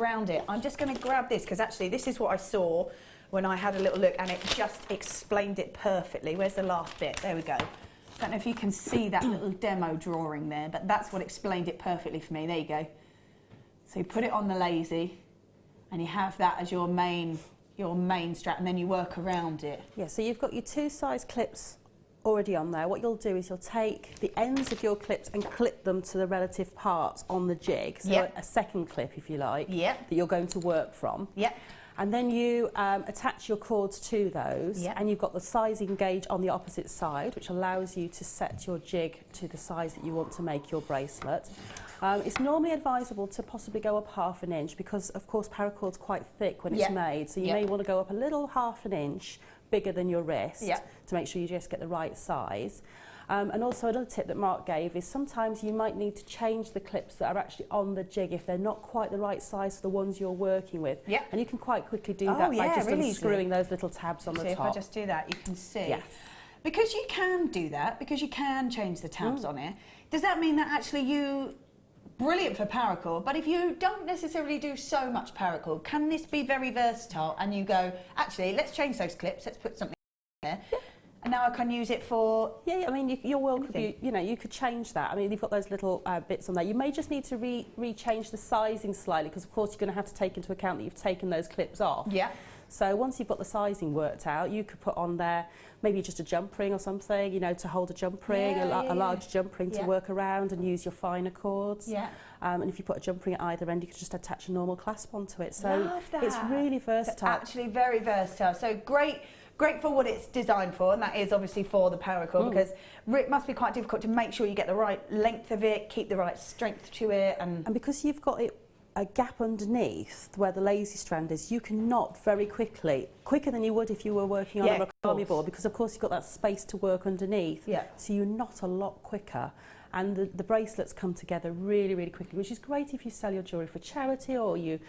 around it. I'm just going to grab this because actually this is what I saw when I had a little look, and it just explained it perfectly. Where's the last bit? There we go. Don't know if you can see that little demo drawing there, but that's what explained it perfectly for me. There you go. So you put it on the lazy, and you have that as your main strap, and then you work around it. Yeah, so you've got your 2 size clips already on there. What you'll do is you'll take the ends of your clips and clip them to the relative parts on the jig. So a second clip, if you like, that you're going to work from. And then you attach your cords to those, and you've got the sizing gauge on the opposite side, which allows you to set your jig to the size that you want to make your bracelet. It's normally advisable to possibly go up ½ an inch because, of course, paracord's quite thick when it's made, so you may want to go up a little ½ an inch bigger than your wrist to make sure you just get the right size. And also another tip that Mark gave is sometimes you might need to change the clips that are actually on the jig if they're not quite the right size for the ones you're working with. And you can quite quickly do that by just unscrewing those little tabs on the top. If I just do that, you can see. Because you can do that, because you can change the tabs on it, does that mean that actually brilliant for paracord, but if you don't necessarily do so much paracord, can this be very versatile and you go, actually, let's change those clips, let's put something there. And now I can use it for... I mean, your world could be, you know, you could change that. I mean, you've got those little bits on there. You may just need to re-change the sizing slightly because, of course, you're going to have to take into account that you've taken those clips off. So once you've got the sizing worked out, you could put on there maybe just a jump ring or something, you know, to hold a jump ring, a large jump ring to work around and use your finer cords. And if you put a jump ring at either end, you could just attach a normal clasp onto it. So it's really versatile. It's actually very versatile. So great for what it's designed for, and that is obviously for the paracord, because it must be quite difficult to make sure you get the right length of it, keep the right strength to it. And because you've got a gap underneath where the lazy strand is, you can knot very quickly, quicker than you would if you were working on a ricami board, because of course you've got that space to work underneath. So you knot a lot quicker. And the bracelets come together really, really quickly, which is great if you sell your jewellery for charity, or you're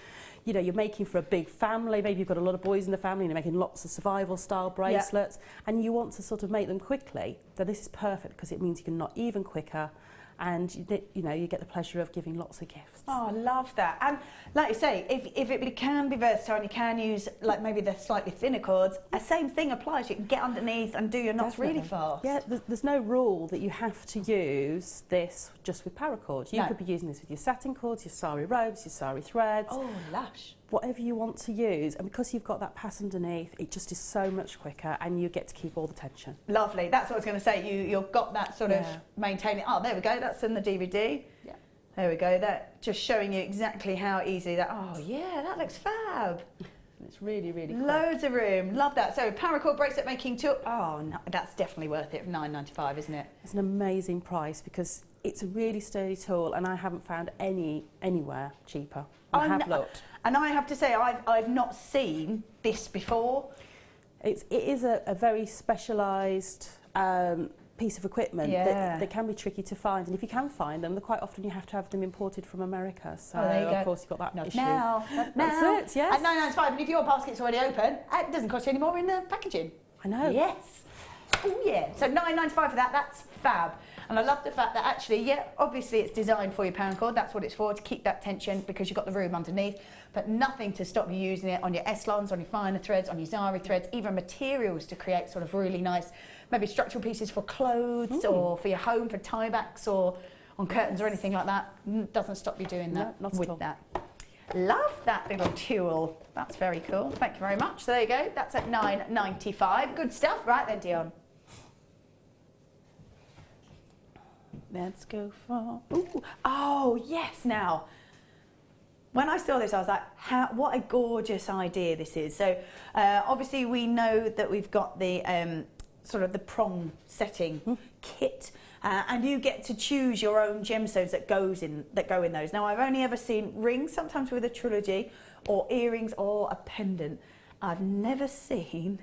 making for a big family. Maybe you've got a lot of boys in the family and you're making lots of survival style bracelets, and you want to sort of make them quickly. So this is perfect because it means you can knot even quicker, and you get the pleasure of giving lots of gifts. Oh, I love that. And like you say, if it can be versatile and you can use like maybe the slightly thinner cords, the same thing applies. You can get underneath and do your knots really fast. Yeah, there's no rule that you have to use this just with paracord. You could be using this with your satin cords, your sari ropes, your sari threads. Oh, lush. Whatever you want to use, and because you've got that pass underneath, it just is so much quicker, and you get to keep all the tension. Lovely. That's what I was going to say. You've got that sort of maintaining. Oh, there we go. That's in the DVD. There we go. That just showing you exactly how easy that. Oh yeah, that looks fab. It's really, really cool. Loads of room. Love that. So paracord bracelet making tool. Oh, no, that's definitely worth it. $9.95, isn't it? It's an amazing price because it's a really sturdy tool, and I haven't found anywhere cheaper. I have looked. And I have to say, I've not seen this before. It is a very specialised piece of equipment that can be tricky to find, and if you can find them, quite often you have to have them imported from America. So of course you've got that issue. That's it. Yes. At $9.95, and if your basket's already open, it doesn't cost you any more in the packaging. I know. Yes. Oh yeah. So $9.95 for that. That's fab. And I love the fact that actually, obviously it's designed for your paracord. That's what it's for, to keep that tension because you've got the room underneath, but nothing to stop you using it on your S-lines, on your finer threads, on your Zari threads, even materials to create sort of really nice, maybe structural pieces for clothes or for your home, for tiebacks or on curtains or anything like that. Doesn't stop you doing that with that. Love that little tool. That's very cool. Thank you very much. So there you go. That's at $9.95. Good stuff. Right then, Dion. Let's go for... Ooh. Oh, yes, now. When I saw this, I was like, what a gorgeous idea this is. So, obviously, we know that we've got the sort of the prong setting kit, and you get to choose your own gemstones that go in those. Now, I've only ever seen rings, sometimes with a trilogy, or earrings, or a pendant. I've never seen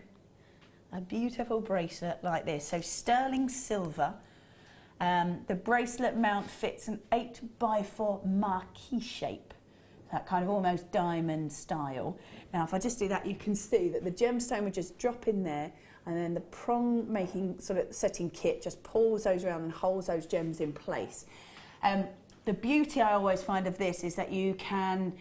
a beautiful bracelet like this. So, sterling silver. The bracelet mount fits an 8x4 marquee shape, that kind of almost diamond style. Now if I just do that, you can see that the gemstone would just drop in there, and then the prong making sort of setting kit just pulls those around and holds those gems in place. The beauty I always find of this is that you can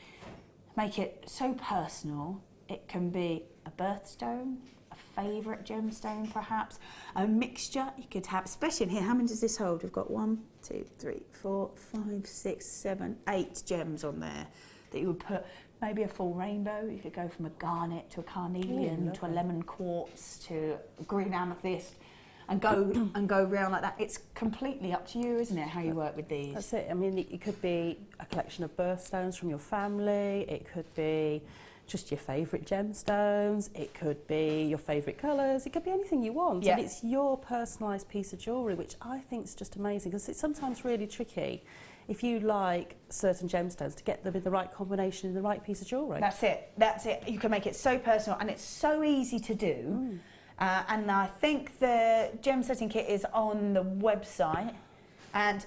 make it so personal. It can be a birthstone, a favourite gemstone perhaps, a mixture you could have, especially in here. How many does this hold? We've got 1, 2, 3, 4, 5, 6, 7, 8 gems on there that you would put. Maybe a full rainbow. You could go from a garnet to a carnelian to a lemon quartz to a green amethyst, and go round like that. It's completely up to you, isn't it, how you work with these? That's it. I mean, it could be a collection of birthstones from your family. It could be just your favourite gemstones. It could be your favourite colours. It could be anything you want. Yeah. And it's your personalised piece of jewellery, which I think is just amazing, because it's sometimes really tricky if you like certain gemstones to get them in the right combination in the right piece of jewellery. That's it. That's it. You can make it so personal, and it's so easy to do. And I think the gem setting kit is on the website, and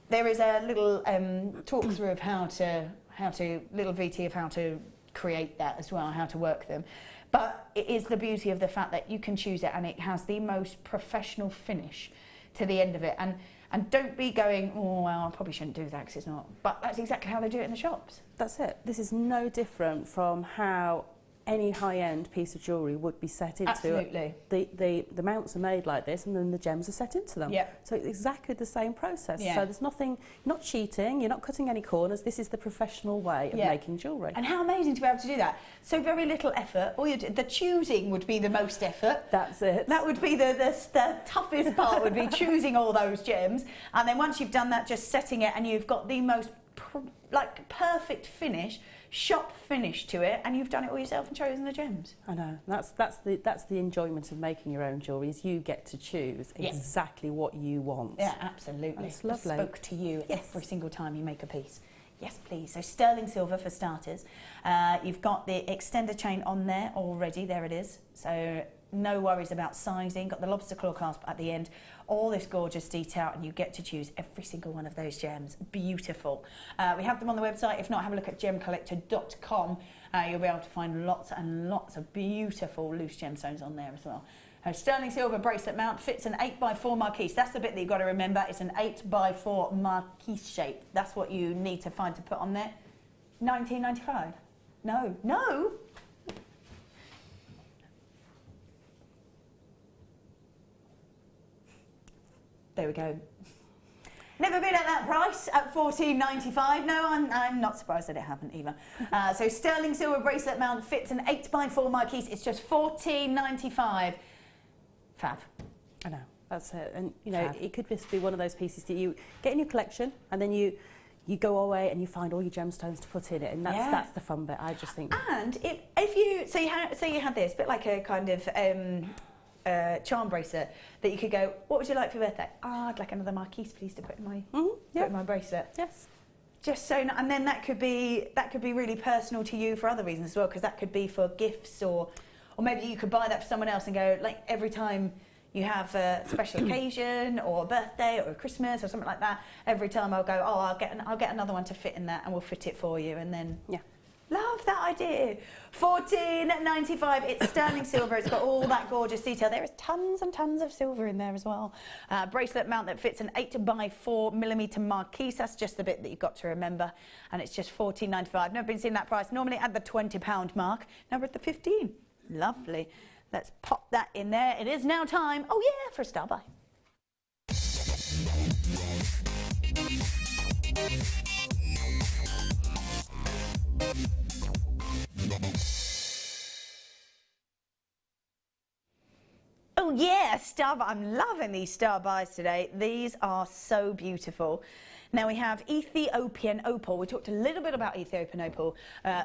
there is a little talk through of how to little VT of how to create that as well, how to work them. But it is the beauty of the fact that you can choose it, and it has the most professional finish to the end of it. And don't be going, oh, well, I probably shouldn't do that because it's not. But that's exactly how they do it in the shops. That's it. This is no different from how any high-end piece of jewellery would be set into. Absolutely. The mounts are made like this, and then the gems are set into them. Yeah. So it's exactly the same process. Yeah. So there's nothing, you're not cheating, you're not cutting any corners. This is the professional way of making jewellery. And how amazing to be able to do that. So very little effort. All you do, the choosing would be the most effort. That's it. That would be the toughest part, would be choosing all those gems. And then once you've done that, just setting it, and you've got the most perfect finish, shop finish to it, and you've done it all yourself and chosen the gems. I know. That's the enjoyment of making your own jewellery, is you get to choose exactly what you want. Yeah, absolutely. It's lovely. I spoke to you every single time you make a piece. Yes, please. So sterling silver for starters. You've got the extender chain on there already. There it is. So no worries about sizing. Got the lobster claw clasp at the end. All this gorgeous detail, and you get to choose every single one of those gems. Beautiful. We have them on the website. If not, have a look at gemcollector.com. You'll be able to find lots and lots of beautiful loose gemstones on there as well. Sterling silver bracelet mount fits an 8x4 marquise. That's the bit that you've got to remember. It's an 8x4 marquise shape. That's what you need to find to put on there. $19.95. No. There we go. Never been at that price, at $14.95. No, I'm not surprised that it happened either. So sterling silver bracelet mount fits an 8x4 marquise. It's just $14.95. Fab. I know, that's it. And you know, Fab. it could just be one of those pieces that you get in your collection, and then you go away and you find all your gemstones to put in it, and that's the fun bit, I just think. And if you say you had this bit like a kind of charm bracelet that you could go, what would you like for your birthday? I'd like another marquise, please, to put in my put in my bracelet. Yes. Just so, and then that could be really personal to you for other reasons as well, because that could be for gifts, or maybe you could buy that for someone else and go, like, every time you have a special occasion or a birthday or a Christmas or something like that, every time I'll go, oh, I'll get another one to fit in that, and we'll fit it for you, and then love that idea. $14.95. It's sterling silver. It's got all that gorgeous detail. There is tons and tons of silver in there as well. Bracelet mount that fits an 8x4mm marquise. That's just the bit that you've got to remember. And it's just $14.95. Never been seeing that price. Normally at the £20 mark. Now we're at the 15. Lovely. Let's pop that in there. It is now time, oh yeah, for a star buy. Oh yeah, star buy. I'm loving these star buys today. These are so beautiful. Now we have Ethiopian opal. We talked a little bit about Ethiopian opal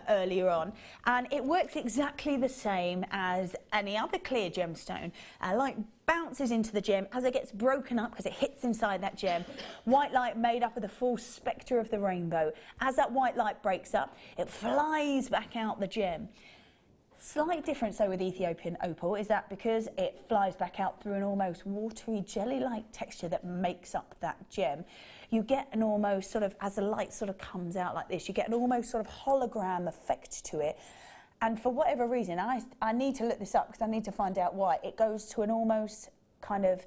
earlier on, and it works exactly the same as any other clear gemstone. Light bounces into the gem as it gets broken up because it hits inside that gem. White light made up of the full spectre of the rainbow. As that white light breaks up, it flies back out the gem. Slight difference though with Ethiopian opal is that because it flies back out through an almost watery jelly-like texture that makes up that gem, you get an almost sort of, as the light sort of comes out like this, you get an almost sort of hologram effect to it. And for whatever reason, I need to look this up because I need to find out why. It goes to an almost kind of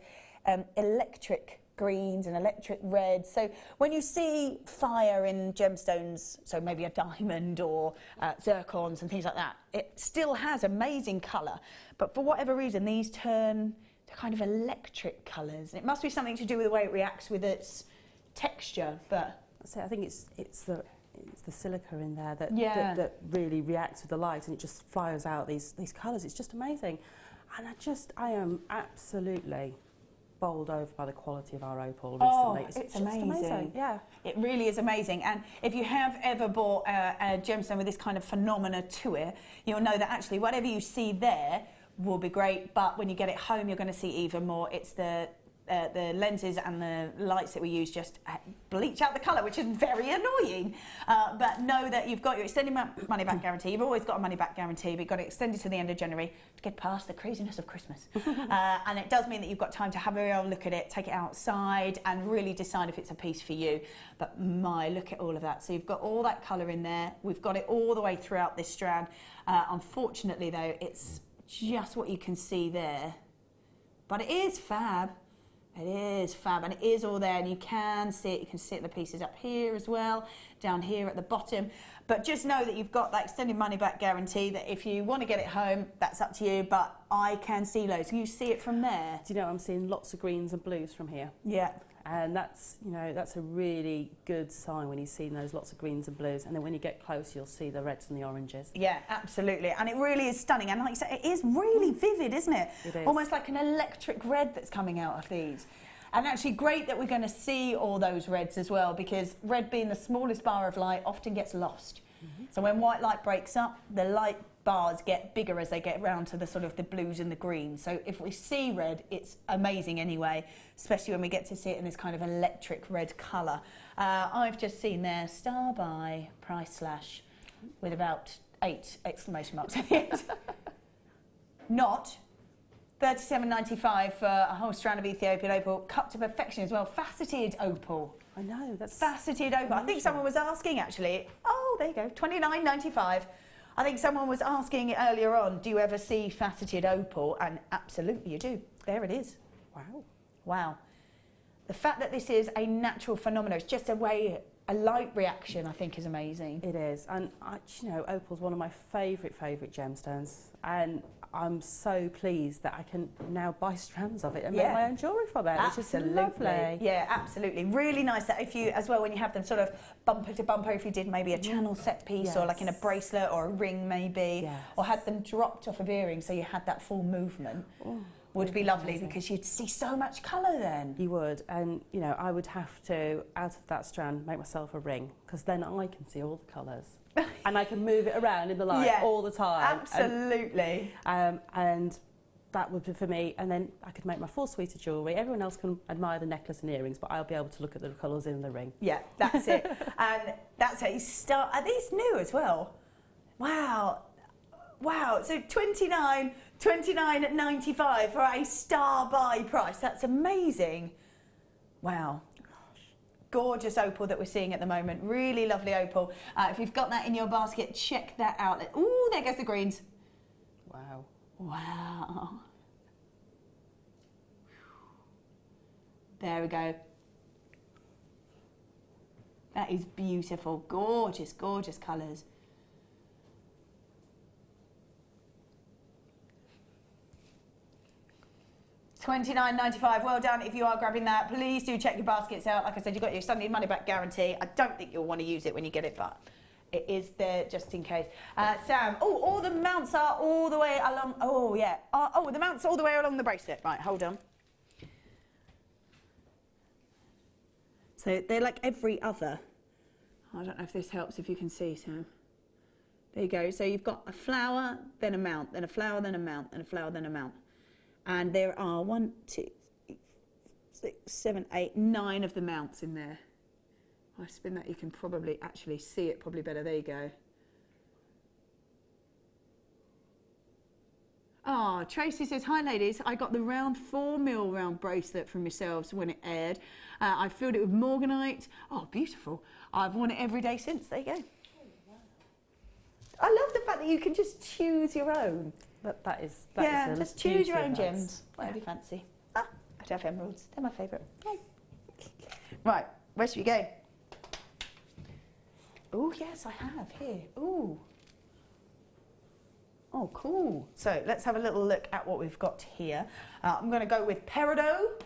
electric greens and electric reds. So when you see fire in gemstones, so maybe a diamond or zircons and things like that, it still has amazing colour. But for whatever reason, these turn to kind of electric colours. It must be something to do with the way it reacts with its texture. But so I think it's the silica in there that really reacts with the light, and it just fires out these colours. It's just amazing. And I am absolutely bowled over by the quality of our opal recently. It's amazing. Yeah, it really is amazing. And if you have ever bought a gemstone with this kind of phenomena to it, you'll know that actually whatever you see there will be great, but when you get it home, you're going to see even more. It's the lenses and the lights that we use just bleach out the colour, which is very annoying. But know that you've got your extended money back guarantee. You've always got a money back guarantee, but you've got it extended to the end of January to get past the craziness of Christmas. And it does mean that you've got time to have a real look at it, take it outside and really decide if it's a piece for you. But look at all of that. So you've got all that colour in there. We've got it all the way throughout this strand. Unfortunately though, it's just what you can see there. But it is fab. It is fab, and it is all there, and you can see it. You can see the pieces up here as well, down here at the bottom. But just know that you've got that extended money back guarantee, that if you want to get it home, that's up to you, but I can see loads. Can you see it from there? Do you know, I'm seeing lots of greens and blues from here. Yeah. And that's, you know, that's a really good sign when you've seen those lots of greens and blues, and then when you get close, you'll see the reds and the oranges. Yeah, absolutely, and it really is stunning. And like you said, it is really vivid, isn't it? It is. Almost like an electric red that's coming out of these. And actually great that we're going to see all those reds as well, because red being the smallest bar of light often gets lost. So when white light breaks up, the light bars get bigger as they get round to the sort of the blues and the greens. So if we see red, it's amazing anyway, especially when we get to see it in this kind of electric red colour. I've just seen their star by price slash with about 8 exclamation marks at the end. Not $37.95 for a whole strand of Ethiopian opal, cut to perfection as well, faceted opal. I know, that's faceted opal. I think someone was asking actually. Oh, there you go, $29.95. I think someone was asking earlier on, do you ever see faceted opal? And absolutely you do. There it is. Wow. Wow. The fact that this is a natural phenomenon, it's just a light reaction, I think is amazing. It is. And, you know, opal's one of my favourite gemstones. And I'm so pleased that I can now buy strands of it and make my own jewellery from it, which is lovely. Yeah, absolutely. Really nice that if you, as well, when you have them sort of bumper to bumper, if you did maybe a channel set piece or like in a bracelet or a ring maybe, or had them dropped off of earrings so you had that full movement. Would be lovely because you'd see so much colour then. You would, and you know, I would have to, out of that strand, make myself a ring, because then I can see all the colours. And I can move it around in the light all the time. Absolutely. And that would be for me, and then I could make my full suite of jewellery. Everyone else can admire the necklace and earrings, but I'll be able to look at the colours in the ring. Yeah, that's it. And that's how you start. Are these new as well? Wow. Wow, so $29.95 for a star buy price. That's amazing. Wow. Gorgeous opal that we're seeing at the moment. Really lovely opal. If you've got that in your basket, check that out. Ooh, there goes the greens. Wow. Wow. There we go. That is beautiful. Gorgeous, gorgeous colours. $29.95. Well done. If you are grabbing that, please do check your baskets out. Like I said, you've got your Sunday money back guarantee. I don't think you'll want to use it when you get it, but it is there just in case. Sam, all the mounts are all the way along. Oh, yeah. The mounts all the way along the bracelet. Right, hold on. So they're like every other. I don't know if this helps, if you can see, Sam. There you go. So you've got a flower, then a mount, then a flower, then a mount, then a flower, then a mount. And there are 1, 2, 3, 4, 6, 7, 8, 9 of the mounts in there. I spin that, you can probably actually see it probably better. There you go. Oh, Tracy says, hi ladies, I got the round 4mm round bracelet from yourselves when it aired. I filled it with morganite. Oh, beautiful. I've worn it every day since. There you go. I love the fact that you can just choose your own. That is just choose your own gems, whatever you fancy. I do have emeralds, they're my favourite. Right, where should we go? Oh, yes, I have here. Ooh. Oh, cool. So let's have a little look at what we've got here. I'm going to go with Peridot.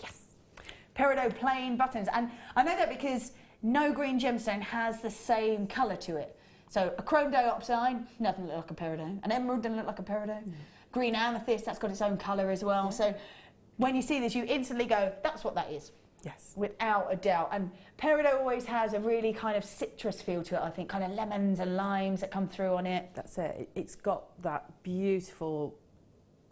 Yes. Peridot plain buttons. And I know that because no green gemstone has the same colour to it. So a chrome dioxide, nothing look like a Peridot. An emerald doesn't look like a Peridot. Green amethyst, that's got its own colour as well. Yeah. So when you see this, you instantly go, that's what that is. Yes. Without a doubt. And Peridot always has a really kind of citrus feel to it, I think, kind of lemons and limes that come through on it. That's it. It's got that beautiful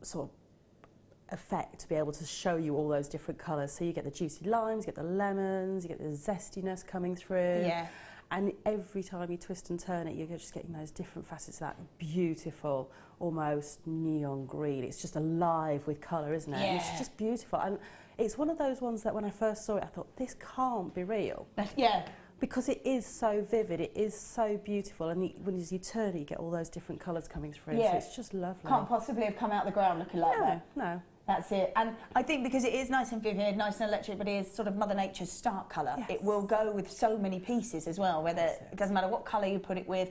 sort of effect to be able to show you all those different colours. So you get the juicy limes, you get the lemons, you get the zestiness coming through. Yeah. And every time you twist and turn it, you're just getting those different facets of that beautiful, almost neon green. It's just alive with colour, isn't it? Yeah. And it's just beautiful. And it's one of those ones that when I first saw it, I thought, this can't be real. Yeah. Because it is so vivid, it is so beautiful, and when you turn it, you get all those different colours coming through. Yeah. So it's just lovely. Can't possibly have come out the ground looking like that. No. That's it. And I think because it is nice and vivid, nice and electric, but it is sort of Mother Nature's stark colour, yes. It will go with so many pieces as well, whether it doesn't matter what colour you put it with,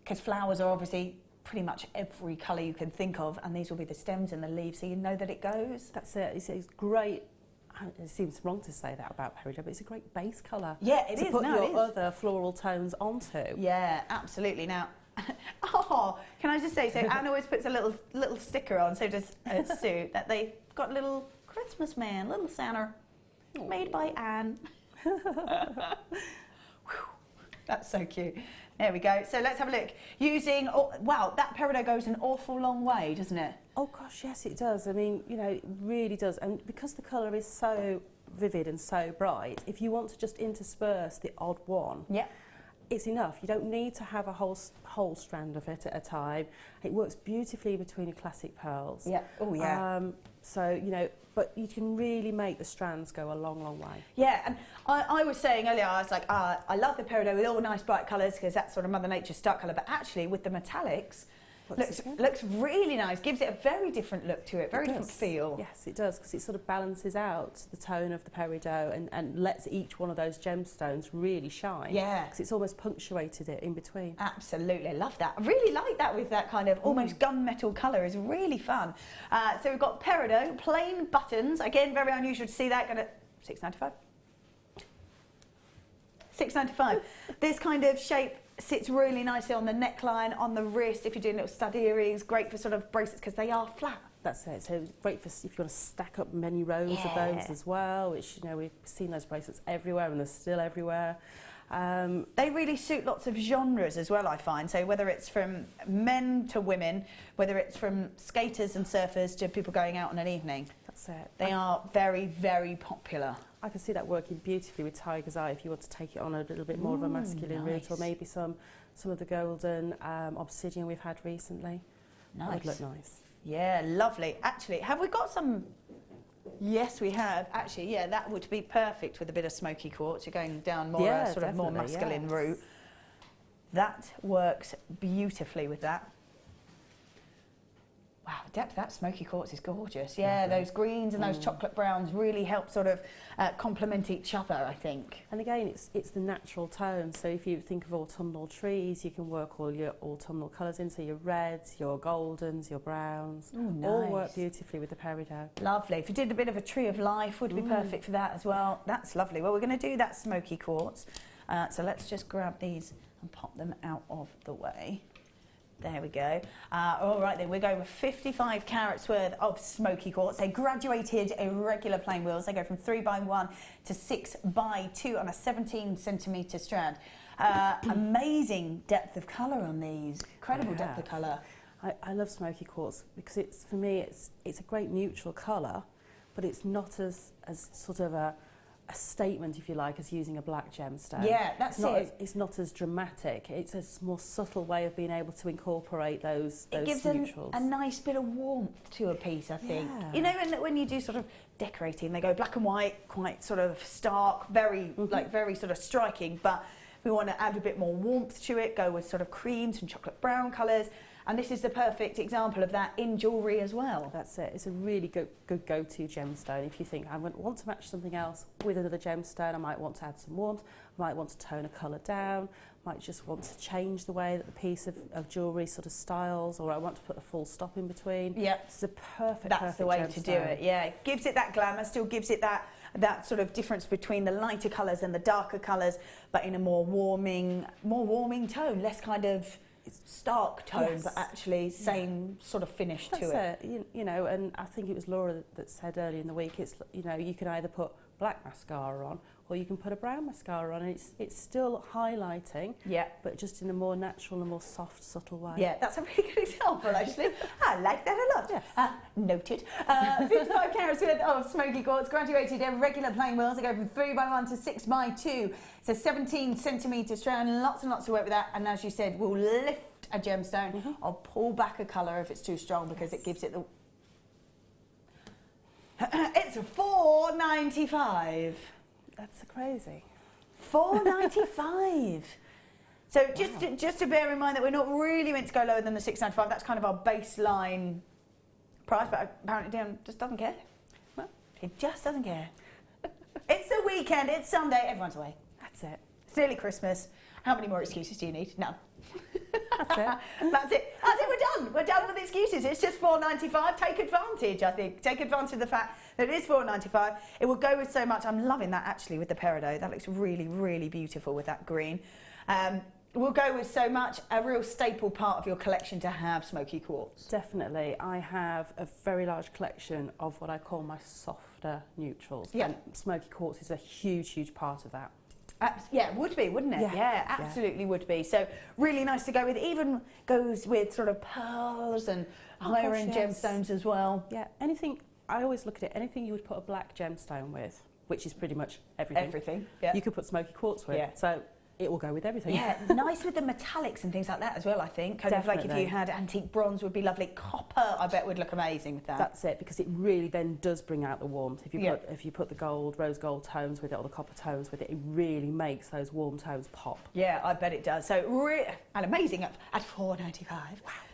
because flowers are obviously pretty much every colour you can think of, and these will be the stems and the leaves, so you know that it goes. That's it. It's great. It seems wrong to say that about Peridot, but it's a great base colour. Yeah, it is. To put your other floral tones onto. Yeah, absolutely. Now, oh, can I just say, so Anne always puts a little sticker on, so does Sue, that they got a little Christmas man, little Santa, made by Anne. That's so cute. There we go. So let's have a look. Using, wow, that Peridot goes an awful long way, doesn't it? Oh gosh, yes it does. I mean, you know, it really does. And because the colour is so vivid and so bright, if you want to just intersperse the odd one, it's enough. You don't need to have a whole strand of it at a time. It works beautifully between your classic pearls. Yeah. Oh yeah. So, you know, but you can really make the strands go a long, long way. Yeah, and I was saying earlier, I was like, I love the Peridot with all nice bright colours because that's sort of Mother Nature's stark colour, but actually with the metallics, looks really nice, gives it a very different look to it, very different feel. Yes, it does, because it sort of balances out the tone of the Peridot and lets each one of those gemstones really shine. Yeah. Because it's almost punctuated it in between. Absolutely, I love that. I really like that with that kind of almost gunmetal colour, is really fun. So we've got Peridot, plain buttons, again, very unusual to see that, going at $6.95. $6.95. This kind of shape sits really nicely on the neckline, on the wrist, if you're doing little stud earrings, great for sort of bracelets because they are flat. That's it, so great for if you want to stack up many rows of those as well, which, you know, we've seen those bracelets everywhere and they're still everywhere. They really suit lots of genres as well, I find, so whether it's from men to women, whether it's from skaters and surfers to people going out on an evening. That's it. They are very, very popular. I can see that working beautifully with Tiger's Eye if you want to take it on a little bit more of a masculine route, or maybe some of the golden obsidian we've had recently. Nice. That would look nice. Yeah, lovely. Actually, have we got some? Yes, we have. Actually, yeah, that would be perfect with a bit of smoky quartz. You're going down more a sort of more masculine route. That works beautifully with that. Wow, the depth of that smoky quartz is gorgeous. Yeah, those greens and those chocolate browns really help sort of complement each other, I think. And again, it's the natural tone. So if you think of autumnal trees, you can work all your autumnal colours in. So your reds, your goldens, your browns, all work beautifully with the Peridot. Lovely. If you did a bit of a tree of life, would be perfect for that as well. That's lovely. Well, we're going to do that smoky quartz. So let's just grab these and pop them out of the way. There we go. All right then, we're going with 55 carats worth of smoky quartz. They graduated irregular plain wheels. They go from 3x1 to 6x2 on a 17 centimetre strand. Amazing depth of colour on these. Incredible depth of colour. I love smoky quartz because for me it's a great neutral colour, but it's not as sort of a statement, if you like, as using a black gemstone. Yeah, that's it. It's not as dramatic. It's a more subtle way of being able to incorporate those neutrals. It gives a nice bit of warmth to a piece, I think. Yeah. You know, when you do sort of decorating, they go black and white, quite sort of stark, very very sort of striking, but If we want to add a bit more warmth to it, go with sort of creams and chocolate brown colours. And this is the perfect example of that in jewellery as well. That's it. It's a really good go-to gemstone. If you think, I want to match something else with another gemstone, I might want to add some warmth, I might want to tone a colour down, might just want to change the way that the piece of jewellery sort of styles, or I want to put a full stop in between. Yeah. It's a perfect That's the way gemstone to do it, yeah. It gives it that glamour, still gives it that sort of difference between the lighter colours and the darker colours, but in a more warming tone, less kind of stark tone, yes. but actually same sort of finish That's to it. You know, and I think it was Laura that said earlier in the week, it's, you know, you can either put black mascara on or you can put a brown mascara on, and it's still highlighting, yeah, but just in a more natural and more soft, subtle way. Yeah, that's a really good example, actually. I like that a lot. Yes. Noted. 55 carats worth of smoky quartz, graduated irregular plain wheels. I go from 3x1 to 6x2. It's a 17 centimetre strand, lots and lots of work with that. And as you said, we'll lift a gemstone. Mm-hmm. I'll pull back a colour if it's too strong, because it gives it the... It's $4.95. That's crazy. $4.95. So just to bear in mind that we're not really meant to go lower than the $6.95. That's kind of our baseline price, but apparently Dan just doesn't care. Well, he just doesn't care. It's the weekend, it's Sunday, everyone's away. That's it. It's nearly Christmas. How many more excuses do you need? None. That's it. That's it. That's it. We're done. We're done with the excuses. It's just $4.95. Take advantage, I think. Take advantage of the fact that it is $4.95. It will go with so much. I'm loving that actually with the Peridot. That looks really, really beautiful with that green. Will go with so much. A real staple part of your collection to have smoky quartz. Definitely. I have a very large collection of what I call my softer neutrals. Yeah. And smoky quartz is a huge, huge part of that. Yeah, it would be, wouldn't it? Yeah, absolutely would be. So really nice to go with. Even goes with sort of pearls and higher end gemstones as well. Yeah, anything, I always look at it, anything you would put a black gemstone with, which is pretty much everything. Everything, yeah. You could put smoky quartz with. Yeah. So it will go with everything. Yeah, nice with the metallics and things like that as well, I think. Kind of like if you had antique bronze would be lovely. Copper, I bet would look amazing with that. That's it, because it really then does bring out the warmth. If you put the gold, rose gold tones with it, or the copper tones with it, it really makes those warm tones pop. Yeah, I bet it does. So, and amazing at $4.95. Wow.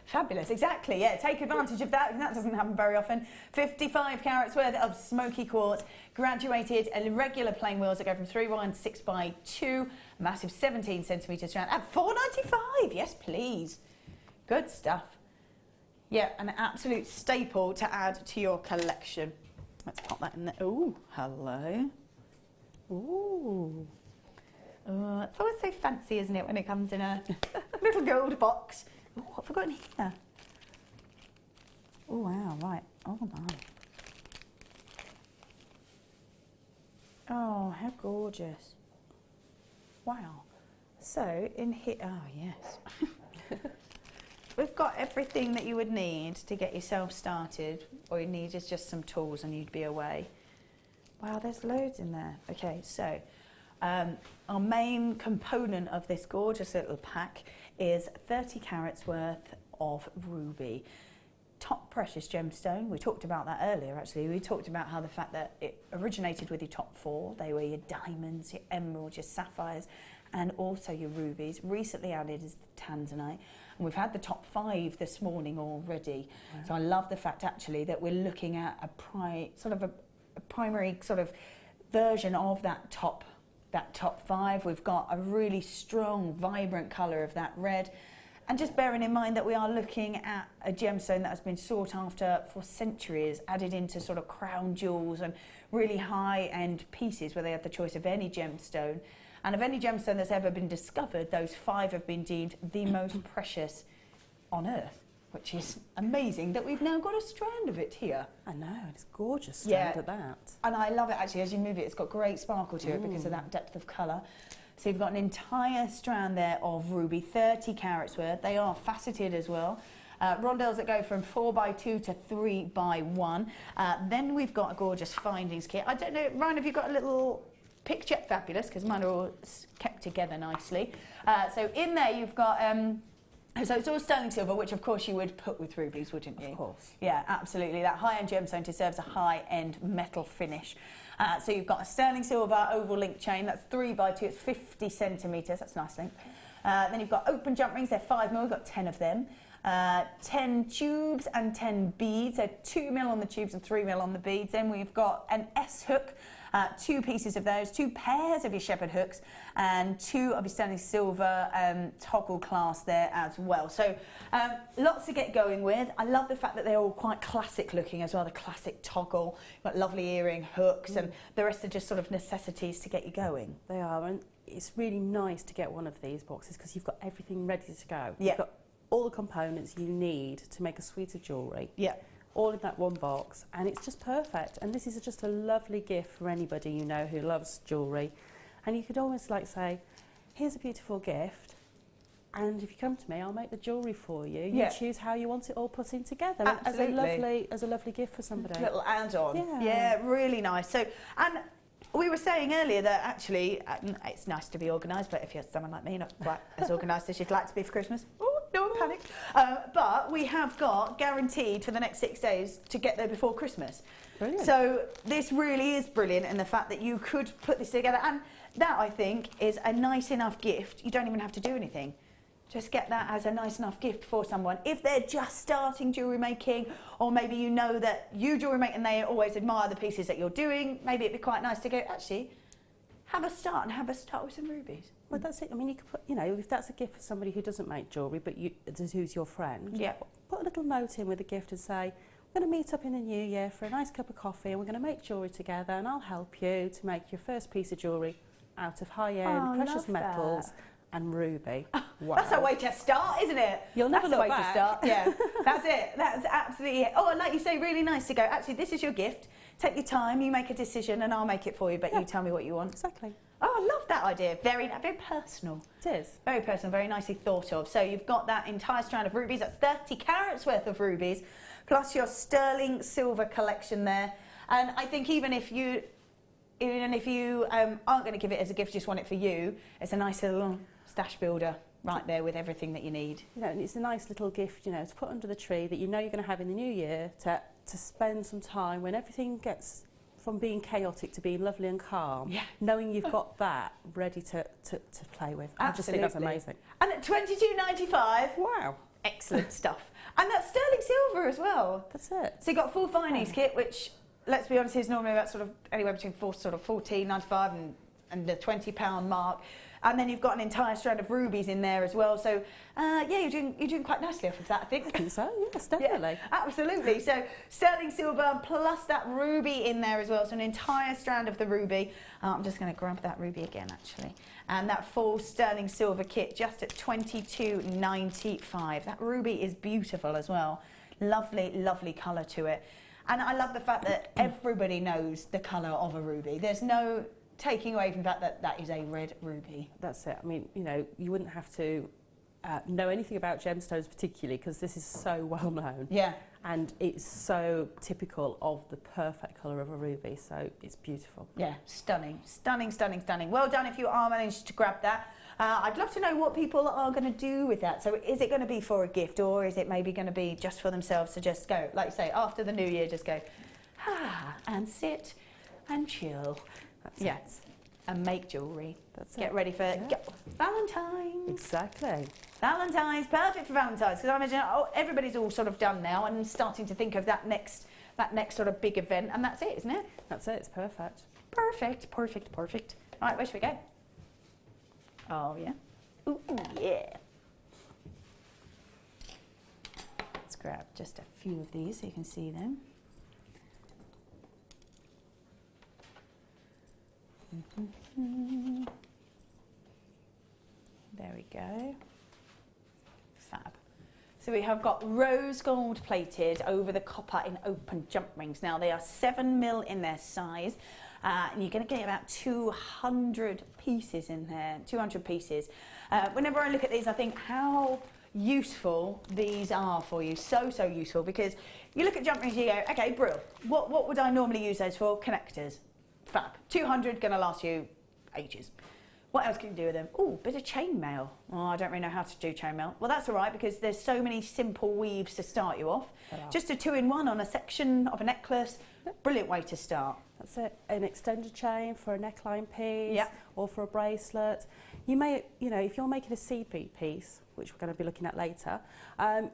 Fabulous, exactly, yeah, take advantage of that. That doesn't happen very often. 55 carats worth of smoky quartz, graduated irregular plain wheels that go from 3x1 to 6x2, massive 17 centimetre strand at $4.95. Yes, please. Good stuff. Yeah, an absolute staple to add to your collection. Let's pop that in there. Ooh, hello. Ooh. Oh, it's always so fancy, isn't it, when it comes in a little gold box. Oh, I've forgotten here. Oh, wow, right. Oh, my. Oh, how gorgeous. Wow. So, in here, oh, yes. We've got everything that you would need to get yourself started. All you need is just some tools and you'd be away. Wow, there's loads in there. Okay, so our main component of this gorgeous little pack is 30 carats worth of ruby. Top precious gemstone. We talked about that earlier, actually. We talked about how the fact that it originated with your top four. They were your diamonds, your emeralds, your sapphires, and also your rubies. Recently added is the tanzanite. And we've had the top 5 this morning already. Wow. So I love the fact, actually, that we're looking at a primary sort of version of that top 5. We've got a really strong, vibrant colour of that red. And just bearing in mind that we are looking at a gemstone that has been sought after for centuries, added into sort of crown jewels and really high-end pieces where they have the choice of any gemstone. And of any gemstone that's ever been discovered, those 5 have been deemed the most precious on Earth, which is amazing that we've now got a strand of it here. I know, it's gorgeous strand at that. And I love it, actually, as you move it, it's got great sparkle to it because of that depth of colour. So you've got an entire strand there of ruby, 30 carats worth. They are faceted as well. Rondelles that go from 4x2 to 3x1. Then we've got a gorgeous findings kit. I don't know, Ryan, have you got a little picture? Fabulous, because mine are all kept together nicely. So in there you've got So it's all sterling silver, which of course you would put with rubies, wouldn't you? Of course. Yeah, absolutely. That high-end gemstone deserves a high-end metal finish. So you've got a sterling silver oval link chain. That's 3x2. It's 50 centimetres. That's a nice length. Then you've got open jump rings. They're 5mm. We've got 10 of them. 10 tubes and 10 beads. So 2mm on the tubes and 3mm on the beads. Then we've got an S hook. 2 pieces of those, 2 pairs of your shepherd hooks, and 2 of your sterling silver toggle clasp there as well. So lots to get going with. I love the fact that they're all quite classic looking as well, the classic toggle. You've got lovely earring hooks, and the rest are just sort of necessities to get you going. They are, and it's really nice to get one of these boxes because you've got everything ready to go. Yeah. You've got all the components you need to make a suite of jewellery. Yeah. All in that one box, and it's just perfect. And this is just a lovely gift for anybody you know who loves jewellery. And you could almost like say, here's a beautiful gift, and if you come to me, I'll make the jewellery for you. You choose how you want it all put in together. Absolutely. As a lovely gift for somebody. Little add-on. Yeah, really nice. So, and we were saying earlier that actually it's nice to be organised, but if you're someone like me, not quite as organised as you'd like to be for Christmas, no panic. But we have got guaranteed for the next 6 days to get there before Christmas. Brilliant. So this really is brilliant in the fact that you could put this together, and that I think is a nice enough gift. You don't even have to do anything. Just get that as a nice enough gift for someone. If they're just starting jewellery making, or maybe you know that you jewellery make and they always admire the pieces that you're doing, maybe it'd be quite nice to go, actually, have a start with some rubies. Well, that's it. I mean, you could put, you know, if that's a gift for somebody who doesn't make jewellery, but who's your friend, put a little note in with a gift and say, we're going to meet up in the new year for a nice cup of coffee and we're going to make jewellery together, and I'll help you to make your first piece of jewellery out of high-end precious metals and ruby. Wow. That's a way to start, isn't it? You'll never look back. That's a way to start. Yeah, that's it. That's absolutely it. Oh, and like you say, really nice to go, actually, this is your gift. Take your time, you make a decision, and I'll make it for you, but you tell me what you want. Exactly. Oh, I love that idea. Very personal. It is. Very personal, very nicely thought of. So you've got that entire strand of rubies. That's 30 carats worth of rubies, plus your sterling silver collection there. And I think even if you aren't going to give it as a gift, just want it for you, it's a nice little stash builder right there with everything that you need. You know, and it's a nice little gift, you know, to put under the tree that you know you're going to have in the new year to spend some time when everything gets from being chaotic to being lovely and calm, knowing you've got that ready to play with. Absolutely. I just think that's amazing. And at $22.95, wow, excellent stuff. And that's sterling silver as well. That's it. So you've got a full finings kit, which, let's be honest, is normally about sort of anywhere between $14.95 and the £20 mark. And then you've got an entire strand of rubies in there as well. So, you're doing quite nicely off of that, I think. I think so, yes, definitely. Yeah, absolutely. So, sterling silver plus that ruby in there as well. So, an entire strand of the ruby. I'm just going to grab that ruby again, actually. And that full sterling silver kit just at $22.95. That ruby is beautiful as well. Lovely, lovely colour to it. And I love the fact that everybody knows the colour of a ruby. There's no taking away from the fact that that is a red ruby. That's it. I mean, you know, you wouldn't have to know anything about gemstones particularly, because this is so well known. Yeah. And it's so typical of the perfect colour of a ruby, so it's beautiful. Yeah, stunning, stunning, stunning, stunning. Well done if you are managed to grab that. I'd love to know what people are going to do with that. So is it going to be for a gift, or is it maybe going to be just for themselves to just go, like you say, after the new year, just go, and sit and chill. That's it. And make jewellery. Get it. ready for Valentine's. Exactly. Valentine's, perfect for Valentine's, because I imagine everybody's all sort of done now and starting to think of that next sort of big event, and that's it, isn't it? That's it. It's perfect. Perfect, perfect, perfect. All right, where should we go? Oh yeah. Ooh, yeah. Let's grab just a few of these so you can see them. There we go. Fab. So we have got rose gold plated over the copper in open jump rings. Now they are 7mm in their size, and you're going to get about 200 pieces in there. 200 pieces. Whenever I look at these, I think how useful these are for you. So useful, because you look at jump rings, you go, okay, brill. What would I normally use those for? Connectors. Fab. 200 going to last you ages. What else can you do with them? Oh, bit of chainmail. Oh, I don't really know how to do chainmail. Well, that's all right because there's so many simple weaves to start you off. Just a 2-in-1 on a section of a necklace. Brilliant way to start. That's it. An extended chain for a neckline piece or for a bracelet. You may, you know, if you're making a seed bead piece, which we're going to be looking at later,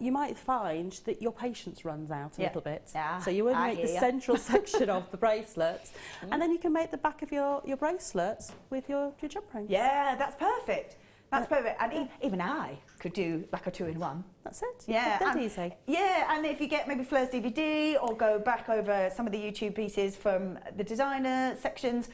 you might find that your patience runs out a little bit. So you would make the central section of the bracelet, and then you can make the back of your bracelet with your jump rings. Yeah, that's perfect. That's perfect. And even I could do like a 2-in-1. That's it. Yeah. Dead easy. Yeah, and if you get maybe Fleur's DVD or go back over some of the YouTube pieces from the designer sections,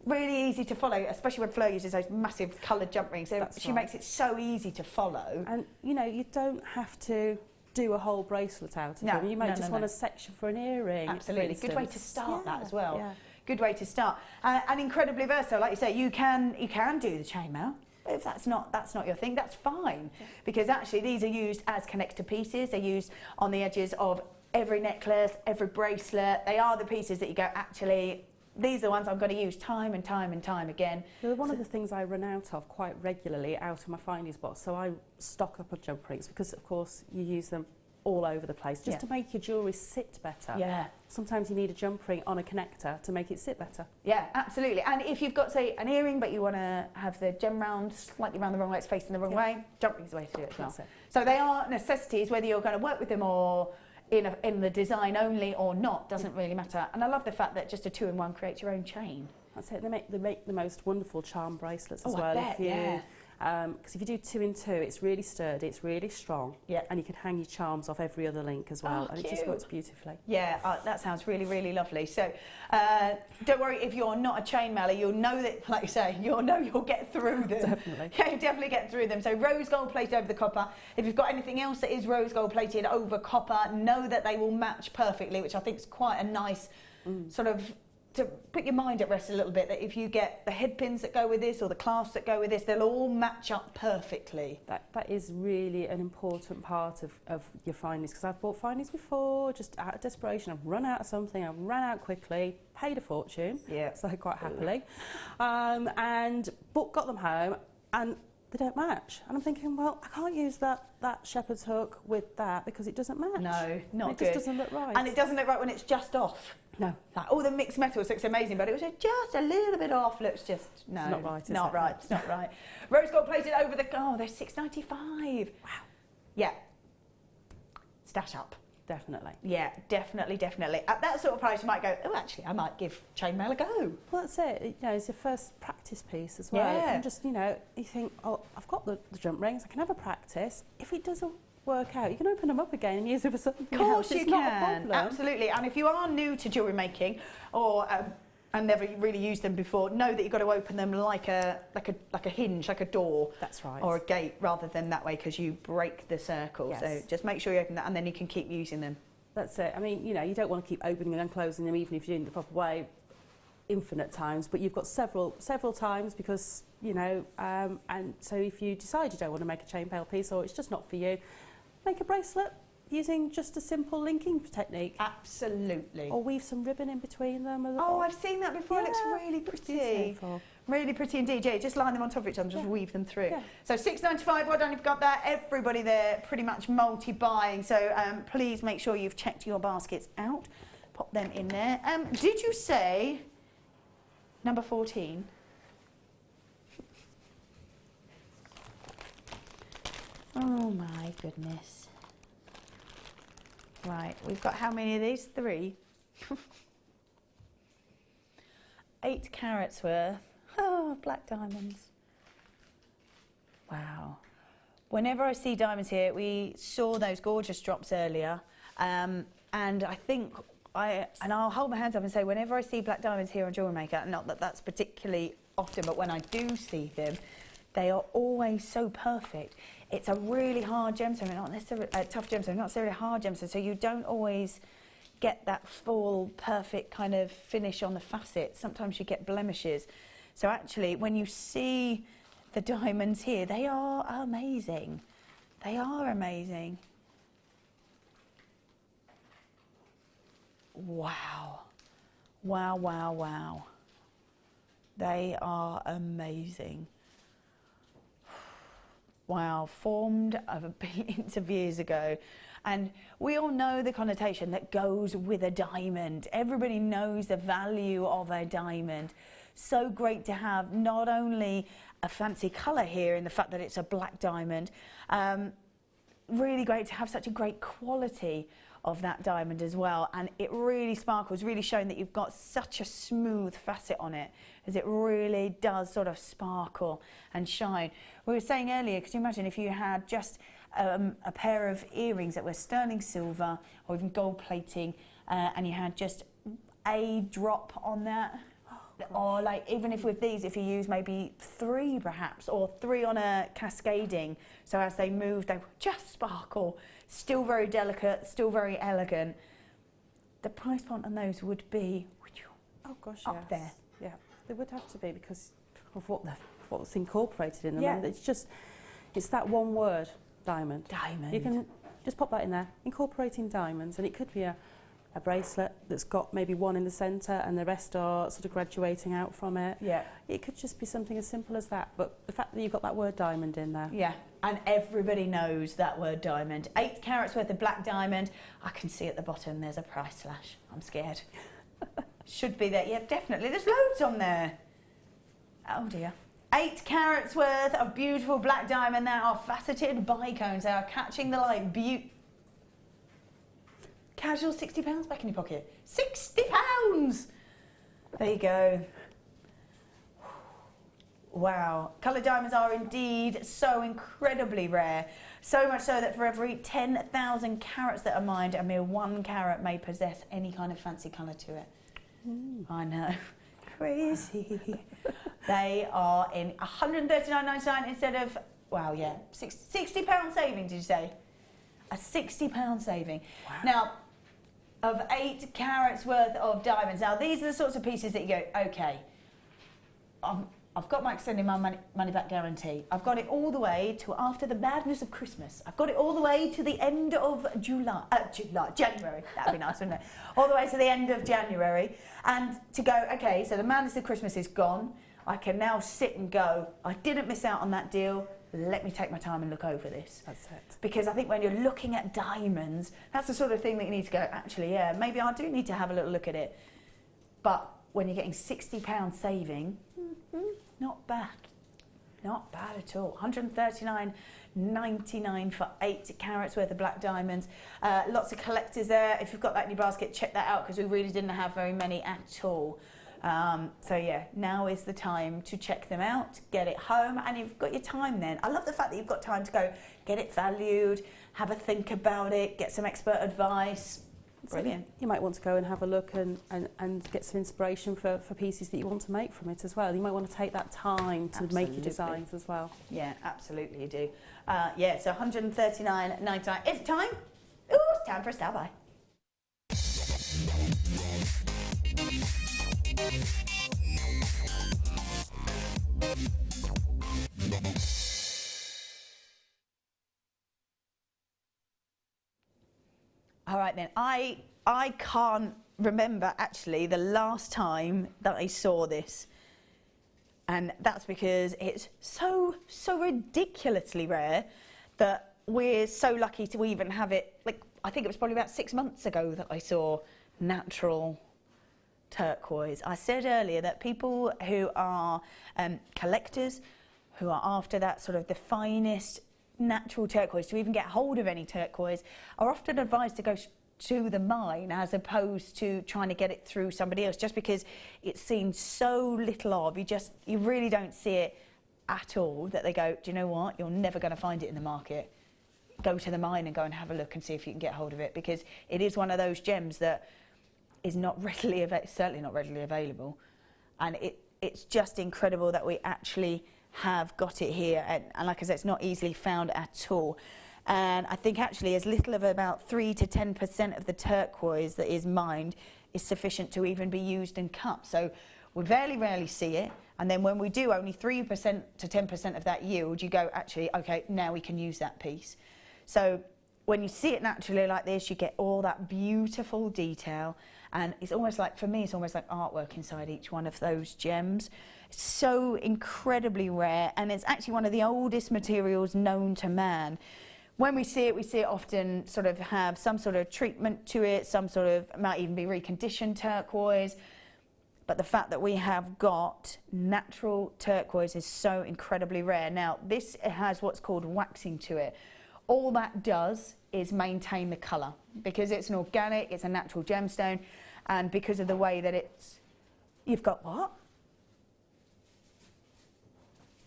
really easy to follow, especially when Fleur uses those massive coloured jump rings. So she makes it so easy to follow. And, you know, you don't have to do a whole bracelet out of them. You might just want a section for an earring. Absolutely. Good way to start that as well. Good way to start. And incredibly versatile. Like you say, you can do the chainmail. But if that's not your thing, that's fine. Because actually these are used as connector pieces. They're used on the edges of every necklace, every bracelet. They are the pieces that you go, actually, these are the ones I'm going to use time and time and time again. They're one of the things I run out of quite regularly out of my findies box. So I stock up on jump rings because, of course, you use them all over the place just to make your jewellery sit better. Yeah. Sometimes you need a jump ring on a connector to make it sit better. Yeah, absolutely. And if you've got, say, an earring, but you want to have the gem round slightly round the wrong way, it's facing the wrong way, jump ring's the way to do it as well. So they are necessities, whether you're going to work with them or in the design only or not, doesn't really matter. And I love the fact that just a 2-in-1 creates your own chain. That's it. They make the most wonderful charm bracelets as well. I bet, because if you do 2-in-2, it's really sturdy, it's really strong, and you can hang your charms off every other link as well, and it just works beautifully. Yeah, that sounds really, really lovely. So don't worry if you're not a chainmailer, you'll know that, like you say, you'll get through them. Definitely. Yeah, you definitely get through them. So rose gold plated over the copper. If you've got anything else that is rose gold plated over copper, know that they will match perfectly, which I think is quite a nice sort of, to put your mind at rest a little bit, that if you get the head pins that go with this or the clasps that go with this, they'll all match up perfectly. That is really an important part of your findies, because I've bought findies before, just out of desperation. I've run out of something, I've run out quickly, paid a fortune, so quite happily, and got them home and they don't match. And I'm thinking, well, I can't use that shepherd's hook with that because it doesn't match. No, not good. It just doesn't look right. And it doesn't look right when it's just off. No. Like all the mixed metals looks amazing, but it was just a little bit off. Looks just it's not right. Not right. It's not right. Rose gold plated over the. Oh, they're $6.95. Wow. Yeah. Stash up. Definitely. Yeah, definitely. At that sort of price, you might go, oh, actually, I might give chainmail a go. Well, that's it. You know, it's your first practice piece as well. Yeah. And just, you know, you think, oh, I've got the jump rings. I can have a practice. If it doesn't work out, you can open them up again and use them for something else. Of course you can. Not a problem. Absolutely. And if you are new to jewellery making or and never really used them before, know that you've got to open them like a hinge, like a door. That's right. Or a gate, rather than that way, because you break the circle. Yes. So just make sure you open that, and then you can keep using them. That's it. I mean, you know, you don't want to keep opening and closing them, even if you're doing it the proper way, infinite times. But you've got several times because, you know, and so if you decide you don't want to make a chainmail piece or it's just not for you, make a bracelet using just a simple linking technique. Absolutely. Or weave some ribbon in between them. Oh, I've seen that before. It looks really pretty. Beautiful. Really pretty indeed. Yeah, just line them on top of each other and just weave them through. Yeah. So $6.95, well done, you've got that. Everybody there pretty much multi-buying. So please make sure you've checked your baskets out. Pop them in there. Did you say number 14? Oh my goodness. Right, we've got how many of these? 3. 8 carats worth. Oh, black diamonds. Wow. Whenever I see diamonds here, we saw those gorgeous drops earlier, and I think I'll hold my hands up and say, whenever I see black diamonds here on Jewellery Maker, not that that's particularly often, but when I do see them, they are always so perfect. It's a really hard gemstone, not necessarily a tough gemstone, not necessarily a hard gemstone, so you don't always get that full, perfect kind of finish on the facets. Sometimes you get blemishes. So actually, when you see the diamonds here, they are amazing. They are amazing. Wow. Wow, wow, wow. They are amazing. Wow, formed over billions of years ago. And we all know the connotation that goes with a diamond. Everybody knows the value of a diamond. So great to have not only a fancy colour here in the fact that it's a black diamond, really great to have such a great quality of that diamond as well, and it really sparkles, really showing that you've got such a smooth facet on it, as it really does sort of sparkle and shine. We were saying earlier, could you imagine if you had just a pair of earrings that were sterling silver or even gold plating, and you had just a drop on that? Or like, even if with these, if you use maybe 3 perhaps, or 3 on a cascading, so as they move, they just sparkle. Still very delicate, still very elegant. The price point on those would be up there. Yeah, they would have to be because of what's incorporated in them. Yeah. And it's that one word, diamond. Diamond. You can just pop that in there, incorporating diamonds, and it could be a bracelet that's got maybe 1 in the centre and the rest are sort of graduating out from it. Yeah. It could just be something as simple as that, but the fact that you've got that word diamond in there. Yeah, and everybody knows that word diamond. 8 carats worth of black diamond. I can see at the bottom there's a price slash. I'm scared. Should be there. Yeah, definitely. There's loads on there. Oh dear. 8 carats worth of beautiful black diamond. They are faceted bicones. They are catching the light. Casual £60 back in your pocket. £60! There you go. Wow. Coloured diamonds are indeed so incredibly rare. So much so that for every 10,000 carats that are mined, a mere 1 carat may possess any kind of fancy colour to it. I know. Crazy. They are in £139.99 instead of, wow, yeah, £60 saving, did you say? A £60 saving. Wow. Now, of 8 carats worth of diamonds. Now, these are the sorts of pieces that you go, okay, I've got my extended money back guarantee. I've got it all the way to after the madness of Christmas. I've got it all the way to the end of January. That'd be nice, wouldn't it? All the way to the end of January. And to go, okay, so the madness of Christmas is gone. I can now sit and go, I didn't miss out on that deal. Let me take my time and look over this. That's it. Because I think when you're looking at diamonds, that's the sort of thing that you need to go, actually, yeah, maybe I do need to have a little look at it. But when you're getting £60 saving, not bad. Not bad at all. $139.99 for 8 carats worth of black diamonds. Lots of collectors there. If you've got that in your basket, check that out because we really didn't have very many at all. So yeah, now is the time to check them out, get it home, and you've got your time then. I love the fact that you've got time to go get it valued, have a think about it, get some expert advice. Brilliant. You might want to go and have a look and get some inspiration for pieces that you want to make from it as well. You might want to take that time to make your designs as well. Yeah, absolutely you do. Yeah, so $139.99. Is it time? Ooh, it's time for a style by. All right then, I can't remember actually the last time that I saw this, and that's because it's so ridiculously rare that we're so lucky to even have it. Like, I think it was probably about 6 months ago that I saw natural turquoise. I said earlier that people who are collectors, who are after that sort of the finest natural turquoise, to even get hold of any turquoise, are often advised to go to the mine as opposed to trying to get it through somebody else, just because it's seen so little of. You really don't see it at all, that they go, do you know what, you're never going to find it in the market. Go to the mine and go and have a look and see if you can get hold of it, because it is one of those gems that is not readily certainly not readily available, and it's just incredible that we actually have got it here, and like I said, it's not easily found at all. And I think actually as little of about 3 to 10% of the turquoise that is mined is sufficient to even be used and cut. So we very rarely see it, and then when we do, only 3% to 10% of that yield, you go, actually, okay, now we can use that piece. So when you see it naturally like this, you get all that beautiful detail, And it's almost like, for me, it's almost like artwork inside each one of those gems. It's so incredibly rare, and it's actually one of the oldest materials known to man. When we see it often sort of have some sort of treatment to it, some sort of, might even be reconditioned turquoise. But the fact that we have got natural turquoise is so incredibly rare. Now, this has what's called waxing to it. All that does is maintain the colour. Because it's an organic, it's a natural gemstone, and because of the way that it's... You've got what?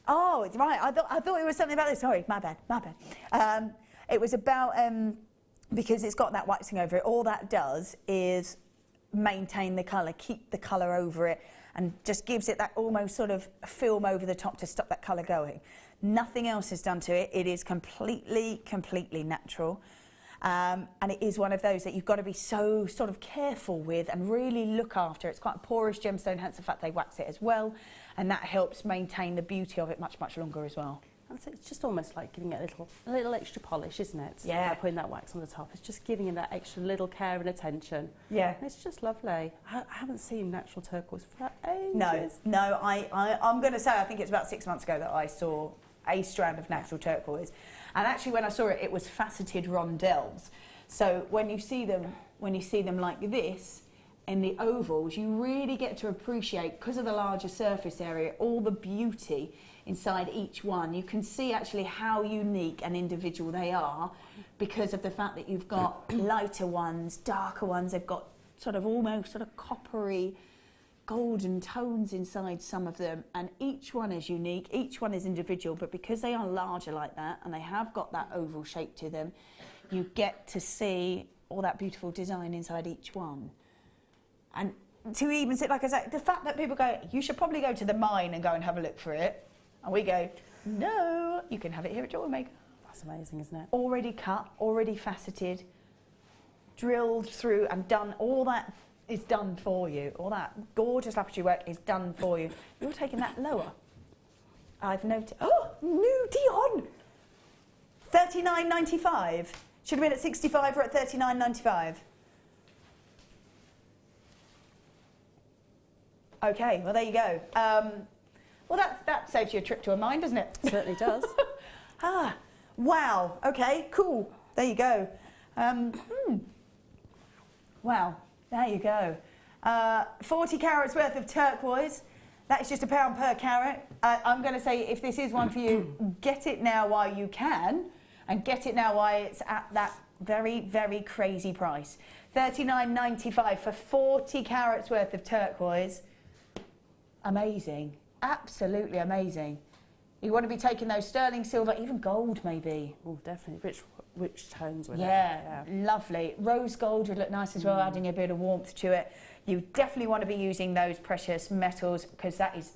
Oh, it's right. I thought it was something about this. Sorry, my bad. It was about, because it's got that waxing over it, all that does is maintain the colour, keep the colour over it, and just gives it that almost sort of film over the top to stop that colour going. Nothing else is done to it. It is completely natural. And it is one of those that you've got to be so sort of careful with and really look after. It's quite a porous gemstone, hence the fact they wax it as well. And that helps maintain the beauty of it much longer as well. And so it's just almost like giving it a little extra polish, isn't it? Yeah. By putting that wax on the top. It's just giving it that extra little care and attention. Yeah. And it's just lovely. I haven't seen natural turquoise for ages. No, I'm going to say I think it's about 6 months ago that I saw a strand of natural turquoise. And actually when I saw it, it was faceted rondelles. So when you see them like this, in the ovals, you really get to appreciate, because of the larger surface area, all the beauty inside each one. You can see actually how unique and individual they are because of the fact that you've got lighter ones, darker ones. They've got sort of almost sort of coppery, golden tones inside some of them, and each one is unique, each one is individual, but because they are larger like that and they have got that oval shape to them, you get to see all that beautiful design inside each one. And to even sit, like I said, the fact that people go, you should probably go to the mine and go and have a look for it, and we go, no, you can have it here at Jewellery Maker. That's amazing, isn't it? Already cut, already faceted, drilled through and done. All that is done for you. All that gorgeous lapidary work is done for you. You're taking that lower. I've noticed. Oh, new Dion! $39.95. Should have been at 65. We're at $39.95. Okay, well there you go. Well, that saves you a trip to a mine, doesn't it? Certainly does. Wow. Okay, cool. There you go. Wow. There you go. 40 carats worth of turquoise. That is just £1 per carat. I'm going to say, if this is one for you, get it now while you can, and get it now while it's at that very crazy price. $39.95 for 40 carats worth of turquoise. Amazing. Absolutely amazing. You want to be taking those sterling silver, even gold maybe. Oh, definitely. Rich tones with it. Yeah, lovely. Rose gold would look nice as well, adding a bit of warmth to it. You definitely want to be using those precious metals because that is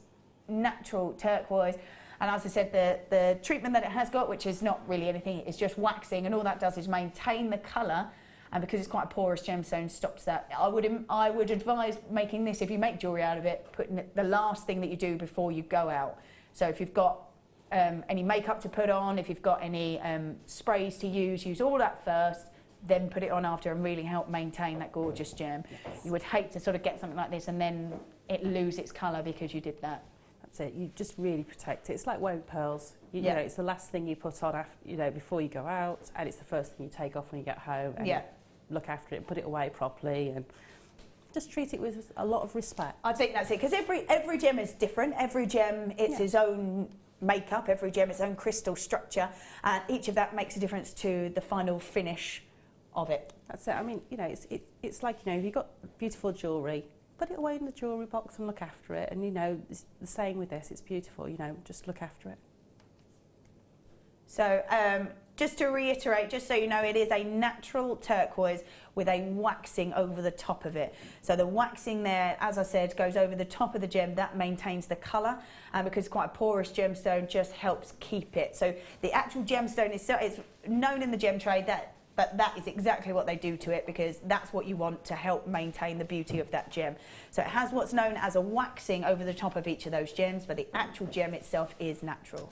natural turquoise. And as I said, the treatment that it has got, which is not really anything, it's just waxing, and all that does is maintain the colour. And because it's quite a porous gemstone, stops that. I would advise making this, if you make jewellery out of it, putting it the last thing that you do before you go out. So if you've got any makeup to put on, if you've got any sprays to use all that first, then put it on after and really help maintain that gorgeous gem. Yes. You would hate to sort of get something like this and then it lose its colour because you did that. That's it. You just really protect it. It's like wearing pearls. You know, it's the last thing you put on after, before you go out, and it's the first thing you take off when you get home. And you look after it, put it away properly, and just treat it with a lot of respect. I think that's it, because every gem is different. Every gem, it's its own makeup. Every gem, its own crystal structure, and each of that makes a difference to the final finish of it. That's it. I mean, it's like, if you've got beautiful jewellery, put it away in the jewellery box and look after it. And it's the same with this. It's beautiful. Just look after it. So just to reiterate, just so you know, it is a natural turquoise with a waxing over the top of it. So the waxing there, as I said, goes over the top of the gem. That maintains the colour, and because it's quite a porous gemstone, just helps keep it. So the actual gemstone is known in the gem trade but that is exactly what they do to it, because that's what you want to help maintain the beauty of that gem. So it has what's known as a waxing over the top of each of those gems, but the actual gem itself is natural.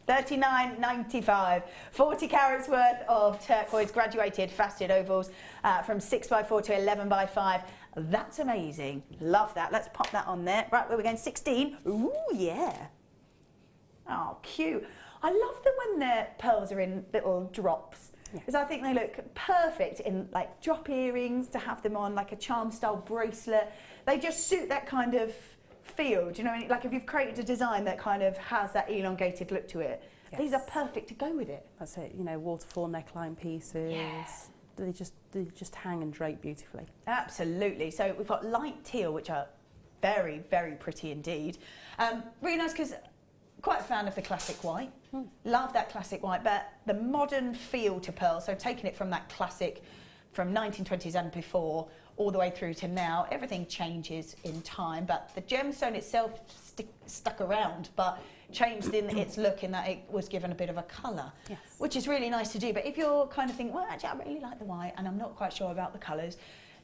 $39.95. 40 carats worth of turquoise graduated faceted ovals from 6x4 to 11x5. That's amazing. Love that. Let's pop that on there. Right, where we're going, 16. Ooh, yeah. Oh, cute. I love them when the pearls are in little drops. Because I think they look perfect in like drop earrings, to have them on like a charm style bracelet. They just suit that kind of feel. Do you know what I mean? Like if you've created a design that kind of has that elongated look to it, these are perfect to go with it. That's it, you know, waterfall neckline pieces. Yeah. They just hang and drape beautifully. Absolutely. So we've got light teal, which are very, very pretty indeed. Really nice because quite a fan of the classic white. Love that classic white, but the modern feel to pearl, so taking it from that classic from 1920s and before all the way through to now, everything changes in time, but the gemstone itself stuck around, but changed in its look in that it was given a bit of a colour, which is really nice to do. But if you're kind of thinking, well, actually, I really like the white and I'm not quite sure about the colours,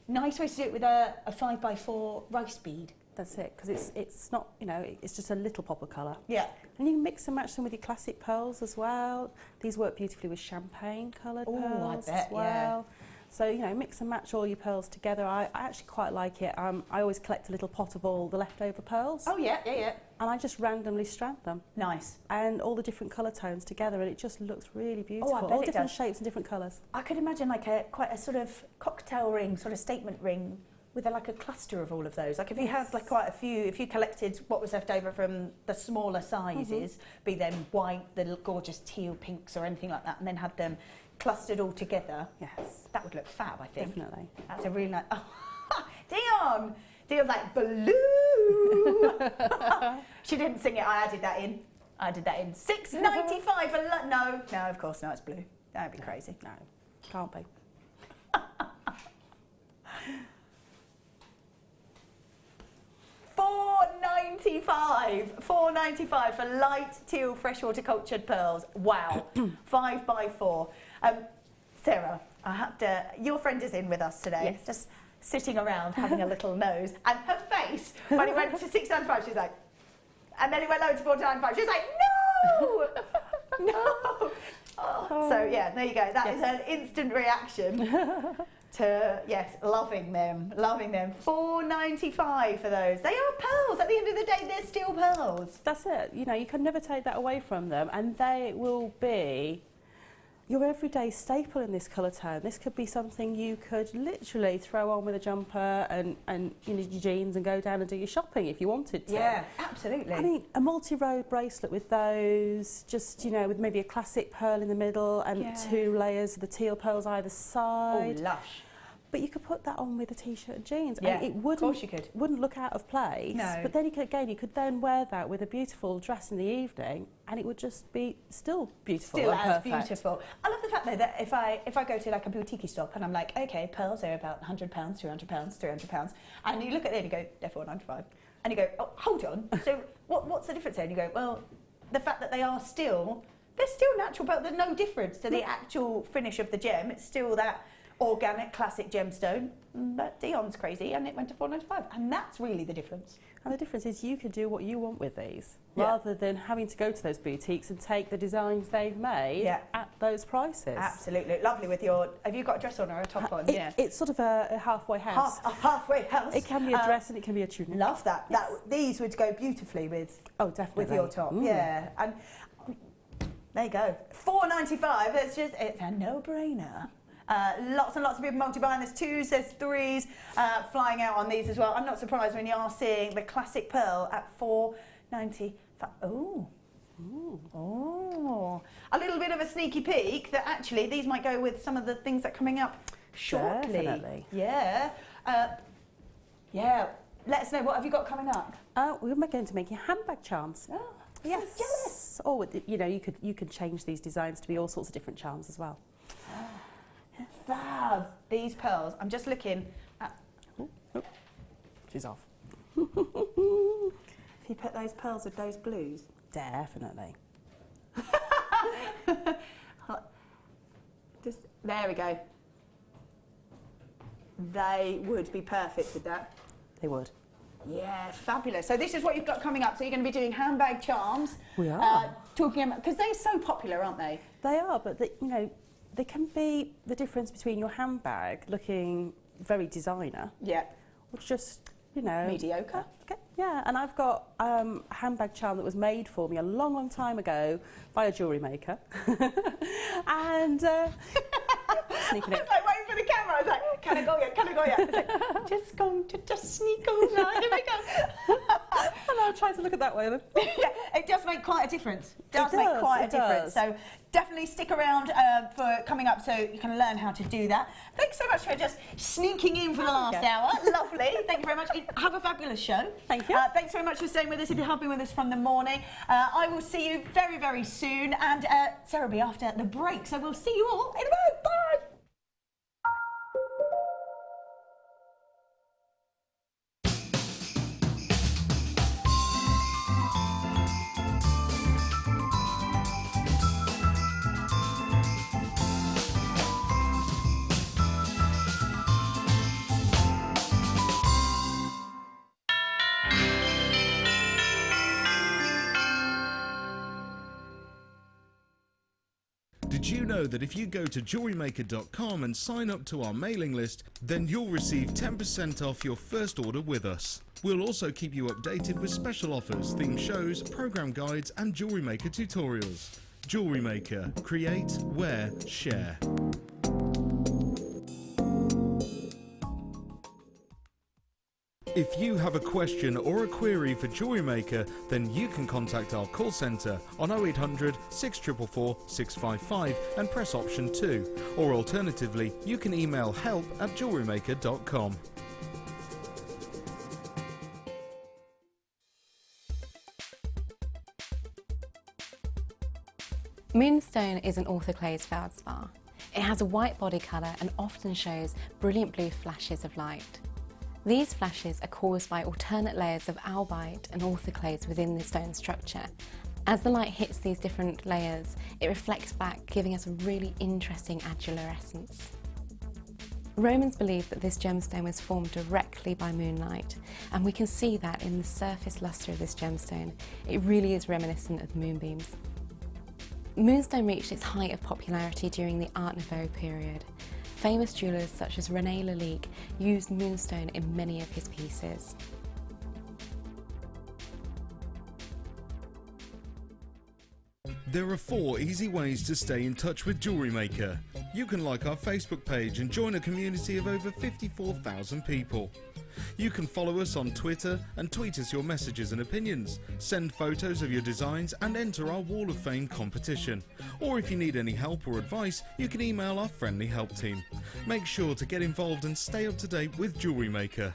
nice way to do it with a 5x4 rice bead. That's it, because it's not, you know, it's just a little pop of colour. Yeah. And you can mix and match them with your classic pearls as well. These work beautifully with champagne coloured pearls as well. Yeah. So, you know, mix and match all your pearls together. I actually quite like it. I always collect a little pot of all the leftover pearls. Oh, yeah. And I just randomly strand them. Nice. And all the different colour tones together, and it just looks really beautiful. Oh, I bet all it different does. shapes and different colours. I could imagine like quite a sort of cocktail ring, sort of statement ring, with like a cluster of all of those. Like if you had like quite a few, if you collected what was left over from the smaller sizes, be them white, the gorgeous teal pinks or anything like that, and then had them clustered all together. Yes. That would look fab, I think. Definitely. That's a really nice... Oh, Dion's like, blue! She didn't sing it, I added that in. $6.95 for... No, of course not, it's blue. That would be crazy. No, can't be. $4.95 for light teal freshwater cultured pearls. Wow. 5x4. Sarah, I have to. Your friend is in with us today. Yes. Just sitting around having a little nose, and her face when it went to $6.95, she's like, and then it went over to $4.95. She's like, no, no. Oh. So yeah, there you go. That is an instant reaction. To, yes, loving them. $4.95 for those. They are pearls. At the end of the day, they're still pearls. That's it. You know, you can never take that away from them, and they will be your everyday staple in this colour tone. This could be something you could literally throw on with a jumper and you know, your jeans and go down and do your shopping if you wanted to. Yeah, absolutely. I mean, a multi-road bracelet with those, just, you know, with maybe a classic pearl in the middle and 2 layers of the teal pearls either side. Oh, lush. But you could put that on with a t-shirt and jeans, yeah, and it wouldn't look out of place. No. But then you could then wear that with a beautiful dress in the evening, and it would just be still beautiful. Still and as perfect. beautiful. I love the fact though that if I go to like a boutique shop and I'm like, okay, pearls are about £100, £200, £300, and you look at it and you go, they're $4.95, and you go, oh, hold on. So what's the difference there? And you go, well, the fact that they're still natural pearls. There's no difference to the actual finish of the gem. It's still that organic classic gemstone, but Dion's crazy and it went to $4.95, and that's really the difference. And the difference is you can do what you want with these, rather than having to go to those boutiques and take the designs they've made at those prices. Absolutely. Lovely with your... Have you got a dress on or a top on? It's sort of a halfway house. A halfway house. It can be a dress and it can be a tunic. Love that. Yes. These would go beautifully with... Oh, definitely. With your top, yeah. And there you go. $4.95, it's a no-brainer. Lots and lots of people multi-buying. There's 2s, there's 3s flying out on these as well. I'm not surprised when you are seeing the classic pearl at $4.95. Oh, a little bit of a sneaky peek that actually these might go with some of the things that are coming up shortly. Definitely. Yeah. Let us know, what have you got coming up? We're going to make you handbag charms. Oh, yes. So jealous. Or you know, you could change these designs to be all sorts of different charms as well. Fab. These pearls, I'm just looking at... She's off. If you put those pearls with those blues. Definitely. There we go. They would be perfect with that. They would. Yeah, fabulous. So this is what you've got coming up. So you're going to be doing handbag charms. We are. Talking about, because they're so popular, aren't they? They are, but you know, they can be the difference between your handbag looking very designer. Yeah. Or just, you know, mediocre. Okay. Yeah, and I've got a handbag charm that was made for me a long, long time ago by a jewellery maker. And sneaking it. I was like waiting for the camera. I was like, can I go yet? Can I go yet? I was like, just going to just sneak over. Here we go. And I'll try to look at that way then. Yeah, it does make quite a difference. It does make quite a difference. So definitely stick around for coming up so you can learn how to do that. Thanks so much for just sneaking in for the last hour. Lovely. Thank you very much. Have a fabulous show. Thank you. Thanks very much for staying with us if you have been with us from the morning. I will see you very, very soon. And Sarah will be after the break. So we'll see you all in a moment. Bye. Did you know that if you go to JewelleryMaker.com and sign up to our mailing list, then you'll receive 10% off your first order with us. We'll also keep you updated with special offers, theme shows, program guides and Jewellery Maker tutorials. Jewellery Maker. Create, wear, share. If you have a question or a query for Jewellery Maker, then you can contact our call centre on 0800 644 655 and press option 2. Or alternatively, you can email help@jewellerymaker.com. Moonstone is an orthoclase feldspar. It has a white body colour and often shows brilliant blue flashes of light. These flashes are caused by alternate layers of albite and orthoclase within the stone structure. As the light hits these different layers, it reflects back, giving us a really interesting adularescence. Romans believed that this gemstone was formed directly by moonlight, and we can see that in the surface lustre of this gemstone. It really is reminiscent of the moonbeams. Moonstone reached its height of popularity during the Art Nouveau period. Famous jewellers such as René Lalique used Moonstone in many of his pieces. There are 4 easy ways to stay in touch with Jewellery Maker. You can like our Facebook page and join a community of over 54,000 people. You can follow us on Twitter and tweet us your messages and opinions, send photos of your designs and enter our Wall of Fame competition. Or if you need any help or advice, you can email our friendly help team. Make sure to get involved and stay up to date with Jewellery Maker.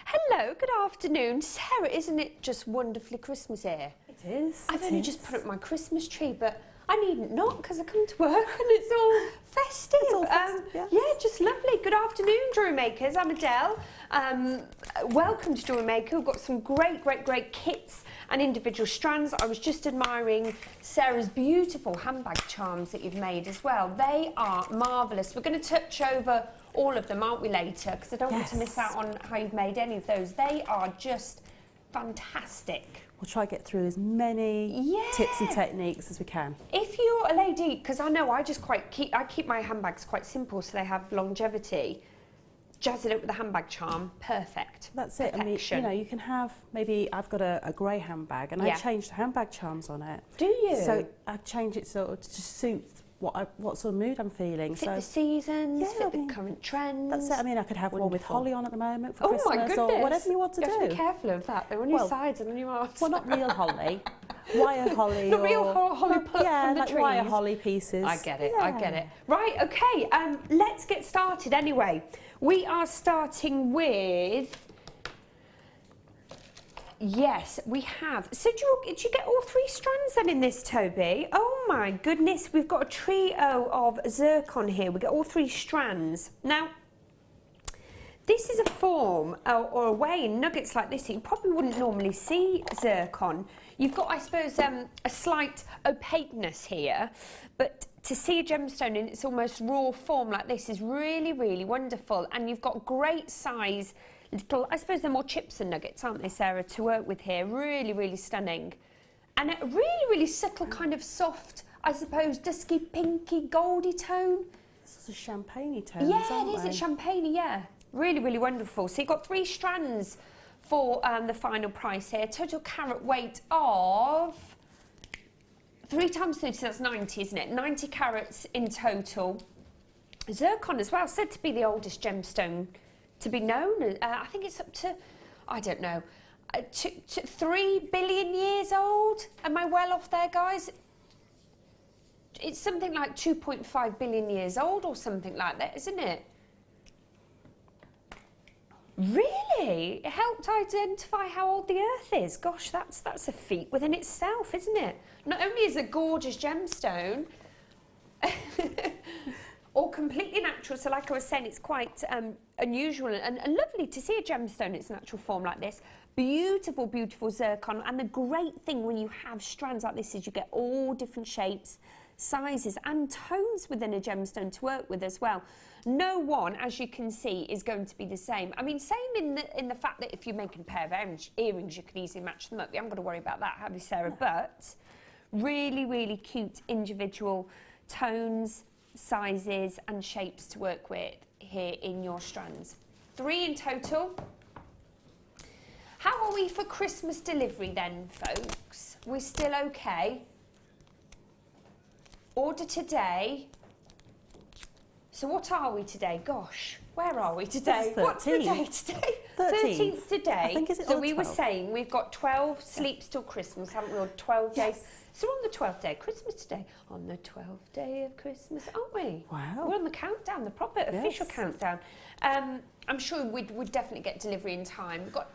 Hello, good afternoon. Sarah, isn't it just wonderfully Christmas here? It is. I've only just put up my Christmas tree, but I needn't not because I come to work and it's all festive. It's all festive, yes. Yeah, just lovely. Good afternoon, Jewellery Makers. I'm Adele. Welcome to Jewellery Maker. We've got some great kits and individual strands. I was just admiring Sarah's beautiful handbag charms that you've made as well. They are marvellous. We're going to touch over all of them, aren't we, later? Because I don't want to miss out on how you've made any of those. They are just fantastic. We'll try to get through as many tips and techniques as we can. If you're a lady, because I know I keep my handbags quite simple so they have longevity. jazz it up with a handbag charm. Perfect. That's it. Perfection. I mean, you know, you can have, maybe I've got a grey handbag and I changed the handbag charms on it. Do you? So I change it sort of to suit what sort of mood I'm feeling. Fit so the seasons, fit the current trends. That's it. I mean, I could have one with holly on at the moment for Christmas, my goodness. or whatever you want to do. You have to be careful of that. They're on your sides and on your arms. Well, not real holly. Wire holly. Not real holly pulled from the like trees. wire holly pieces. I get it. I get it. Right. Okay. Let's get started. Anyway, we are starting with. Yes, we have. So did you get all 3 strands then in this, Toby? Oh my goodness, we've got a trio of zircon here. We get all 3 strands. Now, this is a form or a way in nuggets like this that you probably wouldn't normally see zircon. You've got, I suppose, a slight opaqueness here, but to see a gemstone in its almost raw form like this is really, really wonderful. And you've got great size little, I suppose they're more chips and nuggets, aren't they, Sarah, to work with here. Really, really stunning. And a really, really subtle kind of soft, I suppose, dusky, pinky, goldy tone. This is a champagne-y tone, yeah, it is. It's champagne-y, yeah. Really, really wonderful. So you've got 3 strands for the final price here. Total carat weight of 3 times 30, so that's 90, isn't it? 90 carats in total. Zircon as well, said to be the oldest gemstone to be known. I think it's up to, I don't know, 3 billion years old. Am I well off there, guys? It's something like 2.5 billion years old or something like that, isn't it? Really? It helped identify how old the Earth is. Gosh, that's a feat within itself, isn't it? Not only is it a gorgeous gemstone, or completely natural, so like I was saying, it's quite unusual and lovely to see a gemstone in its natural form like this. Beautiful, beautiful zircon. And the great thing when you have strands like this is you get all different shapes, sizes and tones within a gemstone to work with as well. No one, as you can see, is going to be the same. I mean, same in the fact that if you're making a pair of earrings, you could easily match them up. You haven't got to worry about that, have you, Sarah? No. But really, really cute individual tones, sizes and shapes to work with here in your strands. 3 in total. How are we for Christmas delivery then, folks? We're still okay. Order today. So what are we today? Gosh, where are we today? What's the day today? 13th today. I think, is it so we were saying we've got 12 sleeps till Christmas, haven't we? Or 12 days. So on the 12th day of Christmas today, on the 12th day of Christmas, aren't we? Wow. We're on the countdown, the proper official countdown. I'm sure we'd definitely get delivery in time. We've got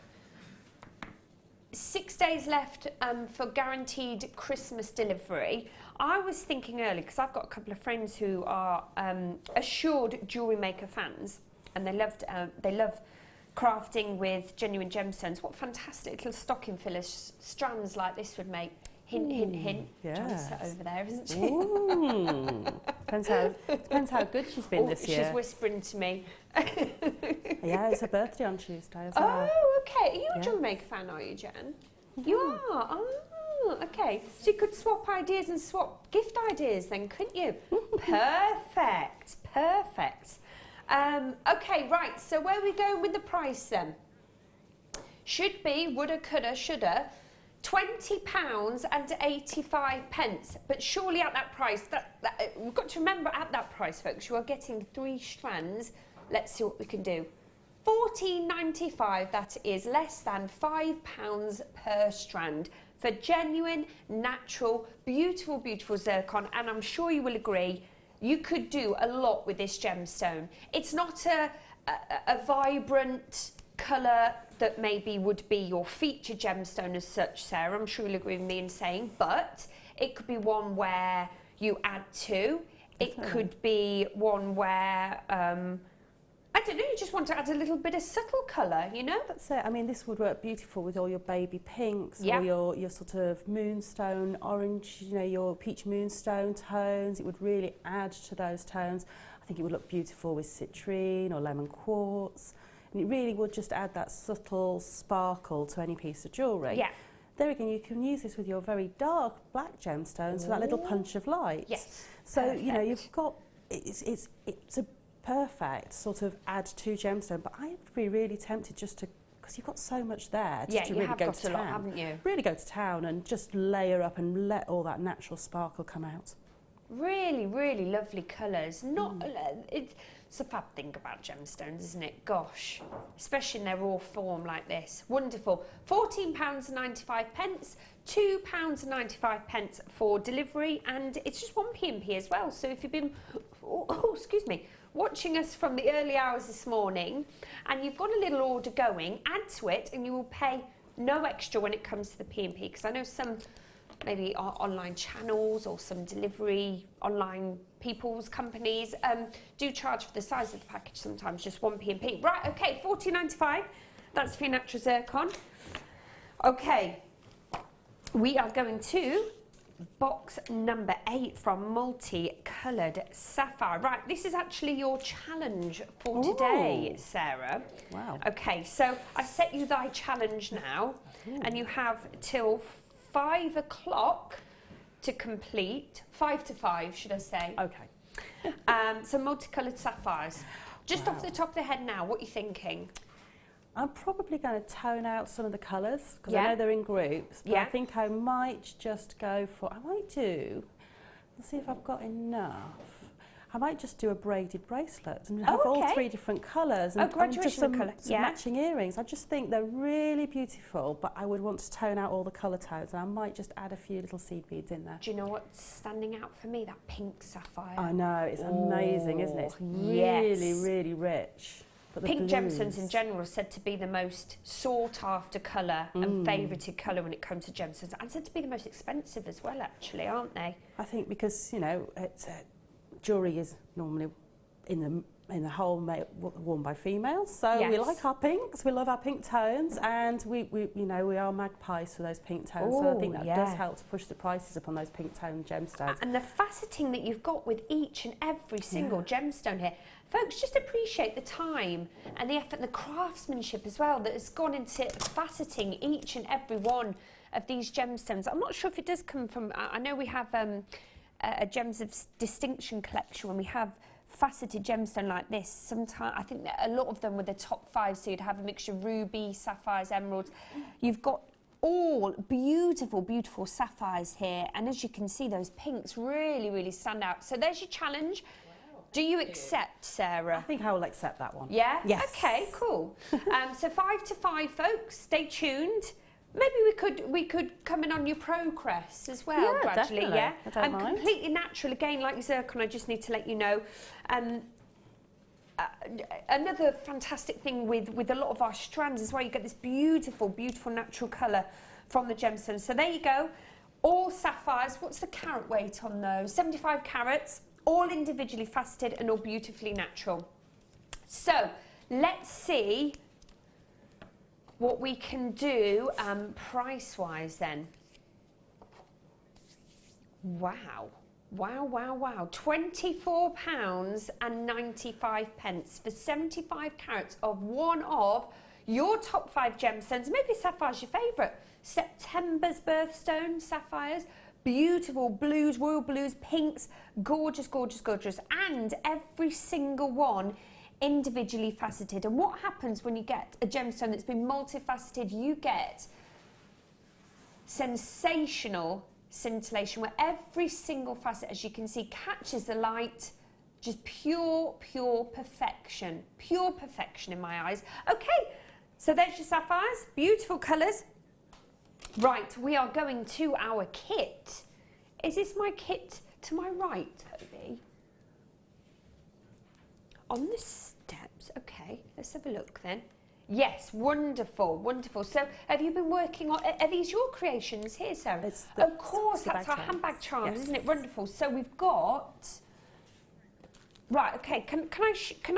6 days left for guaranteed Christmas delivery. I was thinking earlier, because I've got a couple of friends who are assured Jewellery Maker fans, and they love crafting with genuine gemstones. What fantastic little stocking fillers strands like this would make. Hint, hint, hint. Yes. John's sat over there, isn't she? Ooh. Depends how good she's been this year. She's whispering to me. Yeah, it's her birthday on Tuesday as well. Oh, okay. Are you a Jewellery Maker fan, are you, Jen? You are? Oh, okay. So you could swap ideas and swap gift ideas then, couldn't you? Perfect. Perfect. Okay, right. So where are we going with the price then? Should be, woulda, coulda, shoulda. £20.85, but surely at that price, we've got to remember at that price, folks, you are getting 3 strands. Let's see what we can do. £14.95, that is less than £5 per strand for genuine, natural, beautiful, beautiful zircon. And I'm sure you will agree, you could do a lot with this gemstone. It's not a vibrant colour that maybe would be your feature gemstone as such, Sarah. I'm sure you'll agree with me in saying, but it could be one where you add to. It could be one where, I don't know, you just want to add a little bit of subtle colour, you know? That's it. I mean, this would work beautiful with all your baby pinks or your sort of moonstone orange, you know, your peach moonstone tones. It would really add to those tones. I think it would look beautiful with citrine or lemon quartz. And it really would just add that subtle sparkle to any piece of jewellery. Yeah. There again, you can use this with your very dark black gemstones for that little punch of light. Yes. So, you know, you've got, it's a perfect sort of add to gemstone, but I'd be really tempted just to, because you've got so much there, just to really go to town. A lot, haven't you? Really go to town and just layer up and let all that natural sparkle come out. Really, really lovely colours. It's a fab thing about gemstones, isn't it? Gosh, especially in their raw form like this. Wonderful. £14.95, £2.95 for delivery, and it's just 1p&p as well. So if you've been, watching us from the early hours this morning, and you've got a little order going, add to it, and you will pay no extra when it comes to the P&P, because I know some maybe online channels or some delivery online people's companies do charge for the size of the package sometimes, just 1p&p. Right, okay, £14.95, that's for your natural zircon. Okay, we are going to box number 8 from Multicolored Sapphire. Right, this is actually your challenge for today, Sarah. Wow. Okay, so I set you thy challenge now, and you have till 5 o'clock to complete. 5 to 5, should I say? Okay. So multicolored sapphires. Just off the top of the head now, what are you thinking? I'm probably going to tone out some of the colours, because I know they're in groups, but I think I might just go for, let's see if I've got enough. I might just do a braided bracelet and have all 3 different colours and, just some matching earrings. I just think they're really beautiful, but I would want to tone out all the colour tones, and I might just add a few little seed beads in there. Do you know what's standing out for me? That pink sapphire. I know, it's amazing, isn't it? It's really, really rich. But pink gemstones in general are said to be the most sought after colour and favoured colour when it comes to gemstones, and said to be the most expensive as well, actually, aren't they? I think because, you know, it's jewellery is normally in the whole worn by females, so we like our pinks, we love our pink tones, and we are magpies for those pink tones. So I think that does help to push the prices up on those pink tone gemstones. And the faceting that you've got with each and every single gemstone here, folks, just appreciate the time and the effort and the craftsmanship as well that has gone into faceting each and every one of these gemstones. I'm not sure if it does come from, I know we have a Gems of Distinction collection when we have faceted gemstone like this. Sometimes I think that a lot of them were the top 5, so you'd have a mixture of ruby, sapphires, emeralds. You've got all beautiful, beautiful sapphires here, and as you can see, those pinks really, really stand out. So there's your challenge. Do you accept, Sarah? I think I will accept that one. Yeah? Yes. Okay, cool. So 5 to 5, folks. Stay tuned. Maybe we could come in on your progress as well, gradually. Definitely. Yeah, I don't mind. Completely natural. Again, like zircon, I just need to let you know. Another fantastic thing with a lot of our strands as well, you get this beautiful, beautiful natural colour from the gemstones. So there you go. All sapphires. What's the carat weight on those? 75 carats. All individually faceted and all beautifully natural. So let's see what we can do price-wise then. Wow. Wow, wow, wow. £24.95 for 75 carats of one of your top 5 gemstones. Maybe sapphire's your favourite. September's birthstone sapphires. Beautiful blues, royal blues, pinks. Gorgeous, gorgeous, gorgeous. And every single one individually faceted. And what happens when you get a gemstone that's been multifaceted? You get sensational scintillation where every single facet, as you can see, catches the light. Just pure, pure perfection. Pure perfection in my eyes. Okay, so there's your sapphires. Beautiful colours. Right, we are going to our kit. Is this my kit to my right, Toby? On the steps, okay, let's have a look then. Yes, wonderful, wonderful. So have you been working on, are these your creations here, Sarah? Of course, that's our handbag charms, isn't it? Wonderful. So we've got, right, okay, can I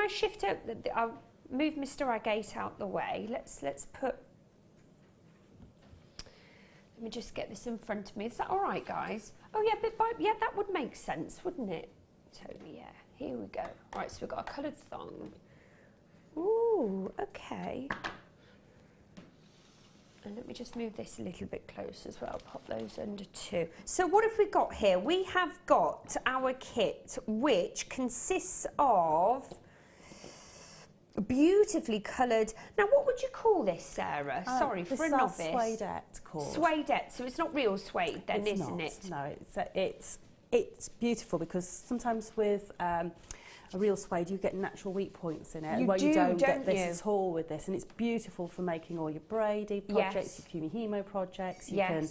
shift it? I'll move Mr. Agate out the way. Let's put, let me just get this in front of me. Is that all right, guys? Oh yeah, yeah, that would make sense, wouldn't it? Totally, yeah. Here we go. Right, so we've got a coloured thong. Ooh, okay. And let me just move this a little bit closer as well. Pop those under too. So what have we got here? We have got our kit, which consists of beautifully coloured. Now, what would you call this, Sarah? Sorry, for a novice. This is Suedette cord. Suedette, so it's not real suede then, isn't it? No, it's beautiful because sometimes with a real suede you get natural weak points in it. You don't get you? this at all with this, and it's beautiful for making all your braiding projects, your Kumihimo projects. You can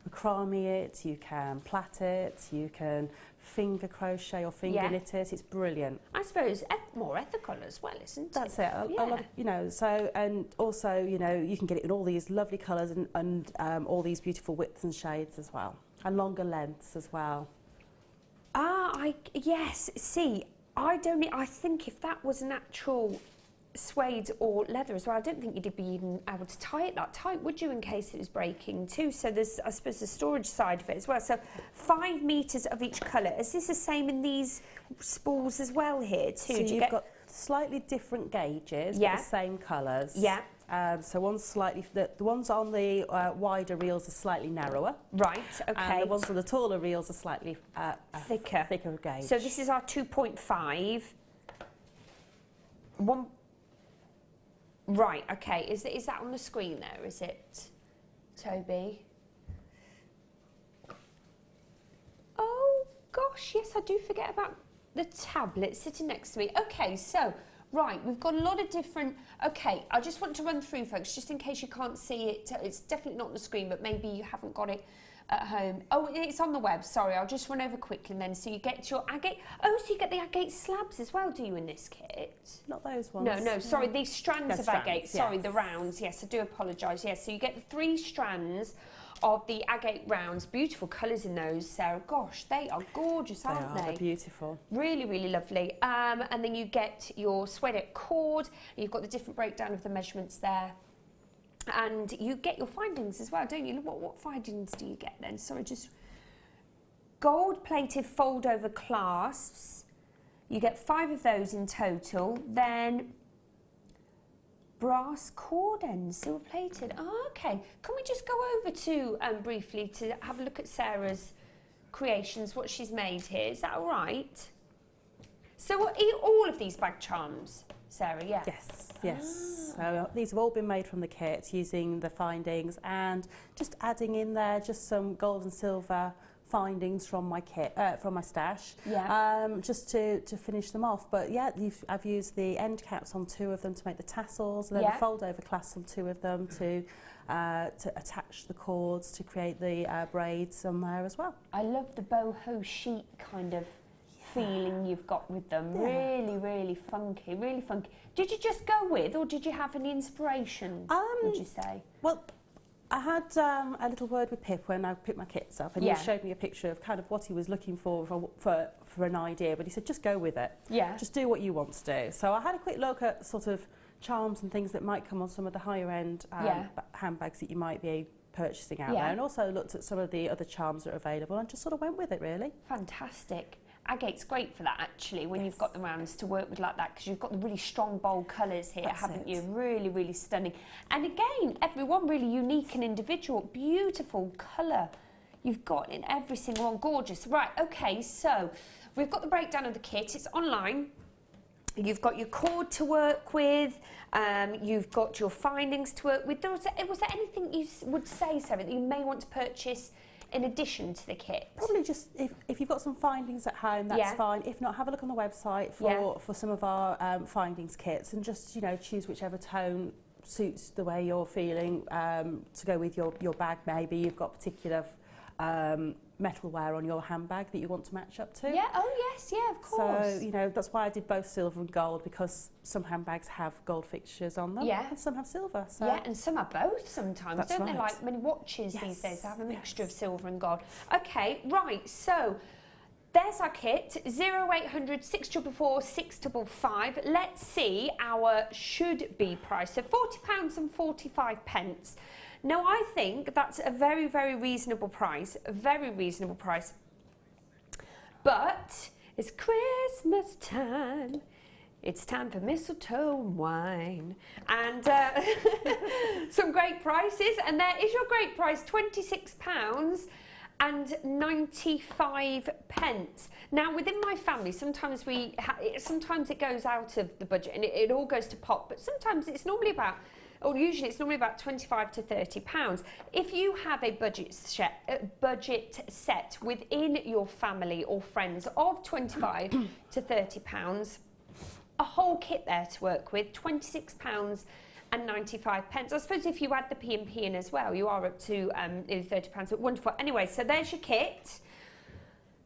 macrame it, you can plait it, you can finger crochet or finger knit it. It's brilliant. I suppose more ethical as well, isn't it? That's it. I love, you know, so, and also, you know, you can get it in all these lovely colours and all these beautiful widths and shades as well, and longer lengths as well. Yes, see, I think if that was natural suede or leather as well, I don't think you'd be even able to tie it that tight, would you, in case it was breaking too? So there's, I suppose, the storage side of it as well. So 5 metres of each colour. Is this the same in these spools as well here too? So you've got slightly different gauges, but the same colours. Yeah. So one's slightly, the ones on the wider reels are slightly narrower. Right, okay. And the ones on the taller reels are slightly thicker gauge. So this is our 2.5. Right, okay. Is that on the screen there, is it, Toby? Oh, gosh, yes, I do forget about the tablet sitting next to me. Okay, so, right, we've got a lot of different... Okay, I just want to run through, folks, just in case you can't see it. It's definitely not on the screen, but maybe you haven't got it at home. Oh, it's on the web. Sorry, I'll just run over quickly then. So you get your agate. Oh, so you get the agate slabs as well, do you, in this kit? Not those ones. No, sorry, these strands of agate. Yes. Sorry, the rounds. Yes, I do apologise. Yes, so you get the 3 strands of the agate rounds. Beautiful colours in those, Sarah. Gosh, they are gorgeous, aren't they? They're beautiful. Really, really lovely. And then you get your Suedette cord. You've got the different breakdown of the measurements there. And you get your findings as well, don't you? What findings do you get then? Sorry, just gold-plated fold-over clasps. You get 5 of those in total. Then brass cord ends, silver-plated. Oh, okay. Can we just go over to briefly to have a look at Sarah's creations, what she's made here? Is that all right? So are all of these bag charms, Sarah? Yeah. Yes. So these have all been made from the kit using the findings and just adding in there just some gold and silver findings from my kit, from my stash, just to finish them off. But yeah, I've used the end caps on 2 of them to make the tassels, and then the fold over clasps on 2 of them to attach the cords to create the braids on there as well. I love the boho chic kind of feeling you've got with them. Really, really funky, really funky. Did you just go with, or did you have any inspiration, would you say? Well, I had a little word with Pip when I picked my kits up, and he showed me a picture of kind of what he was looking for an idea, but he said, just go with it. Yeah. Just do what you want to do. So I had a quick look at sort of charms and things that might come on some of the higher end handbags that you might be purchasing out there, and also looked at some of the other charms that are available and just sort of went with it, really. Fantastic. Agate's great for that, actually, when you've got the rounds to work with like that, because you've got the really strong, bold colours here, haven't you? Really, really stunning. And again, everyone really unique and individual. Beautiful colour you've got in every single one. Gorgeous. Right, okay, so we've got the breakdown of the kit. It's online. You've got your cord to work with. You've got your findings to work with. Was there anything you would say, Sarah, that you may want to purchase in addition to the kit? Probably just if you've got some findings at home, that's fine. If not, have a look on the website for some of our findings kits, and just, you know, choose whichever tone suits the way you're feeling to go with your bag. Maybe you've got particular metalware on your handbag that you want to match up to. Yeah, oh yes, yeah, of course. So, you know, that's why I did both silver and gold, because some handbags have gold fixtures on them and some have silver. So. Yeah, and some have both sometimes, that's don't right. they? Like many watches these days have a mixture of silver and gold. Okay, right, so there's our kit, 0800 644 655. Let's see our should-be price. So £40 and 45 pence. Now, I think that's a very, very reasonable price, But it's Christmas time. It's time for mistletoe and wine. And some great prices. And there is your great price, £26. and 95 pence. Now, within my family, sometimes sometimes it goes out of the budget and it all goes to pot, but sometimes it's normally about, or usually it's normally about 25 to 30 pounds. If you have a budget set within your family or friends of 25 to 30 pounds, a whole kit there to work with, 26 pounds and 95 pence. I suppose if you add the P&P in as well, you are up to nearly 30 pounds. But wonderful. Anyway, so there's your kit.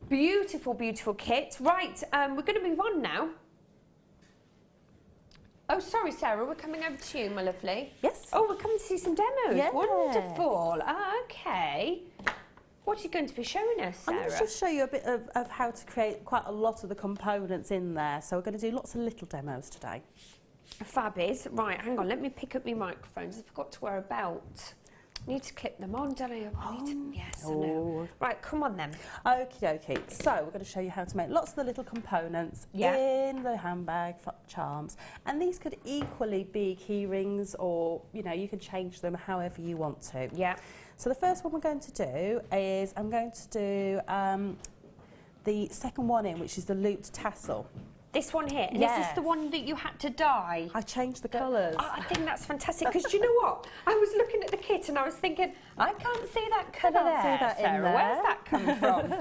Beautiful, beautiful kit. Right, we're going to move on now. Oh, sorry, Sarah, we're coming over to you, my lovely. Yes. Oh, we're coming to see some demos. Yes. Wonderful. Okay. What are you going to be showing us, Sarah? I'm going to just show you a bit of how to create quite a lot of the components in there. So we're going to do lots of little demos today. Fab is. Right, hang on, let me pick up my microphones. I forgot to wear a belt. I need to clip them on, don't I? Yes, I know. Right, come on then. Okie dokie. So we're going to show you how to make lots of the little components in the handbag charms. And these could equally be key rings, or, you know, you can change them however you want to. Yeah. So the first one we're going to do is I'm going to do the second one in, which is the looped tassel. This one here, and yes. Is this the one that you had to dye? I changed the colours. Oh, I think that's fantastic, because do you know what? I was looking at the kit and I was thinking, I can't see that colour there, see that Sarah. in there. Where's that coming from?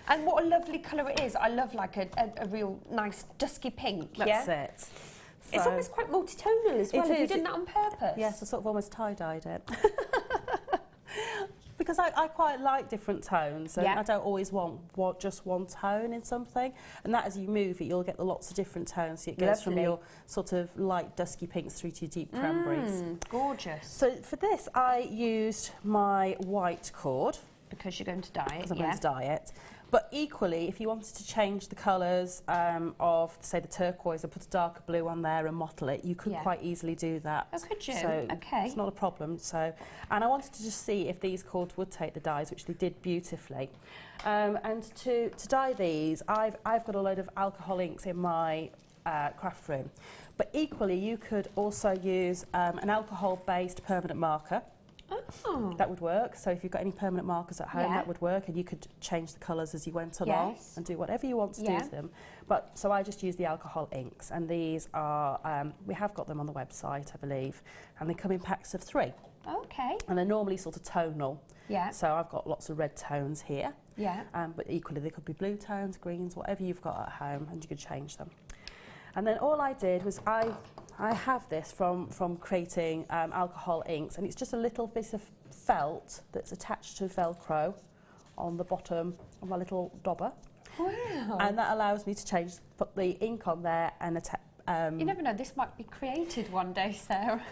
And what a lovely colour it is. I love like a real nice dusky pink. That's it. So it's almost quite multitonal as well. Have you done that on purpose? Yes, I sort of almost tie-dyed it. Because I quite like different tones, and I don't always want just one tone in something. And that, as you move it, you'll get lots of different tones. So it goes from your sort of light dusky pinks through to your deep cranberries. Gorgeous. So for this, I used my white cord. Because you're going to dye it, Because I'm going to dye it. But equally, if you wanted to change the colours of, say, the turquoise, and put a darker blue on there and mottle it, you could quite easily do that. Oh, could you? So okay. It's not a problem. So, and I wanted to just see if these cords would take the dyes, which they did beautifully. And to dye these, I've got a load of alcohol inks in my craft room. But equally, you could also use an alcohol-based permanent marker. Oh. That would work. So if you've got any permanent markers at home, that would work, and you could change the colours as you went along and do whatever you want to do to them. But so I just use the alcohol inks, and these are we have got them on the website, I believe, and they come in packs of 3. Okay. And they're normally sort of tonal. Yeah. So I've got lots of red tones here. Yeah. But equally they could be blue tones, greens, whatever you've got at home, and you could change them. And then all I did was I have this from creating alcohol inks, and it's just a little bit of felt that's attached to Velcro on the bottom of my little dauber. Wow. And that allows me to put the ink on there and you never know, this might be created one day, Sarah.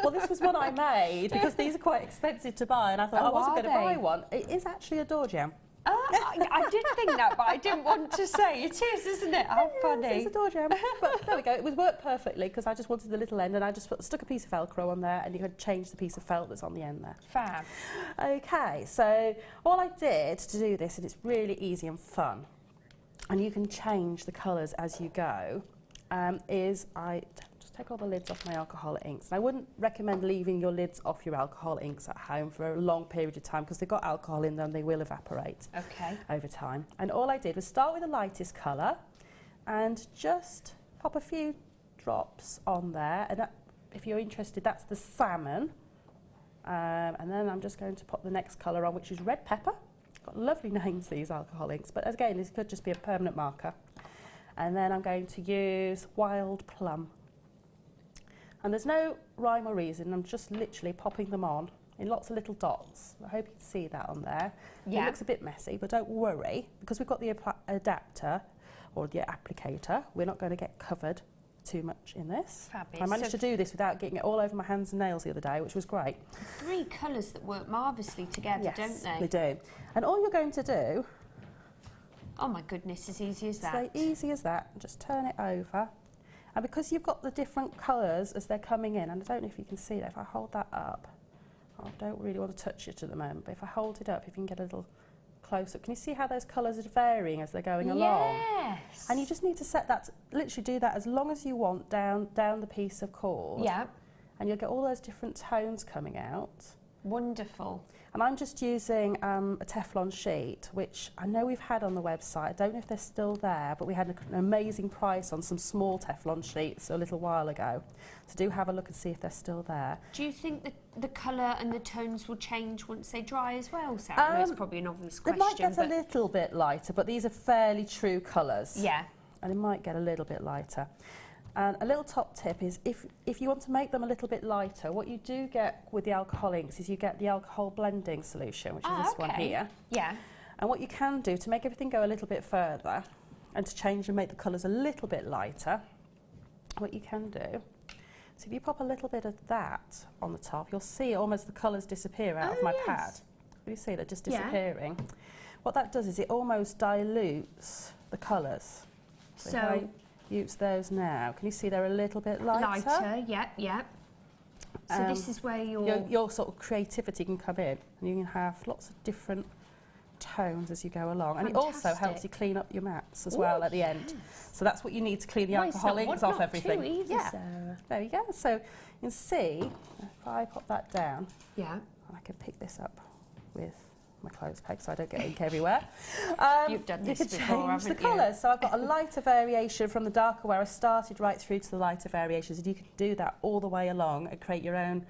Well, this was one I made because these are quite expensive to buy, and I thought I wasn't going to buy one. It is actually a door gem. I did think that, but I didn't want to say. It is, isn't it? How funny. It's a door gem. But there we go. It was worked perfectly because I just wanted the little end, and I just stuck a piece of Velcro on there, and you could change the piece of felt that's on the end there. Fab. Okay, so all I did to do this, and it's really easy and fun, and you can change the colours as you go, is I just take all the lids off my alcohol inks. And I wouldn't recommend leaving your lids off your alcohol inks at home for a long period of time because they've got alcohol in them, they will evaporate over time. And all I did was start with the lightest colour and just pop a few drops on there. And that, if you're interested, that's the salmon. And then I'm just going to pop the next colour on, which is red pepper. Got lovely names, these alcohol inks, but again, this could just be a permanent marker. And then I'm going to use wild plum. And there's no rhyme or reason, I'm just literally popping them on in lots of little dots. I hope you can see that on there. Yeah. It looks a bit messy, but don't worry, because we've got the adapter, or the applicator, we're not going to get covered too much in this. Fabulous. I managed to do this without getting it all over my hands and nails the other day, which was great. 3 colours that work marvellously together, don't they? They do. And all you're going to do... Oh my goodness, as easy as that. So easy as that. Just turn it over. And because you've got the different colours as they're coming in, and I don't know if you can see that, if I hold that up, I don't really want to touch it at the moment, but if I hold it up, if you can get a little close up, can you see how those colours are varying as they're going along? Yes. And you just need to set that, literally do that as long as you want down the piece of cord. Yeah. And you'll get all those different tones coming out. Wonderful. And I'm just using a Teflon sheet, which I know we've had on the website. I don't know if they're still there, but we had an amazing price on some small Teflon sheets a little while ago. So do have a look and see if they're still there. Do you think that the colour and the tones will change once they dry as well, Sarah? I know it's probably an obvious question. They might get a little bit lighter, but these are fairly true colours. Yeah. And it might get a little bit lighter. And a little top tip is if you want to make them a little bit lighter, what you do get with the alcohol inks is you get the alcohol blending solution, which is this one here. Yeah. And what you can do to make everything go a little bit further and to change and make the colours a little bit lighter, what you can do, so if you pop a little bit of that on the top, you'll see almost the colours disappear out of my pad. You see they're just disappearing. What that does is it almost dilutes the colours. So if I use those now, can you see they're a little bit lighter? Lighter, yeah. So this is where your sort of creativity can come in, and you can have lots of different tones as you go along. And it also helps you clean up your mats as well at the end. So that's what you need to clean the alcohol inks off everything. There you go. So you can see, if I pop that down, I can pick this up with my clothes peg so I don't get ink everywhere. You've done this before, change haven't the colours. So I've got a lighter variation from the darker where I started right through to the lighter variations, and you can do that all the way along and create your own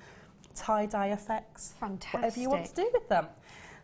tie-dye effects. Fantastic. Whatever you want to do with them.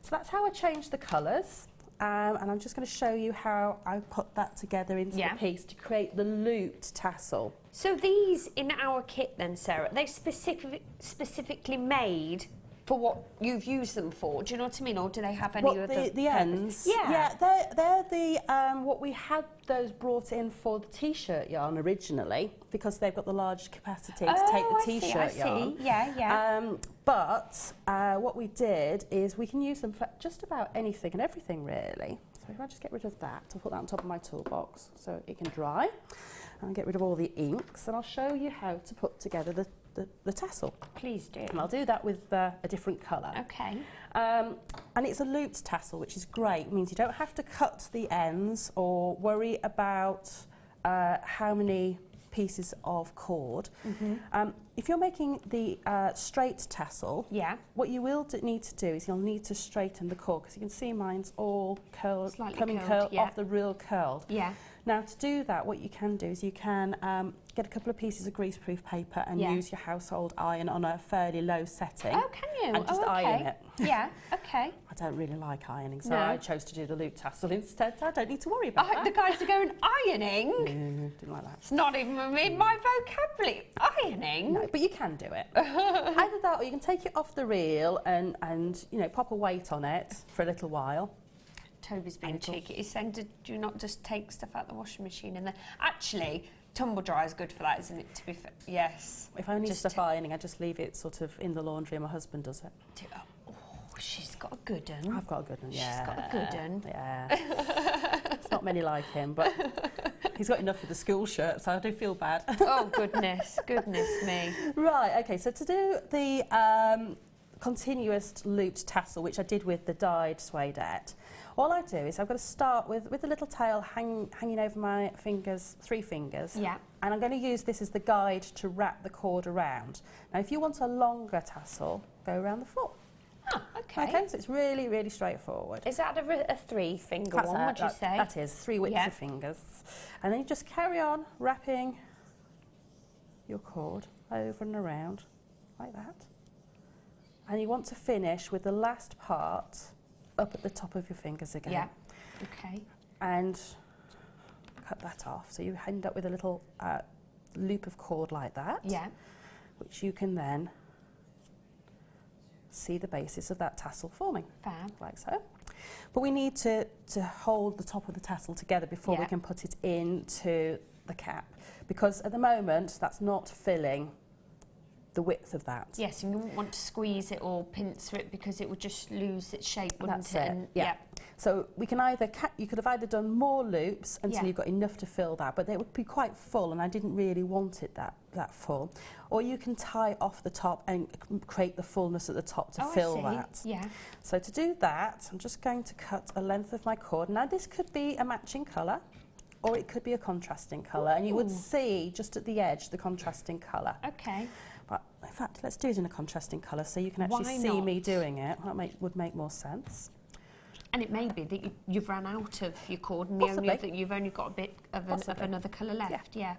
So that's how I change the colours, and I'm just going to show you how I put that together into the piece to create the looped tassel. So these in our kit then, Sarah, they're specifically made for what you've used them for, do you know what I mean, or do they have any other the ends? Yeah, they're the what we had those brought in for the t-shirt yarn originally, because they've got the large capacity to take the t-shirt yarn. But what we did is we can use them for just about anything and everything really. So if I just get rid of that, I'll put that on top of my toolbox so it can dry, and get rid of all the inks, and I'll show you how to put together the tassel. Please do. And I'll do that with a different colour. Okay. And it's a looped tassel, which is great. It means you don't have to cut the ends or worry about how many pieces of cord. If you're making the straight tassel, what you will need to do is you'll need to straighten the cord, because you can see mine's all curled, coming curled off the real curled. Now to do that, what you can do is you can get a couple of pieces of greaseproof paper and use your household iron on a fairly low setting. Oh, can you? And just iron it. Okay. I don't really like ironing, so I chose to do the loop tassel instead, so I don't need to worry about that. The guys are going, ironing? Didn't like that. It's not even in my vocabulary. Ironing? No, but you can do it. Either that, or you can take it off the reel and you know, pop a weight on it for a little while. Toby's being cheeky. He's saying, do you not just take stuff out the washing machine and then... Actually, tumble dryer is good for that, isn't it? To be fair, yes. If I need stuff ironing, I just leave it sort of in the laundry, and my husband does it. Oh, she's got a good one. I've got a good one, yeah. She's got a good one. Yeah. It's not many like him, but he's got enough with the school shirt, so I do feel bad. Oh, goodness me. Right, okay, so to do the continuous looped tassel, which I did with the dyed Suedette, all I do is I've got to start with the little tail hanging over my fingers, 3 fingers. Yeah. And I'm going to use this as the guide to wrap the cord around. Now, if you want a longer tassel, go around the foot. Oh, okay. Okay, so it's really, really straightforward. Is that a 3-finger one, would you say? That is, 3 widths of fingers. And then you just carry on wrapping your cord over and around like that. And you want to finish with the last part up at the top of your fingers again. Yeah, okay. And cut that off. So you end up with a little loop of cord like that. Yeah. Which you can then see the basis of that tassel forming. Fab. Like so. But we need to hold the top of the tassel together before we can put it into the cap. Because at the moment, that's not filling the width of that. Yes, and you wouldn't want to squeeze it or pincer it because it would just lose its shape, wouldn't That's it? it. And, yeah. So we can either you could have either done more loops until you've got enough to fill that, but they would be quite full, and I didn't really want it that full. Or you can tie off the top and create the fullness at the top to fill that. Yeah. So to do that, I'm just going to cut a length of my cord. Now this could be a matching colour. or it could be a contrasting colour, and you would see just at the edge the contrasting colour. Okay. But in fact, let's do it in a contrasting colour so you can actually see me doing it. That would make more sense. And it may be that you've run out of your cord and you've only got a bit of another colour left. Yeah.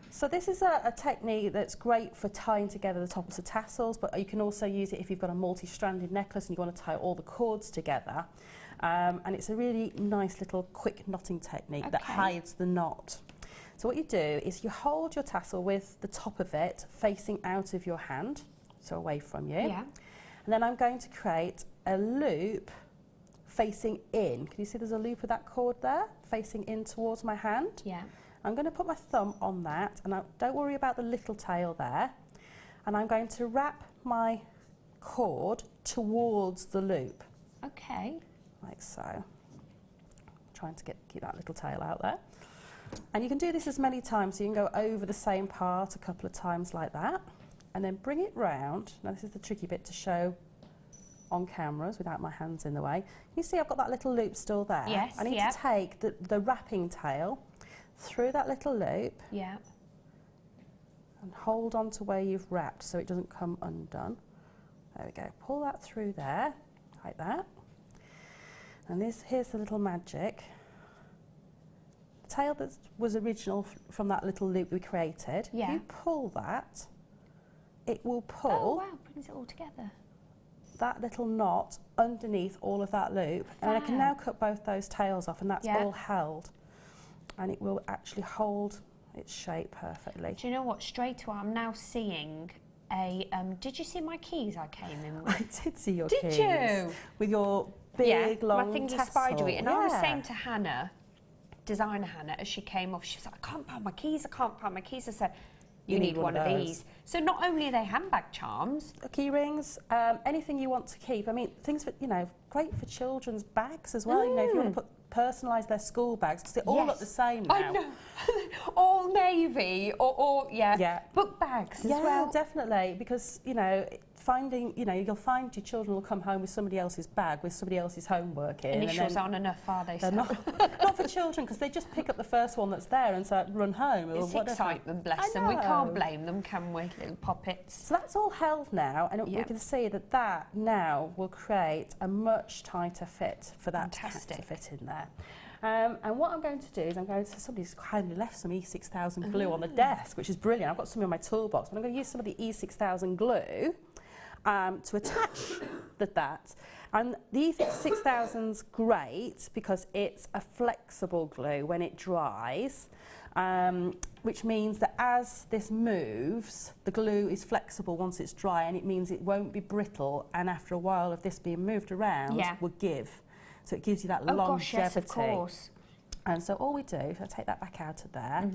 So this is a technique that's great for tying together the tops of tassels, but you can also use it if you've got a multi-stranded necklace and you want to tie all the cords together. And it's a really nice little quick knotting technique that hides the knot. So what you do is you hold your tassel with the top of it facing out of your hand, so away from you. Yeah. And then I'm going to create a loop facing in. Can you see there's a loop of that cord there, facing in towards my hand? Yeah. I'm going to put my thumb on that, and don't worry about the little tail there. And I'm going to wrap my cord towards the loop. Okay. Like so. Trying to keep that little tail out there. And you can do this as many times, so you can go over the same part a couple of times like that, and then bring it round. Now this is the tricky bit to show on cameras without my hands in the way. You see I've got that little loop still there. Yes, I need to take the wrapping tail through that little loop. Yeah. And hold on to where you've wrapped so it doesn't come undone. There we go. Pull that through there, like that. And here's the little magic. The tail that was original from that little loop we created. Yeah. If you pull that, it will pull. Oh wow, brings it all together. That little knot underneath all of that loop. And I can now cut both those tails off, and that's all held. And it will actually hold its shape perfectly. Do you know what? Straight away, I'm now seeing a. Did you see my keys I came in with? I did see your keys. Did you? With your big, long my things are spidery. And I was saying to Hannah, designer Hannah, as she came off, she was like, I can't find my keys, I can't find my keys. I said, you need one of these. So not only are they handbag charms. Key rings, anything you want to keep. I mean, things for, great for children's bags as well. If you want to personalise their school bags, because they all look the same now. I know. All navy or book bags as well. Yeah, definitely, because, you'll find your children will come home with somebody else's bag, with somebody else's homework in. Initials aren't enough, are they? They're not for children, because they just pick up the first one that's there and so run home. It's excitement, bless them. We can't blame them, can we, little poppets? So that's all held now, and we can see that now will create a much tighter fit for that cat to fit in there. And what I'm going to do is somebody's kindly left some E6000 glue on the desk, which is brilliant. I've got some in my toolbox, but I'm going to use some of the E6000 glue to attach that. And the E6000's great because it's a flexible glue when it dries, which means that as this moves, the glue is flexible once it's dry, and it means it won't be brittle, and after a while of this being moved around, will give. So it gives you that longevity. Gosh, yes, of course. And so all we do, if I take that back out of there,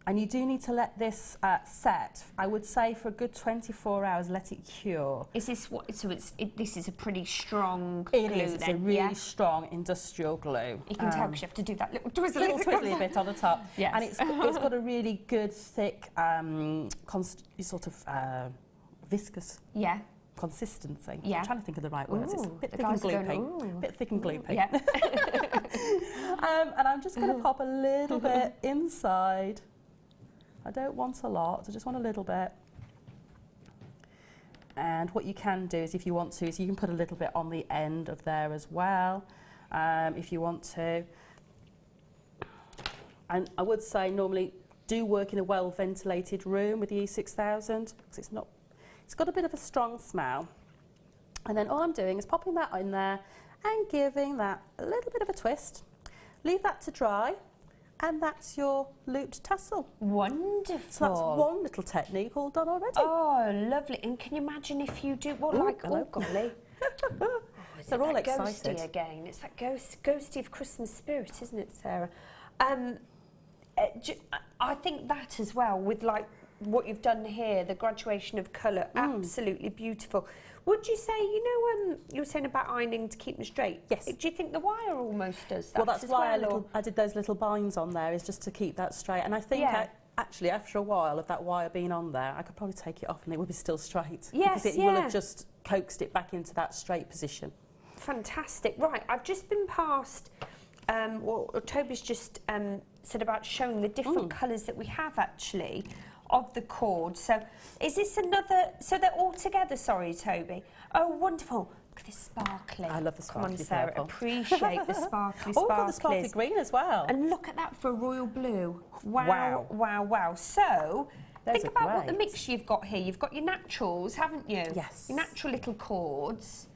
and you do need to let this set, I would say for a good 24 hours, let it cure. Is this what, this is a pretty strong glue then? It is, it's a really strong industrial glue. You can tell because you have to do that little twizzly bit on the top. Yes. And it's got a really good, thick, sort of viscous consistency. Yeah. I'm trying to think of the right words. It's a bit thick and gloopy. Bit thick and gloopy. Yeah. And I'm just going to pop a little bit inside. I don't want a lot, I just want a little bit. And what you can do is, if you want to, is you can put a little bit on the end of there as well, if you want to. And I would say normally do work in a well-ventilated room with the E6000, because it's got a bit of a strong smell. And then all I'm doing is popping that in there and giving that a little bit of a twist. Leave that to dry, and that's your looped tassel. Wonderful. So that's one little technique all done already. Oh, lovely. And can you imagine if you do, golly. They're all excited. Ghosty again. It's that ghosty of Christmas spirit, isn't it, Sarah? I think that as well, with what you've done here, the graduation of colour, absolutely beautiful. Would you say, you were saying about ironing to keep them straight? Yes. Do you think the wire almost does that? Well, that's why I did those little binds on there, is just to keep that straight. And I think actually, after a while of that wire being on there, I could probably take it off and it would be still straight. Yes, because it will have just coaxed it back into that straight position. Fantastic. Right, I've just been past what Toby's just said about showing the different colours that we have actually of the cord. So is this another, so they're all together, sorry Toby. Oh wonderful, look at this sparkly. I love the sparkly. Come on Sarah, purple. appreciate the sparkly Oh, got the sparkly sparklies. green as well. And look at that for royal blue. Wow, Wow. wow, wow. So Those think are about what the great. mixture you've got here. You've got your naturals, haven't you? Yes. Your natural little cords.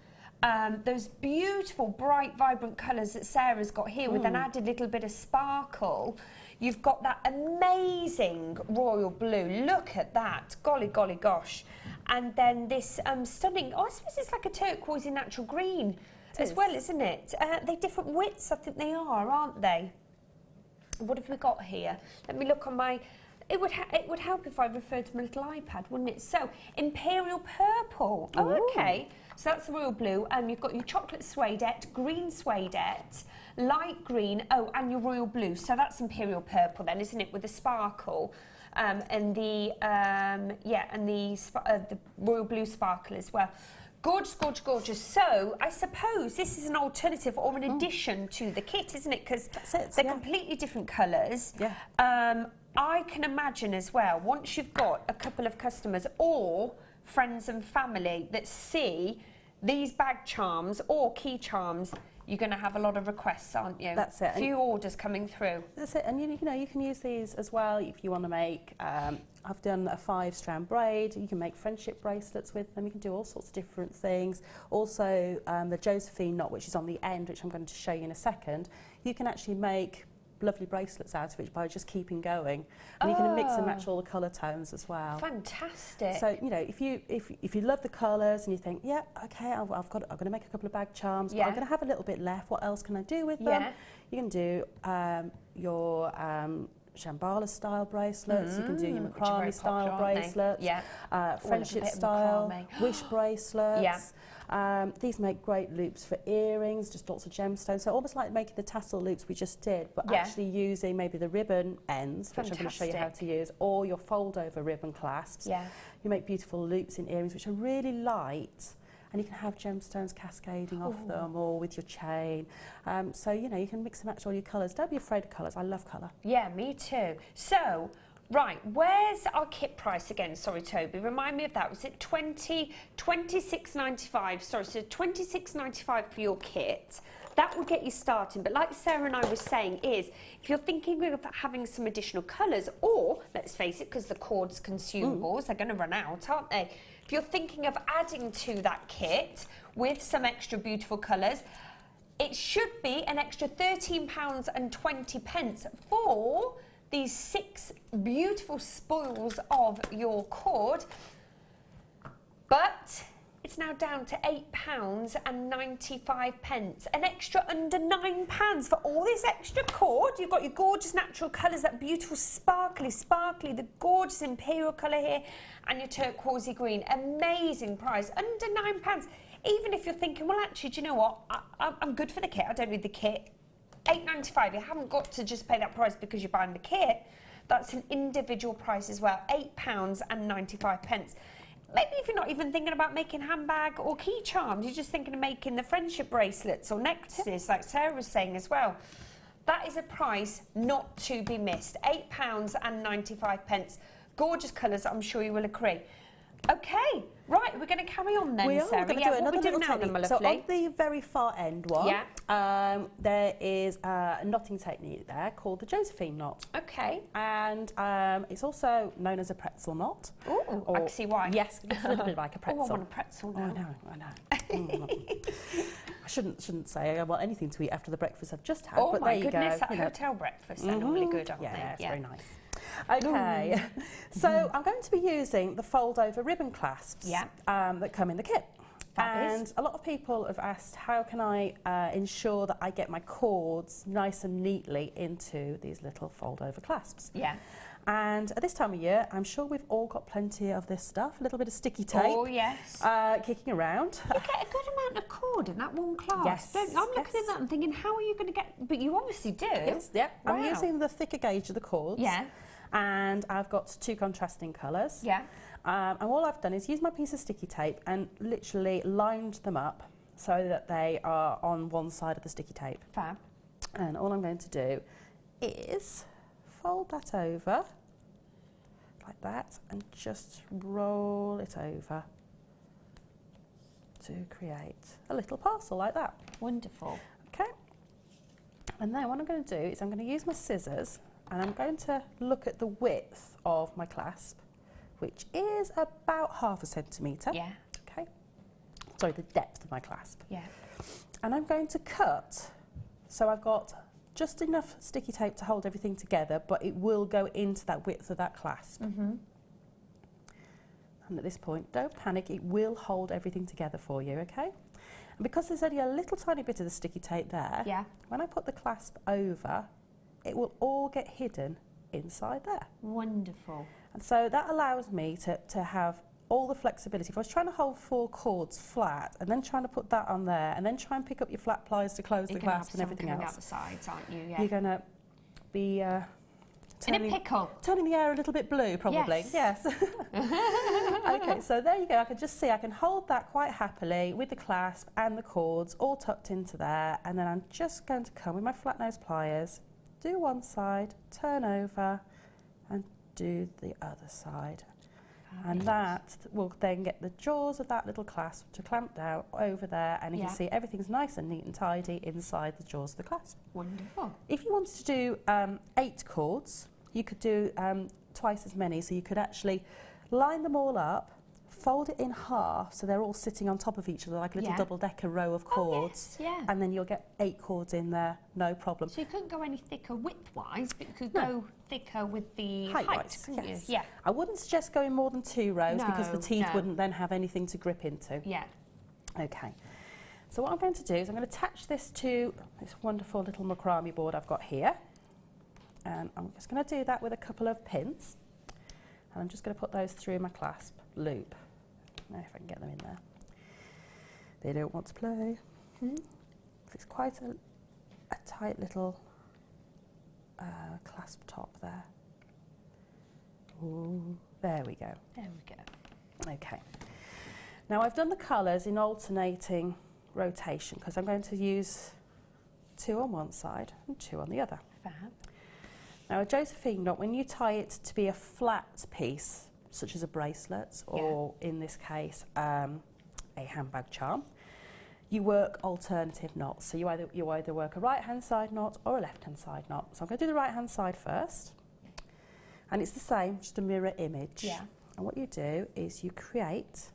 Those beautiful, bright, vibrant colours that Sarah's got here with an added little bit of sparkle. You've got that amazing royal blue. Look at that. Golly, golly, gosh. And then this stunning, I suppose it's like a turquoise in natural green as well, isn't it? They're different widths, I think they are, aren't they? What have we got here? Let me look on my... It would help if I referred to my little iPad, wouldn't it? So, imperial purple. Oh, okay. So that's the royal blue. You've got your chocolate suedette, green suedette, light green, and your royal blue. So that's imperial purple then, isn't it, with the sparkle, and the the royal blue sparkle as well. Gorgeous, gorgeous, gorgeous. So I suppose this is an alternative or an addition to the kit, isn't it? Because they're completely different colours. Yeah. I can imagine as well, once you've got a couple of customers or friends and family that see these bag charms or key charms, you're going to have a lot of requests, aren't you? That's it. A few orders coming through. That's it. And you know, you can use these as well if you want to make. I've done a 5-strand braid. You can make friendship bracelets with them. You can do all sorts of different things. Also, the Josephine knot, which is on the end, which I'm going to show you in a second. You can actually make lovely bracelets out of it by just keeping going, and you can mix and match all the colour tones as well. Fantastic. So you know, if you love the colours and you think, yeah, okay, I'm going to make a couple of bag charms, but I'm going to have a little bit left. What else can I do with them? You can do your Shambhala style bracelets. You can do your macrame style bracelets. Friendship style wish bracelets. These make great loops for earrings, just lots of gemstones. So almost like making the tassel loops we just did, but actually using maybe the ribbon ends, which I'm going to show you how to use, or your fold over ribbon clasps. You make beautiful loops in earrings, which are really light. And you can have gemstones cascading off them, or with your chain. So, you know, you can mix and match all your colours. Don't be afraid of colours. I love colour. Yeah, me too. So, right, where's our kit price again? Sorry, Toby, remind me of that. Was it $26.95? Sorry, so $26.95 for your kit. That will get you starting. But like Sarah and I were saying is, if you're thinking of having some additional colours, or, let's face it, because the cord's consumables, they're going to run out, aren't they? If you're thinking of adding to that kit with some extra beautiful colours, it should be an extra £13.20 for these 6 beautiful spoils of your cord. But it's now down to £8.95, an extra under £9 for all this extra cord. You've got your gorgeous natural colours, that beautiful sparkly, the gorgeous imperial colour here, and your turquoisey green. Amazing price, under £9. Even if you're thinking, well, actually, do you know what? I'm good for the kit. I don't need the kit. £8.95. You haven't got to just pay that price because you're buying the kit. That's an individual price as well. £8.95. Maybe if you're not even thinking about making handbag or key charms, you're just thinking of making the friendship bracelets or necklaces, like Sarah was saying as well. That is a price not to be missed. £8.95. Gorgeous colours, I'm sure you will agree. Okay, right, we're going to carry on then, Sarah. We're going to do another little technique. So on the very far end one, there is a knotting technique there called the Josephine knot. Okay. And it's also known as a pretzel knot. Oh, I can see why. Yes, it's a little bit like a pretzel. Oh, I want a pretzel now. I know. I shouldn't say I want anything to eat after the breakfast I've just had. Oh, but my there you goodness, go. that hotel breakfast, they're normally good, aren't they? Yeah, it's very nice. Okay, so I'm going to be using the fold-over ribbon clasps that come in the kit. And a lot of people have asked, how can I ensure that I get my cords nice and neatly into these little fold-over clasps? Yeah. And at this time of year, I'm sure we've all got plenty of this stuff, a little bit of sticky tape. Oh, yes. Kicking around. You get a good amount of cord in that one clasp, yes, don't you? I'm looking at that and thinking, how are you going to get... But you obviously do. Yes, yeah. Wow. I'm using the thicker gauge of the cords. Yeah. And I've got 2 contrasting colours. Yeah. And all I've done is use my piece of sticky tape and literally lined them up so that they are on one side of the sticky tape. Fab. And all I'm going to do is fold that over like that and just roll it over to create a little parcel like that. Wonderful. Okay. And then what I'm going to do is I'm going to use my scissors and I'm going to look at the width of my clasp, which is about 1/2 centimetre. Yeah. Okay. Sorry, the depth of my clasp. Yeah. And I'm going to cut, so I've got just enough sticky tape to hold everything together, but it will go into that width of that clasp. Mm-hmm. And at this point, don't panic, it will hold everything together for you, okay? And because there's only a little tiny bit of the sticky tape there, Yeah. when I put the clasp over, it will all get hidden inside there. Wonderful. And so that allows me to have all the flexibility. If I was trying to hold 4 cords flat and then trying to put that on there and then try and pick up your flat pliers to close the clasp and everything else, out the sides, aren't you? Yeah. you're going to be in a pickle. turning the air a little bit blue, probably. Yes. Okay, so there you go. I can just see I can hold that quite happily with the clasp and the cords all tucked into there, and then I'm just going to come with my flat nose pliers, do one side, turn over, and do the other side. And that will then get the jaws of that little clasp to clamp down over there, and you can see everything's nice and neat and tidy inside the jaws of the clasp. Wonderful. If you wanted to do 8 cords, you could do twice as many, so you could actually line them all up, fold it in half so they're all sitting on top of each other like a little double-decker row of cords, yes, and then you'll get 8 cords in there, no problem. So you couldn't go any thicker width-wise, but you could go thicker with the height, couldn't you? Yeah. I wouldn't suggest going more than 2 rows because the teeth no. wouldn't then have anything to grip into. Yeah. Okay. So what I'm going to do is I'm going to attach this to this wonderful little macrame board I've got here. And I'm just going to do that with a couple of pins. And I'm just going to put those through my clasp loop. Now if I can get them in there. They don't want to play. It's quite a tight little clasp top there. Ooh, there we go. There we go. Okay. Now I've done the colours in alternating rotation because I'm going to use 2 on one side and 2 on the other. Fab. Now a Josephine knot, when you tie it to be a flat piece, such as a bracelet or in this case a handbag charm, you work alternative knots. So you either work a right hand side knot or a left hand side knot. So I'm going to do the right hand side first, and it's the same, just a mirror image. Yeah. And what you do is you create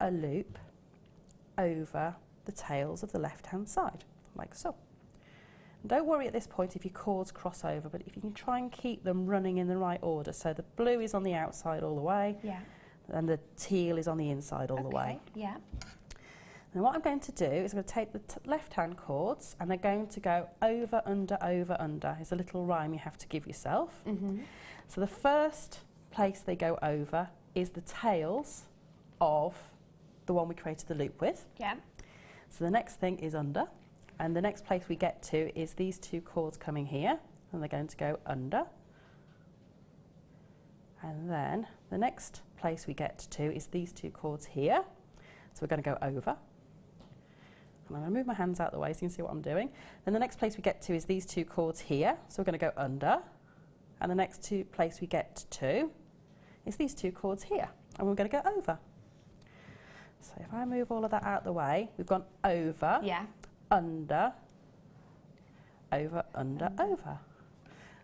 a loop over the tails of the left hand side, like so. And don't worry at this point if your cords cross over, but if you can try and keep them running in the right order, so the blue is on the outside all the way, and the teal is on the inside all the way. Yeah. And what I'm going to do is I'm going to take the left hand cords and they're going to go over, under, over, under. It's a little rhyme you have to give yourself. So the first place they go over is the tails of the one we created the loop with. Yeah. So the next thing is under, and the next place we get to is these 2 cords coming here, and they're going to go under. And then the next place we get to is these 2 cords here. So we're going to go over. And I'm going to move my hands out the way so you can see what I'm doing. Then the next place we get to is these 2 cords here. So we're going to go under. And the next place we get to is these 2 cords here. And we're going to go over. So if I move all of that out the way, we've gone over, under, over, under, over.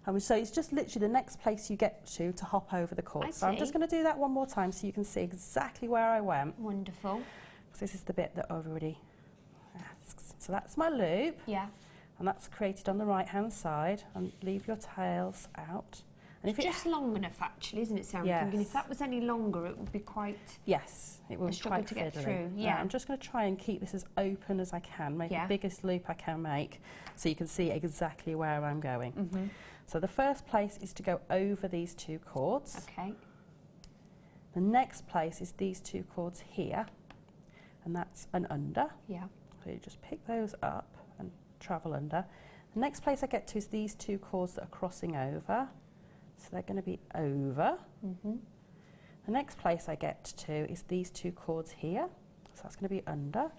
And so it's just literally the next place you get to hop over the cords. So I'm just going to do that one more time so you can see exactly where I went. Wonderful. Because this is the bit that everybody asks. So that's my loop. Yeah. And that's created on the right hand side. And leave your tails out. And if it's just long enough actually, isn't it, Sarah? Yes. I'm thinking if that was any longer it would be quite... Yes, it would be quite to get fiddly. through. Yeah. I'm just going to try and keep this as open as I can, make the biggest loop I can make so you can see exactly where I'm going. So the first place is to go over these 2 cords. Okay. The next place is these 2 cords here, and that's an under. Yeah. So you just pick those up and travel under. The next place I get to is these 2 cords that are crossing over. So they're going to be over. The next place I get to is these 2 cords here. So that's going to be under.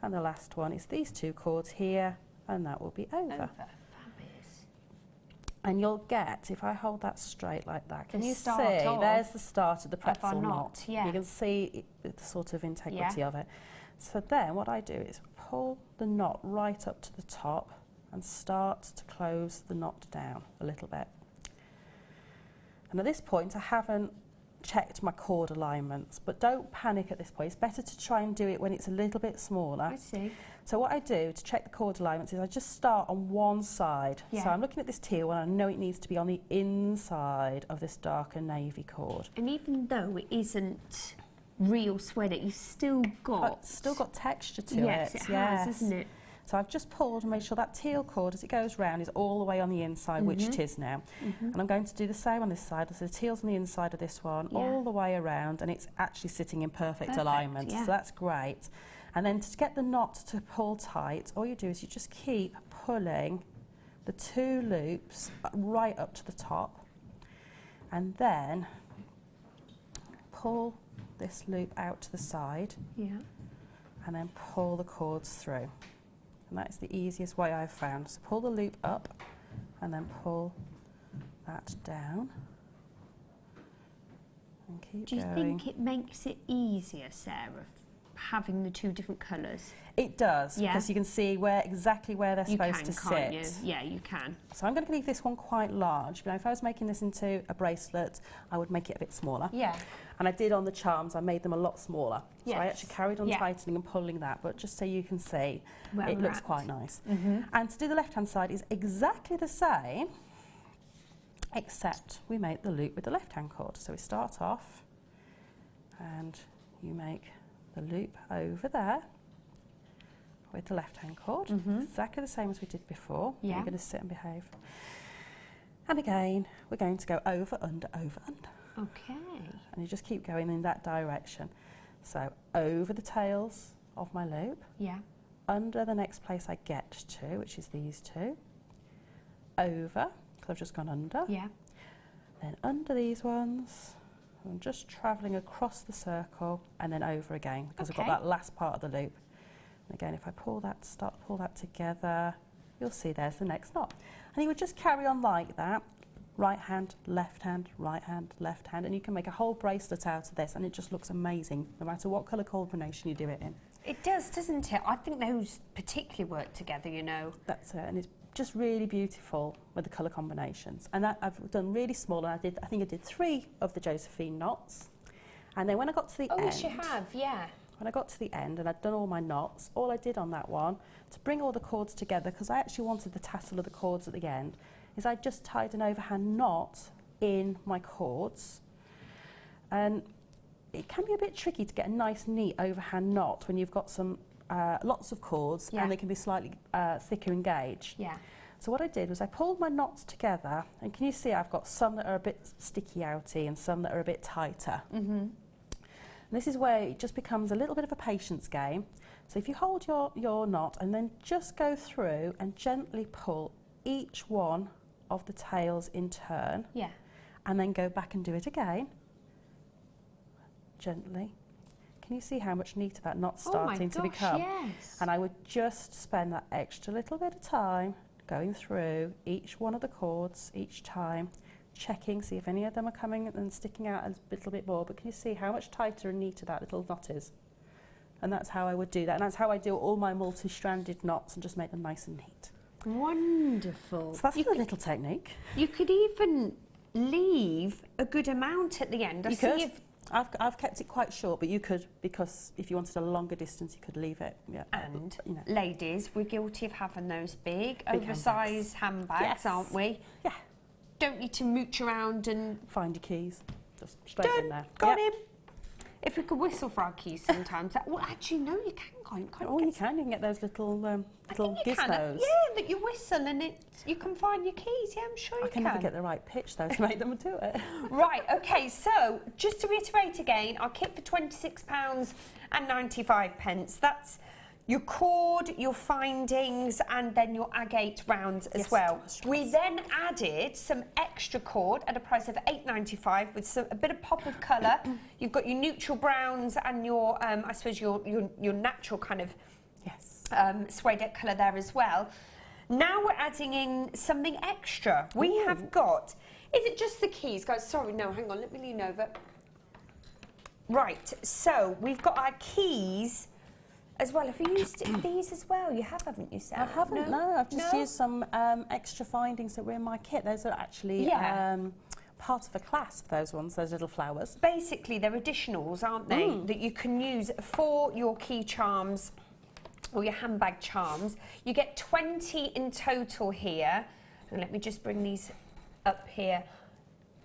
And the last one is these 2 cords here, and that will be over. Fabulous. And you'll get, if I hold that straight like that, can The you see? start of- There's the start of the pretzel knot. knot, yeah. You can see the sort of integrity Yeah. of it. So then what I do is pull the knot right up to the top and start to close the knot down a little bit. And at this point I haven't checked my cord alignments, but don't panic at this point. It's better to try and do it when it's a little bit smaller. I see. So what I do to check the cord alignments is I just start on one side. Yeah. So I'm looking at this teal and I know it needs to be on the inside of this darker navy cord. And even though it isn't real Suedette, you've still got... texture to yes, it. it has, isn't it? So I've just pulled and made sure that teal cord, as it goes round, is all the way on the inside, which it is now. And I'm going to do the same on this side. So the teal's on the inside of this one, all the way around, and it's actually sitting in perfect alignment. Yeah. So that's great. And then to get the knot to pull tight, all you do is you just keep pulling the 2 loops right up to the top, and then pull this loop out to the side, and then pull the cords through. And that is the easiest way I've found. So pull the loop up and then pull that down and keep Do you going. think it makes it easier, Sarah, having the 2 different colours? It does, Yeah. because you can see exactly where they're supposed to can't you? sit. Yeah, you can. So I'm going to leave this one quite large. But if I was making this into a bracelet, I would make it a bit smaller. Yeah. And I did on the charms, I made them a lot smaller. So I Yes. actually carried on Yeah. tightening and pulling that, but just so you can see, Where it we're looks at. quite nice. And to do the left-hand side is exactly the same, except we make the loop with the left-hand cord. So we start off, and you make the loop over there with the left-hand cord, exactly the same as we did before. Yeah. You're going to sit and behave. And again, we're going to go over, under, over, under. Okay. And you just keep going in that direction. So over the tails of my loop, Yeah. under the next place I get to, which is these 2, over, because I've just gone under, Yeah. then under these ones, I'm just travelling across the circle and then over again, because I've got Okay. that last part of the loop. And again, if I pull that together, you'll see there's the next knot. And you would just carry on like that, right hand, left hand, right hand, left hand, and you can make a whole bracelet out of this, and it just looks amazing, no matter what colour combination you do it in. It does, doesn't it? I think those particularly work together, you know. That's it, and it's just really beautiful with the colour combinations. And that I've done really small, and I think I did 3 of the Josephine knots. And then when I got to the end... Oh, yes, you have, yeah. When I got to the end and I'd done all my knots, all I did on that one, to bring all the cords together, because I actually wanted the tassel of the cords at the end, is I just tied an overhand knot in my cords. And it can be a bit tricky to get a nice, neat overhand knot when you've got some lots of cords, and they can be slightly thicker in gauge. Yeah. So what I did was I pulled my knots together, and can you see I've got some that are a bit sticky outy and some that are a bit tighter. And this is where it just becomes a little bit of a patience game. So if you hold your knot and then just go through and gently pull each one of the tails in turn, Yeah. and then go back and do it again, gently. Can you see how much neater that knot's starting to become? Yes. And I would just spend that extra little bit of time going through each one of the cords each time, checking, see if any of them are coming and sticking out a little bit more. But can you see how much tighter and neater that little knot is? And that's how I would do that. And that's how I do all my multi-stranded knots, and just make them nice and neat. Wonderful. So that's a little technique. You could even leave a good amount at the end. You could. I've kept it quite short, but you could, because if you wanted a longer distance, you could leave it. Yeah. And you know. ladies, we're guilty of having those big oversized handbags, Yes. aren't we? Yeah. Don't need to mooch around and... Find your keys. Just straight in Done. there. Got Yep. him. If we could whistle for our keys sometimes. Well, actually, no, you can't. Oh, you can. You can get those little little You can. gizmos. Yeah, that you whistle and you can find your keys. Yeah, I'm sure you I can never get the right pitch though to make them do it. Right, okay, so just to reiterate again, our kit for £26.95. That's your cord, your findings, and then your agate rounds as well. We then added some extra cord at a price of £8.95 with a bit of pop of colour. You've got your neutral browns and your, I suppose, your natural kind of Suedette colour there as well. Now we're adding in something extra. We have got, is it just the keys? Guys, sorry, no, hang on, let me lean over. Right, so we've got our keys as well. Have you used these as well? You have, haven't you, Sarah? I haven't, no. I've just used some extra findings that were in my kit. Those are actually part of a clasp, those ones, those little flowers. Basically, they're additionals, aren't they, that you can use for your key charms or your handbag charms. You get 20 in total here. And let me just bring these up here.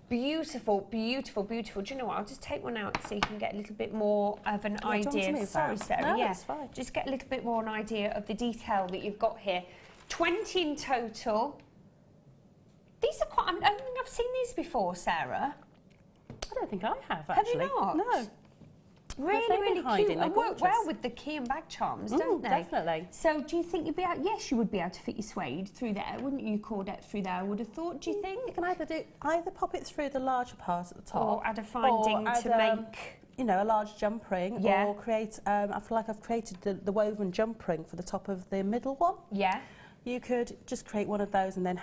Beautiful, beautiful, beautiful. Do you know what? I'll just take one out so you can get a little bit more of an idea. Sorry, Sarah. No, that's fine. Just get a little bit more an idea of the detail that you've got here. 20 in total. These are quite... I don't think I've seen these before, Sarah. I don't think I have, actually. Have you not? No. Really, really cute. And work well with the key and bag charms, don't they? Definitely. So do you think you'd be able... Yes, you would be able to fit your suede through there, wouldn't you? Cordette through there, I would have thought, do you think? You can either pop it through the larger part at the top. Or add a finding to make... You know, a large jump ring. Yeah. Or create... I feel like I've created the woven jump ring for the top of the middle one. Yeah. You could just create one of those and then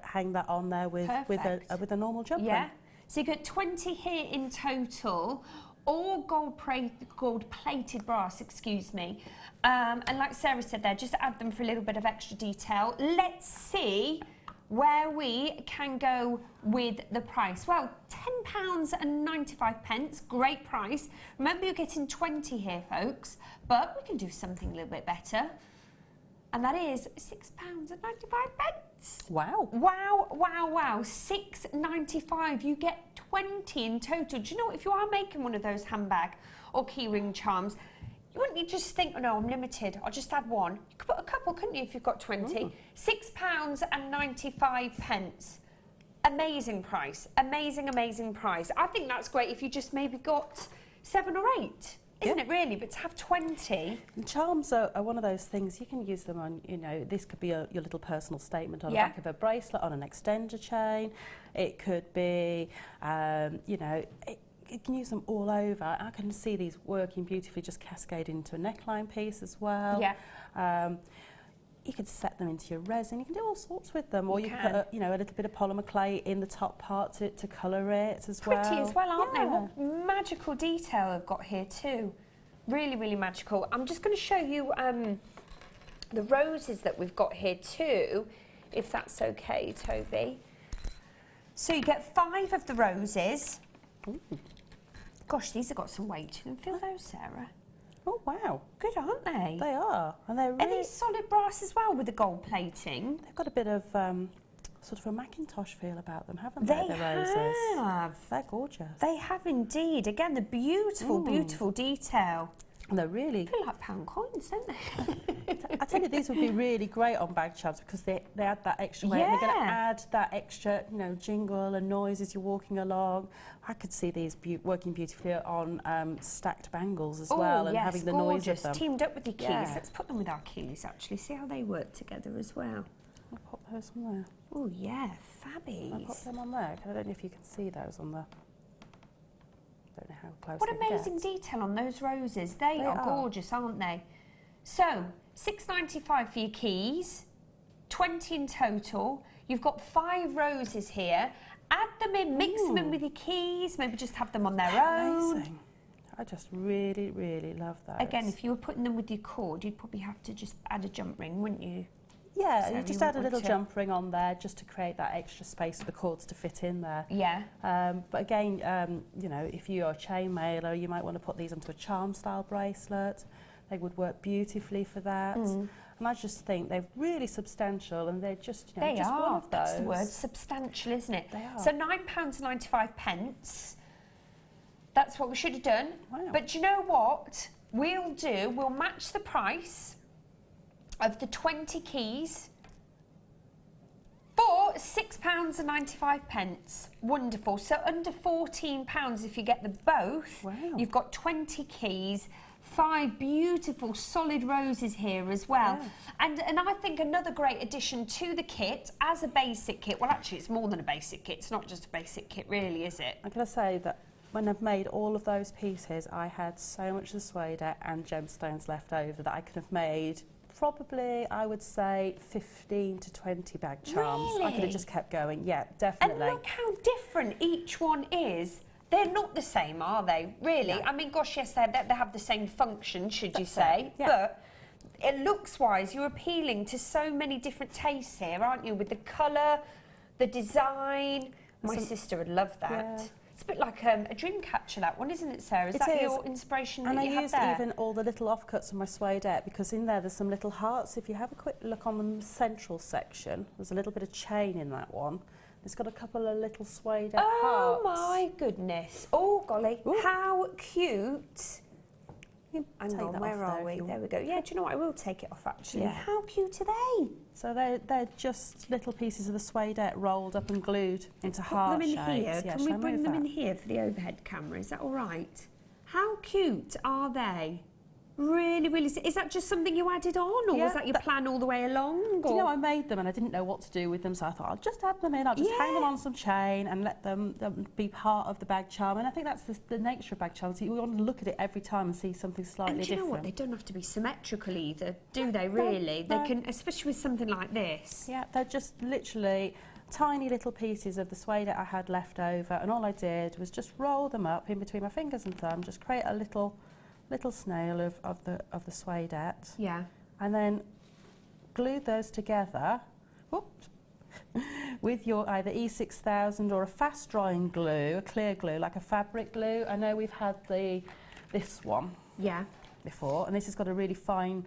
hang that on there with a normal jump ring. Yeah. So you get 20 here in total, all gold-plated brass, excuse me. And like Sarah said there, just add them for a little bit of extra detail. Let's see where we can go with the price. Well, £10.95, great price. Remember, you're getting 20 here, folks, but we can do something a little bit better. And that is £6.95. Wow. Wow, wow, wow. £6.95. You get 20 in total. Do you know what? If you are making one of those handbag or keyring charms, you wouldn't just think, oh no, I'm limited, I'll just add one. You could put a couple, couldn't you, if you've got 20? £6.95. Amazing price. Amazing, amazing price. I think that's great if you just maybe got 7 or 8. Isn't it really? But to have 20... And charms are one of those things, you can use them on, you know, this could be your little personal statement on the back of a bracelet, on an extender chain. It could be, you know, you can use them all over. I can see these working beautifully, just cascade into a neckline piece as well. Yeah. You could set them into your resin. You can do all sorts with them. Or you can put, you know, a little bit of polymer clay in the top part to colour it as well. Pretty as well, aren't they? What magical detail I've got here too. Really, really magical. I'm just going to show you the roses that we've got here too, if that's okay, Toby. So you get 5 of the roses. Ooh. Gosh, these have got some weight to them. Feel those, Sarah? Oh, wow. Good, aren't they? They are. And they're really... Are these solid brass as well with the gold plating? They've got a bit of sort of a Macintosh feel about them, haven't they, the roses? Have. They're gorgeous. They have indeed. Again, the beautiful, beautiful detail. And they're really... They feel like pound coins, don't they? I tell you, these would be really great on bag charms because they add that extra weight. They're going to add that extra, you know, jingle and noise as you're walking along. I could see these working beautifully on stacked bangles as well, and having the noise of them. Teamed up with your keys. Let's put them with our keys, actually. See how they work together as well. I'll pop those on there. Oh, yeah, fabbies. I'll pop them on there. I don't know if you can see those on the... Don't know how close. What amazing detail on those roses. They are gorgeous, aren't they? So, £6.95 for your keys, 20 in total. You've got 5 roses here. Add them in, mix them in with your keys, maybe just have them on their own. Amazing. I just really, really love those. Again, if you were putting them with your cord, you'd probably have to just add a jump ring, wouldn't you? Yeah, you just add a little jump ring on there just to create that extra space for the cords to fit in there. Yeah. But again, you know, if you're a chain mailer, you might want to put these onto a charm style bracelet. They would work beautifully for that. And I just think they're really substantial and they're just, you know, just one of those. That's the word, substantial, isn't it? They are. So £9.95. That's what we should have done. Wow. But you know what we'll do? We'll match the price of the 20 keys for £6.95. Wonderful. So under £14 if you get them both. Wow. You've got 20 keys, 5 beautiful solid roses here as well. Yeah. And I think another great addition to the kit as a basic kit, well actually it's more than a basic kit, it's not just a basic kit really, is it? I'm going to say that when I've made all of those pieces, I had so much of the Suedette and gemstones left over that I could have made probably, I would say, 15 to 20 bag charms. Really? I could have just kept going. Yeah, definitely. And look how different each one is. They're not the same, are they? Really? No. I mean, gosh, yes, they have the same function, should you say? Yeah. But it looks-wise, you're appealing to so many different tastes here, aren't you? With the colour, the design. My sister would love that. Yeah. It's a bit like a dream catcher, that one, isn't it, Sarah? Is that your inspiration and that you I have there? used even all the little offcuts of my Suedette, because in there there's some little hearts. If you have a quick look on the central section, there's a little bit of chain in that one. It's got a couple of little Suedette hearts. Oh my goodness. Oh golly, Ooh. how cute. Hang Take on, that where off are there we? if you There want. we go. Yeah, do you know what? I will take it off actually. Yeah. How cute are they? So they're just little pieces of the Suedette rolled up and glued into Put heart them in shapes. here. Yeah, Can shall we I bring move them in that? here for the overhead camera? Is that all right? How cute are they? Really, really. Is that just something you added on, or Yeah, was that your plan all the way along? Do you or- know, I made them and I didn't know what to do with them, so I thought I'll just add them in. I'll just hang them Yeah. on some chain and let them be part of the bag charm. And I think that's the nature of bag charms. You want to look at it every time and see something slightly And do you know different. what? They don't have to be symmetrical either, do they? No, Really? They no. can, especially with something like this. Yeah, they're just literally tiny little pieces of the Suedette I had left over, and all I did was just roll them up in between my fingers and thumb, just create a little snail of the Suedette, Yeah. and then glue those together. Whoops. With your either E6000 or a fast drying glue, a clear glue, like a fabric glue. I know we've had this one Yeah. before, and this has got a really fine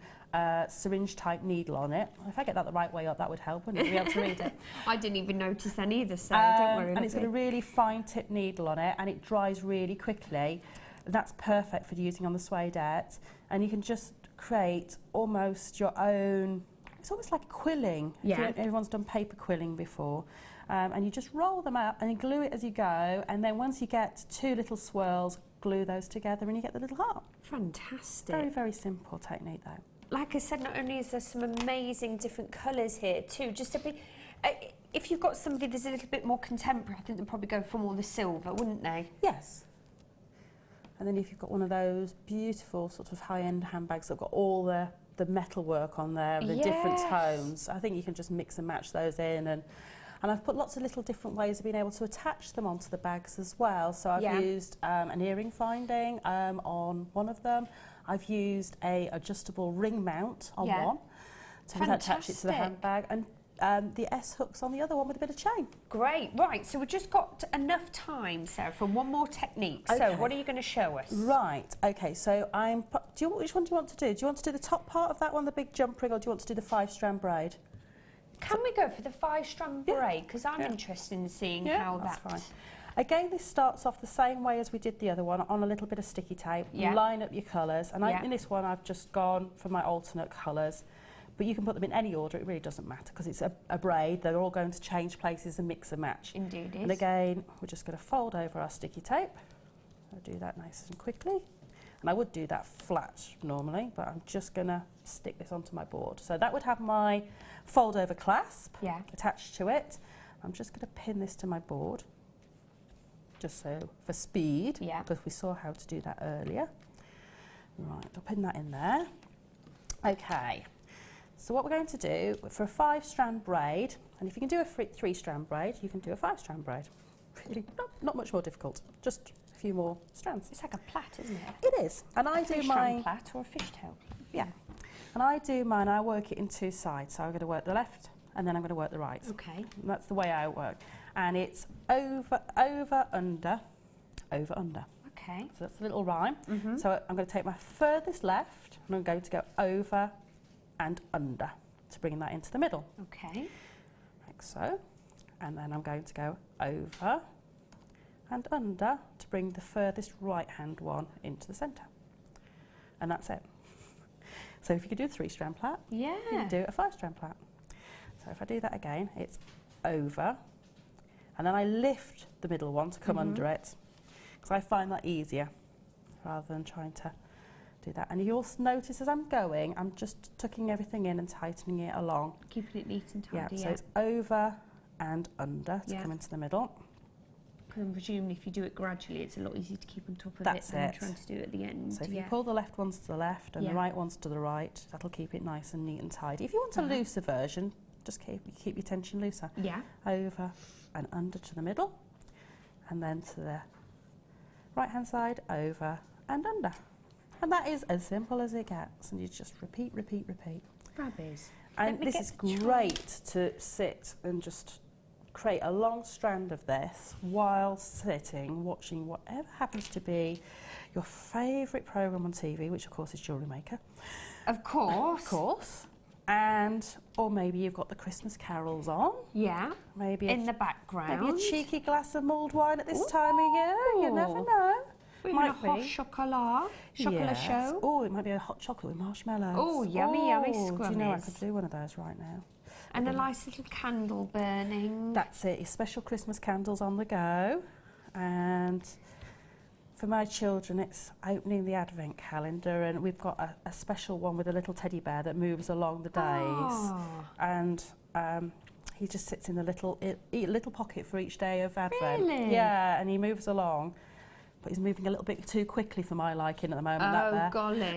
syringe type needle on it. If I get that the right way up, that would help, wouldn't it, to be able to read it? I didn't even notice that either, Sarah. Don't worry. And it's got a lovely. really fine tip needle on it, and it dries really quickly. That's perfect for using on the Suedette, and you can just create almost your own. It's almost like quilling. Yeah. Everyone's done paper quilling before. And you just roll them up and you glue it as you go, and then once you get 2 little swirls, glue those together and you get the little heart. Fantastic. Very, very simple technique though. Like I said, not only is there some amazing different colours here too, just to be, if you've got somebody that's a little bit more contemporary, I think they'd probably go for more the silver, wouldn't they? Yes. And then if you've got one of those beautiful sort of high-end handbags that have got all the metal work on there, the different Yes. tones, I think you can just mix and match those in. And I've put lots of little different ways of being able to attach them onto the bags as well. So I've Yeah. used an earring finding on one of them. I've used a adjustable ring mount on Yeah. one to attach it to the Fantastic. handbag, and the S hooks on the other one with a bit of chain. Great. Right, so we've just got enough time, Sarah, for one more technique. So Okay. what are you going to show us? Right, okay, so which one do you want to do? Do you want to do the top part of that one, the big jump ring, or do you want to do the 5-strand braid? Can we go for the 5-strand Yeah. braid? Because I'm Yeah. interested in seeing how that's that... fine. Again, this starts off the same way as we did the other one, on a little bit of sticky tape. Yeah. Line up your colours, and Yeah. in this one I've just gone for my alternate colours. But you can put them in any order, it really doesn't matter, because it's a braid. They're all going to change places and mix and match. Indeed And is. again, we're just going to fold over our sticky tape. I'll do that nice and quickly. And I would do that flat normally, but I'm just going to stick this onto my board. So that would have my fold over clasp Yeah. attached to it. I'm just going to pin this to my board, just so for speed, Yeah. because we saw how to do that earlier. Right, I'll pin that in there. Okay. So what we're going to do for a 5-strand braid, and if you can do a 3-strand braid, you can do a 5-strand braid. Really, not much more difficult, just a few more strands. It's like a plait, isn't it? It is, and I A do fish-strand mine. plait or a fishtail. Yeah, and I do mine. I work it in 2 sides, so I'm going to work the left, and then I'm going to work the right. Okay. And that's the way I work, and it's over, under, over, under. Okay. So that's a little rhyme. Mm-hmm. So I'm going to take my furthest left, and I'm going to go over and under to bring that into the middle, Okay. like so. And then I'm going to go over and under to bring the furthest right-hand one into the centre. And that's it. So if you could do a 3-strand plait, Yeah. you can do a 5-strand plait. So if I do that again, it's over, and then I lift the middle one to come under it, because I find that easier rather than trying to do that. And you'll notice as I'm going, I'm just tucking everything in and tightening it along. Keeping it neat and Yeah, tidy. so it's over and under to Yeah. come into the middle. I'm presuming if you do it gradually, it's a lot easier to keep on top of That's it than it. trying to do it at the end. So if you pull the left ones to the left and the right ones to the right, that'll keep it nice and neat and tidy. If you want a looser version, just keep your tension looser. Yeah. Over and under to the middle, and then to the right-hand side, over and under. And that is as simple as it gets. And you just repeat, repeat, repeat. Fabulous. And this is great to sit and just create a long strand of this while sitting, watching whatever happens to be your favourite programme on TV, which of course is Jewellery Maker. Of course. Of course. And, or maybe you've got the Christmas carols on. Yeah. Maybe in the background. Maybe a cheeky glass of mulled wine at this time of year. You never know. Might a hot chocolat show. Oh, it might be a hot chocolate with marshmallows. Oh, yummy, yummy squammies. Do you know I could do one of those right now? And a nice little candle burning. That's it, your special Christmas candles on the go. And for my children, it's opening the advent calendar, and we've got a special one with a little teddy bear that moves along the days. And he just sits in a little pocket for each day of advent. Really? Yeah, and he moves along. But he's moving a little bit too quickly for my liking at the moment. Oh, golly.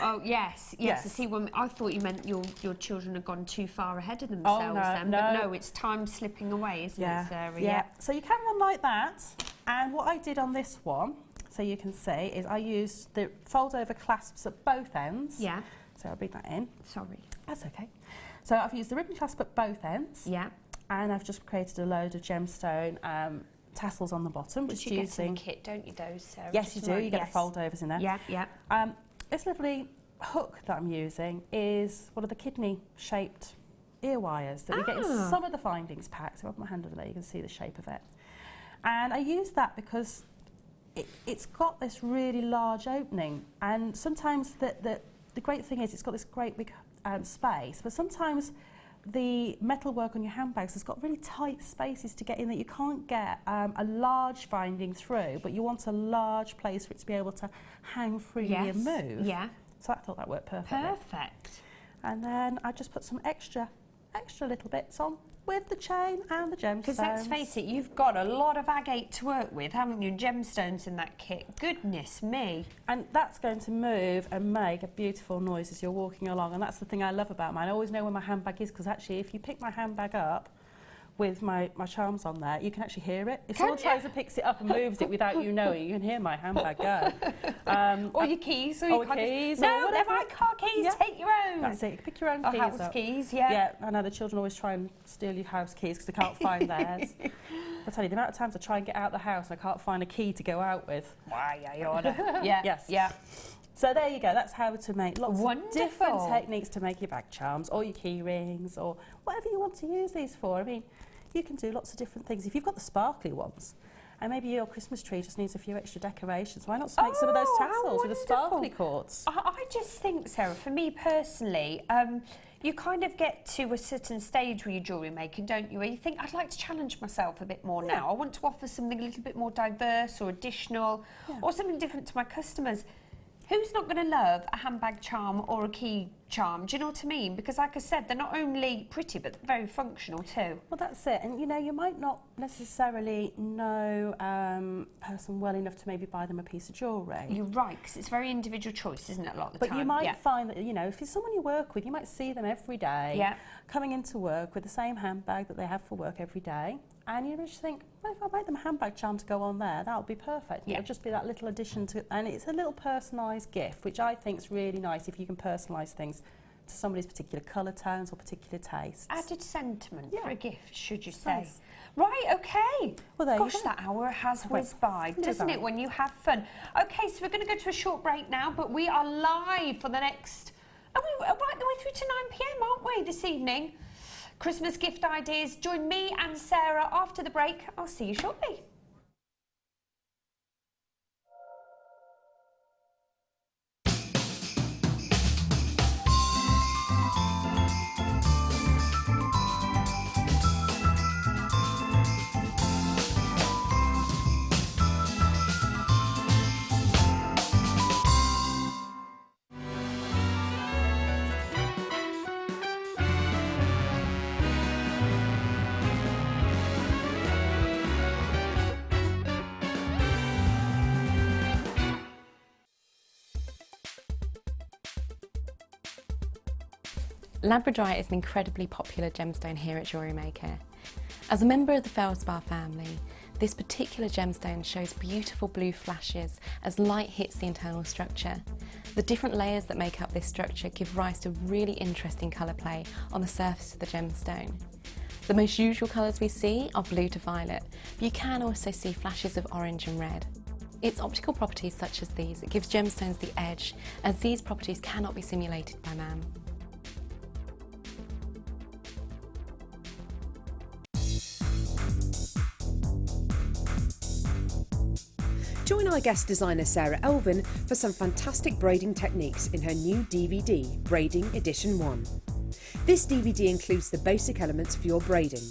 Oh, yes. I see. I thought you meant your children had gone too far ahead of themselves then. No. But no, it's time slipping away, isn't it, Sarah? Yeah. So you can run like that. And what I did on this one, so you can see, is I used the fold-over clasps at both ends. Yeah. So I'll bring that in. Sorry. That's okay. So I've used the ribbon clasp at both ends. Yeah. And I've just created a load of gemstone tassels on the bottom. Which you get in the kit, don't you, those, Sarah? Yes, you do. You get the fold-overs in there. Yeah, yeah. This lovely hook that I'm using is one of the kidney-shaped ear wires that you get in some of the findings packs. If I put my hand under there, you can see the shape of it. And I use that because it's got this really large opening, and sometimes the great thing is it's got this great big space, but sometimes the metalwork on your handbags has got really tight spaces to get in that you can't get a large finding through, but you want a large place for it to be able to hang freely and move. Yeah. So I thought that worked perfectly. Perfect. And then I just put some extra little bits on with the chain and the gemstones. Because let's face it, you've got a lot of agate to work with, haven't you? Gemstones in that kit. Goodness me. And that's going to move and make a beautiful noise as you're walking along. And that's the thing I love about mine. I always know where my handbag is, because actually if you pick my handbag up with my charms on there, you can actually hear it. If someone tries to pick it up and moves it without you knowing, you can hear my handbag go. Or your keys. Or your keys. No, they're my car keys. Yeah. Take your own. That's it. Pick your own keys house up. Keys, yeah. Yeah, I know the children always try and steal your house keys because they can't find theirs. I tell you, the amount of times I try and get out of the house and I can't find a key to go out with. Why, you order. Yeah. Yes. Yeah. So there you go, that's how to make lots Wonderful. of different techniques to make your bag charms or your key rings or whatever you want to use these for. I mean, you can do lots of different things. If you've got the sparkly ones, and maybe your Christmas tree just needs a few extra decorations, why not make some of those tassels with the sparkly quartz? I just think, Sarah, for me personally, you kind of get to a certain stage with your jewellery making, don't you, where you think, I'd like to challenge myself a bit more now. I want to offer something a little bit more diverse or additional or something different to my customers. Who's not going to love a handbag charm or a key charm? Do you know what I mean? Because like I said, they're not only pretty, but they're very functional too. Well, that's it. And, you know, you might not necessarily know a person well enough to maybe buy them a piece of jewellery. You're right, because it's very individual choice, isn't it, a lot of the time? But you might find that, you know, if it's someone you work with, you might see them every day coming into work with the same handbag that they have for work every day. And you just think, well, if I make them a handbag charm to go on there, that would be perfect. It'll just be that little addition to, and it's a little personalised gift, which I think is really nice if you can personalise things to somebody's particular colour tones or particular tastes. Added sentiment for a gift, should you say. Nice. Right, okay. Well, there Gosh, you go. that hour has whizzed by, doesn't it, when you have fun? Okay, so we're going to go to a short break now, but we are live for the next, are we right the way through to 9 p.m, aren't we, this evening? Christmas gift ideas. Join me and Sarah after the break. I'll see you shortly. Labradorite is an incredibly popular gemstone here at Jewellery Maker. As a member of the feldspar family, this particular gemstone shows beautiful blue flashes as light hits the internal structure. The different layers that make up this structure give rise to really interesting colour play on the surface of the gemstone. The most usual colours we see are blue to violet, but you can also see flashes of orange and red. It's optical properties such as these that gives gemstones the edge, as these properties cannot be simulated by man. Join our guest designer Sara Elvin for some fantastic braiding techniques in her new DVD, Braiding Edition 1. This DVD includes the basic elements for your braiding: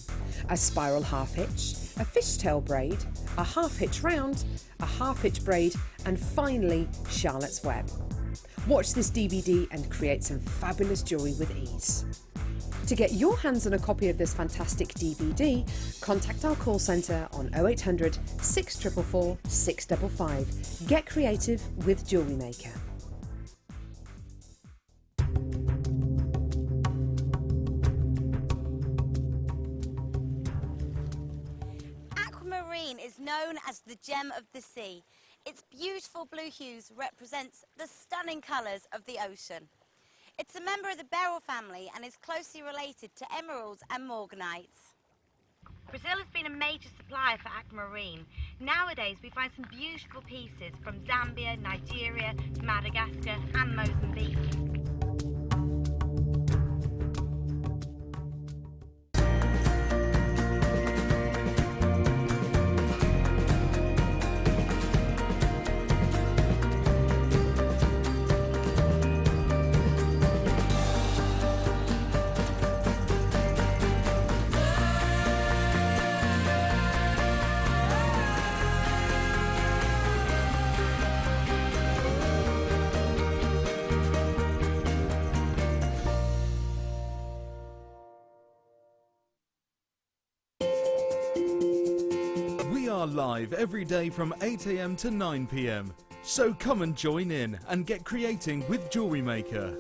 a spiral half hitch, a fishtail braid, a half hitch round, a half hitch braid, and finally Charlotte's Web. Watch this DVD and create some fabulous jewellery with ease. To get your hands on a copy of this fantastic DVD, contact our call centre on 0800 644 655. Get creative with Jewellery Maker. Aquamarine is known as the gem of the sea. Its beautiful blue hues represents the stunning colours of the ocean. It's a member of the beryl family and is closely related to emeralds and morganites. Brazil has been a major supplier for aquamarine. Nowadays we find some beautiful pieces from Zambia, Nigeria, Madagascar and Mozambique. Live every day from 8 AM to 9 PM. So come and join in and get creating with Jewellery Maker.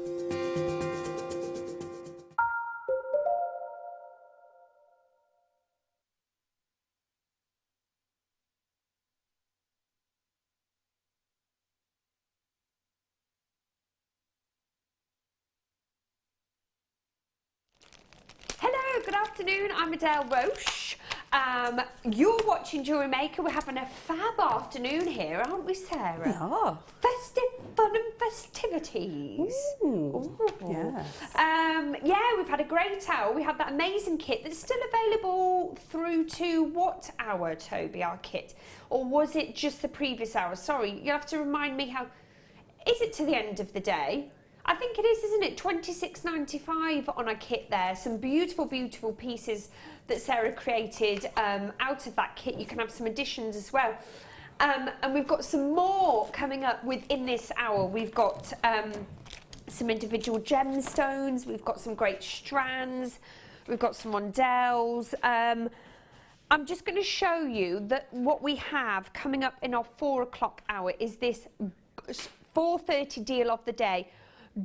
Hello, good afternoon, I'm Adele Rushton. You're watching Jewellery Maker. We're having a fab afternoon here, aren't we, Sarah? We are. Festive fun and festivities. Ooh, yes. Yeah, we've had a great hour. We have that amazing kit that's still available through to what hour, Toby, our kit? Or was it just the previous hour? Sorry, you'll have to remind me how... Is it to the end of the day? I think it is, isn't it? $26.95 on a kit there. Some beautiful, beautiful pieces that Sarah created out of that kit. You can have some additions as well. And we've got some more coming up within this hour. We've got some individual gemstones. We've got some great strands. We've got some rondelles. I'm just going to show you that what we have coming up in our 4 o'clock hour is this 4:30 deal of the day.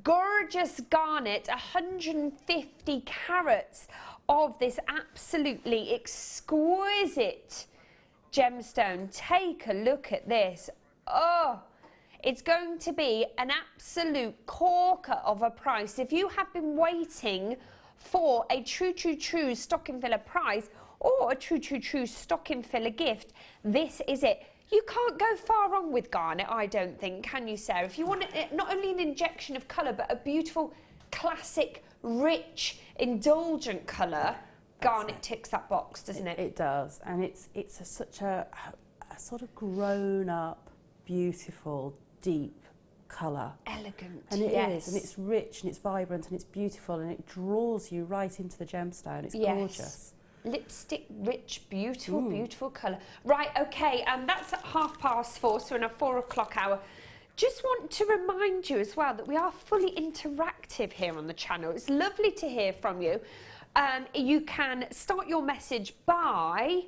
Gorgeous garnet, 150 carats of this absolutely exquisite gemstone. Take a look at this. Oh, it's going to be an absolute corker of a price. If you have been waiting for a true stocking filler prize or a true stocking filler gift, this is it. You can't go far wrong with garnet, I don't think, can you, Sarah? If you want not only an injection of colour, but a beautiful, classic, rich, indulgent colour, garnet ticks that box, doesn't it? It does, and it's such a sort of grown-up, beautiful, deep colour. Elegant, and it yes. is, and it's rich, and it's vibrant, and it's beautiful, and it draws you right into the gemstone. It's gorgeous. Lipstick rich, beautiful, beautiful colour. Right, okay, that's at 4:30, so in our 4 o'clock hour. Just want to remind you as well that we are fully interactive here on the channel. It's lovely to hear from you. You can start your message by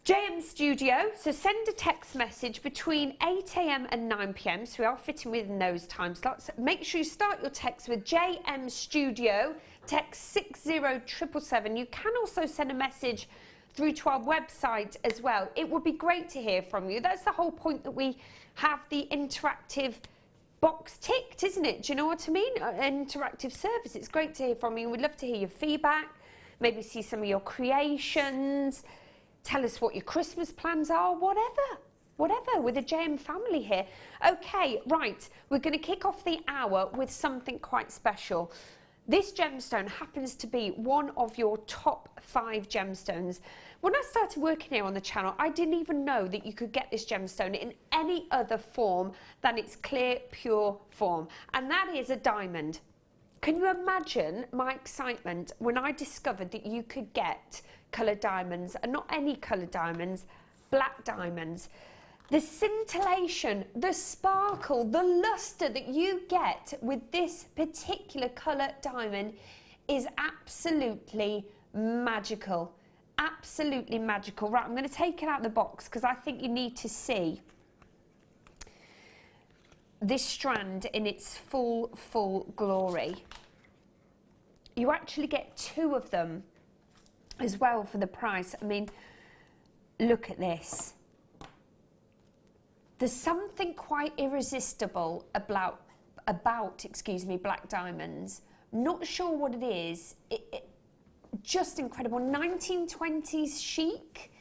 JM Studio, so send a text message between 8 AM and 9 PM, so we are fitting within those time slots. Make sure you start your text with JM Studio, text 60777. You can also send a message through to our website as well. It would be great to hear from you. That's the whole point, that we have the interactive box ticked, isn't it? Do you know what I mean? An interactive service. It's great to hear from you. We'd love to hear your feedback, maybe see some of your creations. Tell us what your Christmas plans are, whatever, with the JM family here. Okay, right, we're going to kick off the hour with something quite special. This gemstone happens to be one of your top 5 gemstones. When I started working here on the channel, I didn't even know that you could get this gemstone in any other form than its clear, pure form, and that is a diamond. Can you imagine my excitement when I discovered that you could get coloured diamonds, and not any coloured diamonds, black diamonds? The scintillation, the sparkle, the lustre that you get with this particular colour diamond is absolutely magical. Absolutely magical. Right, I'm going to take it out of the box because I think you need to see this strand in its full glory. You actually get 2 of them as well for the price. I mean, look at this. There's something quite irresistible about black diamonds. Not sure what it is. Just incredible. 1920s chic,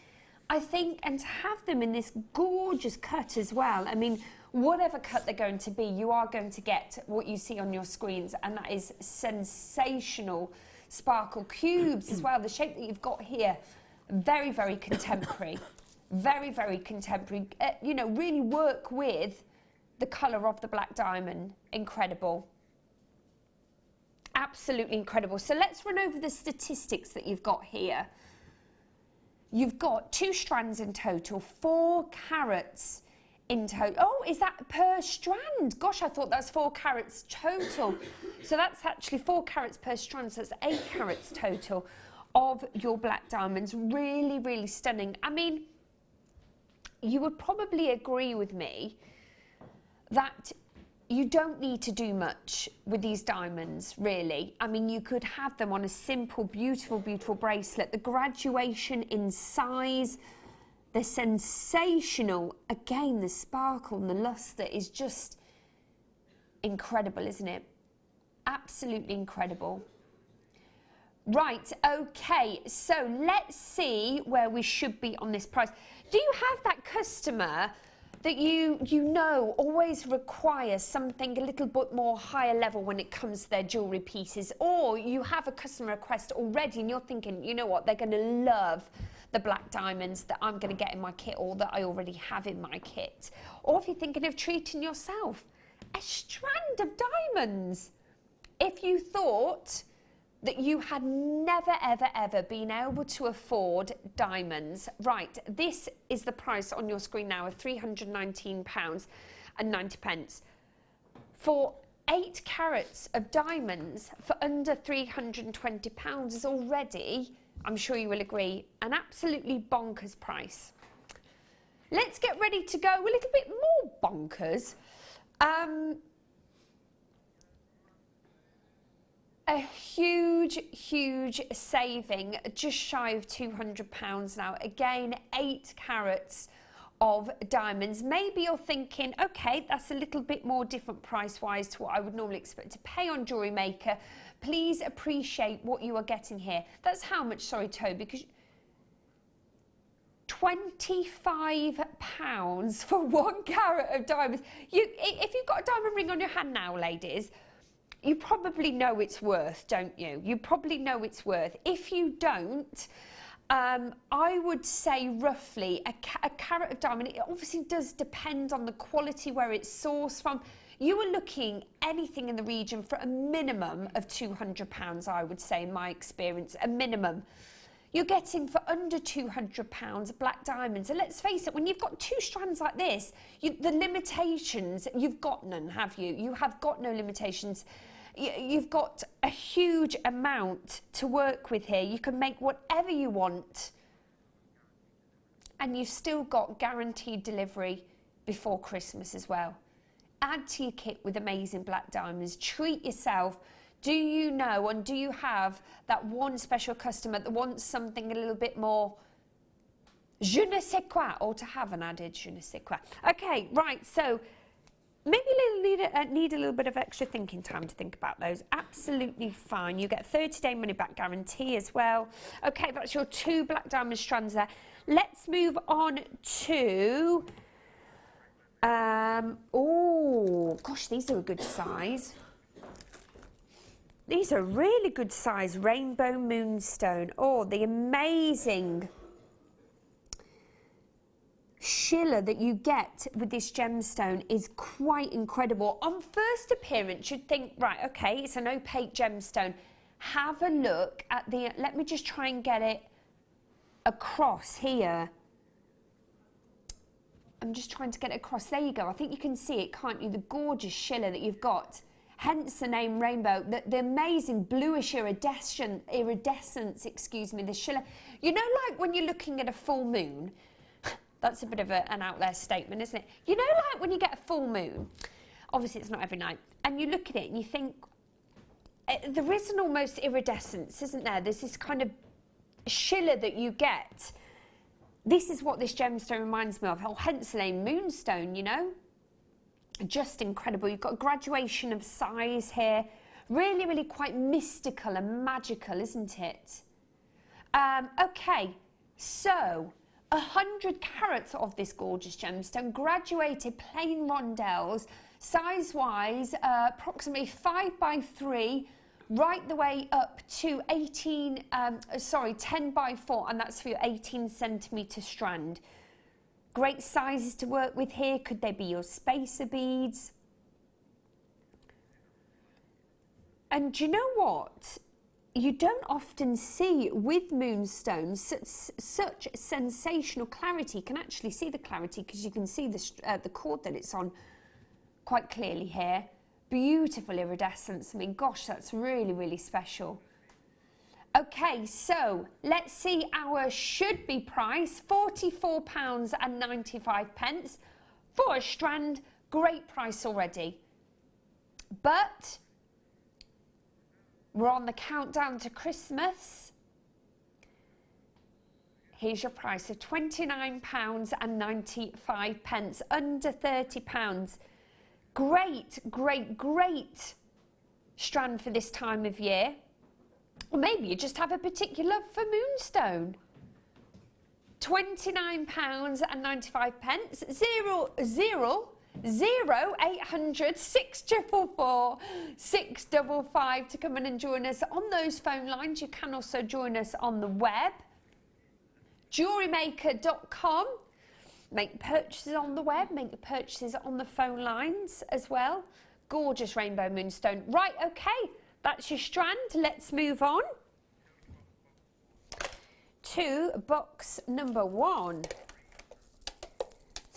I think, and to have them in this gorgeous cut as well. I mean, whatever cut they're going to be, you are going to get what you see on your screens, and that is sensational sparkle cubes as well. The shape that you've got here, very, very contemporary. Very, very contemporary. You know, really work with the colour of the black diamond. Incredible. Absolutely incredible. So let's run over the statistics that you've got here. You've got 2 strands in total, 4 carats in total. Oh, is that per strand? Gosh, I thought that's 4 carats total. So that's actually 4 carats per strand, so that's 8 carats total of your black diamonds. Really, really stunning. I mean, you would probably agree with me that you don't need to do much with these diamonds, really. I mean, you could have them on a simple, beautiful, beautiful bracelet. The graduation in size, the sensational, again, the sparkle and the lustre is just incredible, isn't it? Absolutely incredible. Right, okay, so let's see where we should be on this price. Do you have that customer that you know always requires something a little bit more higher level when it comes to their jewellery pieces? Or you have a customer request already and you're thinking, you know what, they're going to love the black diamonds that I'm going to get in my kit or that I already have in my kit? Or if you're thinking of treating yourself, a strand of diamonds. If you thought that you had never, ever, ever been able to afford diamonds. Right, this is the price on your screen now of £319.90. For 8 carats of diamonds for under £320 is already, I'm sure you will agree, an absolutely bonkers price. Let's get ready to go a little bit more bonkers. A huge, huge saving, just shy of £200 now. Again, 8 carats of diamonds. Maybe you're thinking, okay, that's a little bit more different price-wise to what I would normally expect to pay on Jewellery Maker. Please appreciate what you are getting here. That's how much, sorry, Toby, because £25 for 1 carat of diamonds. If you've got a diamond ring on your hand now, ladies, you probably know it's worth, don't you? You probably know it's worth. If you don't, I would say roughly a carat of diamond. It obviously does depend on the quality, where it's sourced from. You are looking anything in the region for a minimum of £200, I would say, in my experience, a minimum. You're getting for under £200 black diamonds. And let's face it, when you've got 2 strands like this, the limitations, you've got none, have you? You have got no limitations. You've got a huge amount to work with here. You can make whatever you want. and you've still got guaranteed delivery before Christmas as well. Add to your kit with amazing black diamonds. Treat yourself. Do you know, and do you have that one special customer that wants something a little bit more je ne sais quoi, or to have an added je ne sais quoi? Okay, right, so maybe need a little bit of extra thinking time to think about those. Absolutely fine. You get 30-day money-back guarantee as well. Okay, that's your 2 black diamond strands there. Let's move on to... oh, gosh, these are a good size. These are really good size. Rainbow Moonstone. Oh, the amazing shiller that you get with this gemstone is quite incredible. On first appearance, you'd think, right, okay, it's an opaque gemstone. Have a look at the... Let me just try and get it across here. I'm just trying to get it across. There you go. I think you can see it, can't you? The gorgeous shiller that you've got. Hence the name Rainbow. The amazing bluish iridescence, excuse me, the shiller. You know, like when you're looking at a full moon, that's a bit of an out there statement, isn't it? You know, like when you get a full moon, obviously it's not every night, and you look at it and you think, there is an almost iridescence, isn't there? There's this kind of shiller that you get. This is what this gemstone reminds me of. Oh, hence the name Moonstone, you know? Just incredible. You've got a graduation of size here. Really, really quite mystical and magical, isn't it? Okay, so 100 carats of this gorgeous gemstone, graduated plain rondelles, size-wise, approximately 5 by 3, right the way up to 10 by 4, and that's for your 18 centimetre strand. Great sizes to work with here. Could they be your spacer beads? And do you know what? You don't often see with moonstones such sensational clarity. You can actually see the clarity because you can see the cord that it's on quite clearly here. Beautiful iridescence. I mean, gosh, that's really, really special. Okay, so let's see our should-be price, £44.95 for a strand. Great price already. But we're on the countdown to Christmas. Here's your price of £29.95, under £30. Great, great, great strand for this time of year. Or maybe you just have a particular love for Moonstone. £29.95. 0800 644 655 to come in and join us on those phone lines. You can also join us on the web, JewelleryMaker.com. Make purchases on the web, make your purchases on the phone lines as well. Gorgeous rainbow moonstone. Right, okay, that's your strand. Let's move on to box number 1.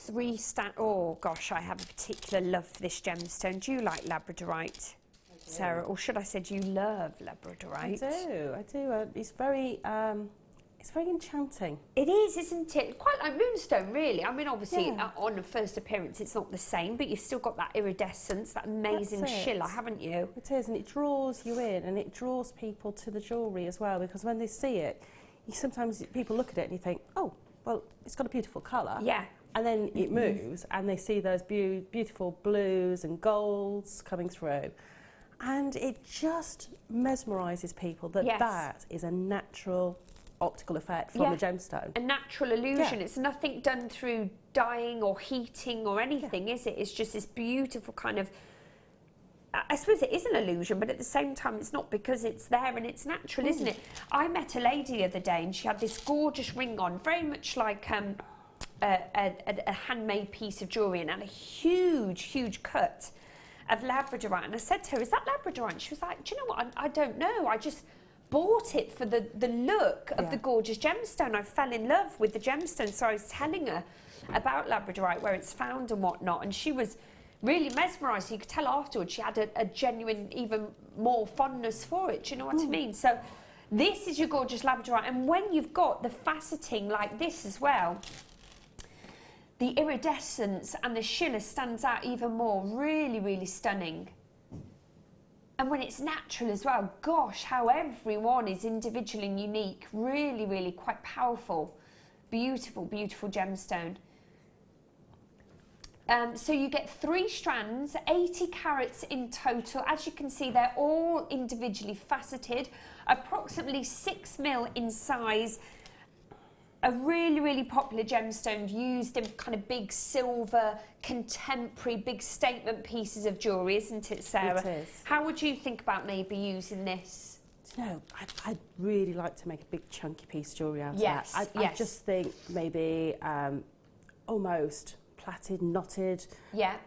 3-stand. Oh gosh, I have a particular love for this gemstone. Do you like labradorite, Sarah? Or should I say, do you love labradorite? I do. It's very enchanting. It is, isn't it? Quite like Moonstone, really. I mean, obviously, on a first appearance, it's not the same, but you've still got that iridescence, that amazing shiller, haven't you? It is, and it draws you in, and it draws people to the jewellery as well, because when they see it, sometimes people look at it and you think, oh, well, it's got a beautiful colour. Yeah. And then it moves, and they see those beautiful blues and golds coming through. And it just mesmerises people that that is a natural optical effect from the gemstone. A natural illusion. It's nothing done through dyeing or heating or anything, is it? It's just this beautiful kind of... I suppose it is an illusion, but at the same time, it's not, because it's there and it's natural, isn't it? I met a lady the other day, and she had this gorgeous ring on, very much like... a handmade piece of jewellery, and had a huge cut of labradorite. And I said to her, is that labradorite? And she was like, do you know what, I don't know, I just bought it for the look of the gorgeous gemstone. I fell in love with the gemstone. So I was telling her about labradorite, where it's found and whatnot, and she was really mesmerised. You could tell afterwards she had a genuine, even more fondness for it. Do you know what I mean? So this is your gorgeous labradorite, and when you've got the faceting like this as well, the iridescence and the shimmer stands out even more. Really, really stunning. And when it's natural as well, gosh, how everyone is individual and unique. Really, really quite powerful. Beautiful, beautiful gemstone. So you get 3 strands, 80 carats in total. As you can see, they're all individually faceted, approximately 6 mil in size. A really, really popular gemstone used in kind of big silver, contemporary, big statement pieces of jewellery, isn't it, Sarah? It is. How would you think about maybe using this? Do you know, I'd really like to make a big chunky piece of jewellery out of Yes, that. I just think maybe almost plaited, knotted, yeah,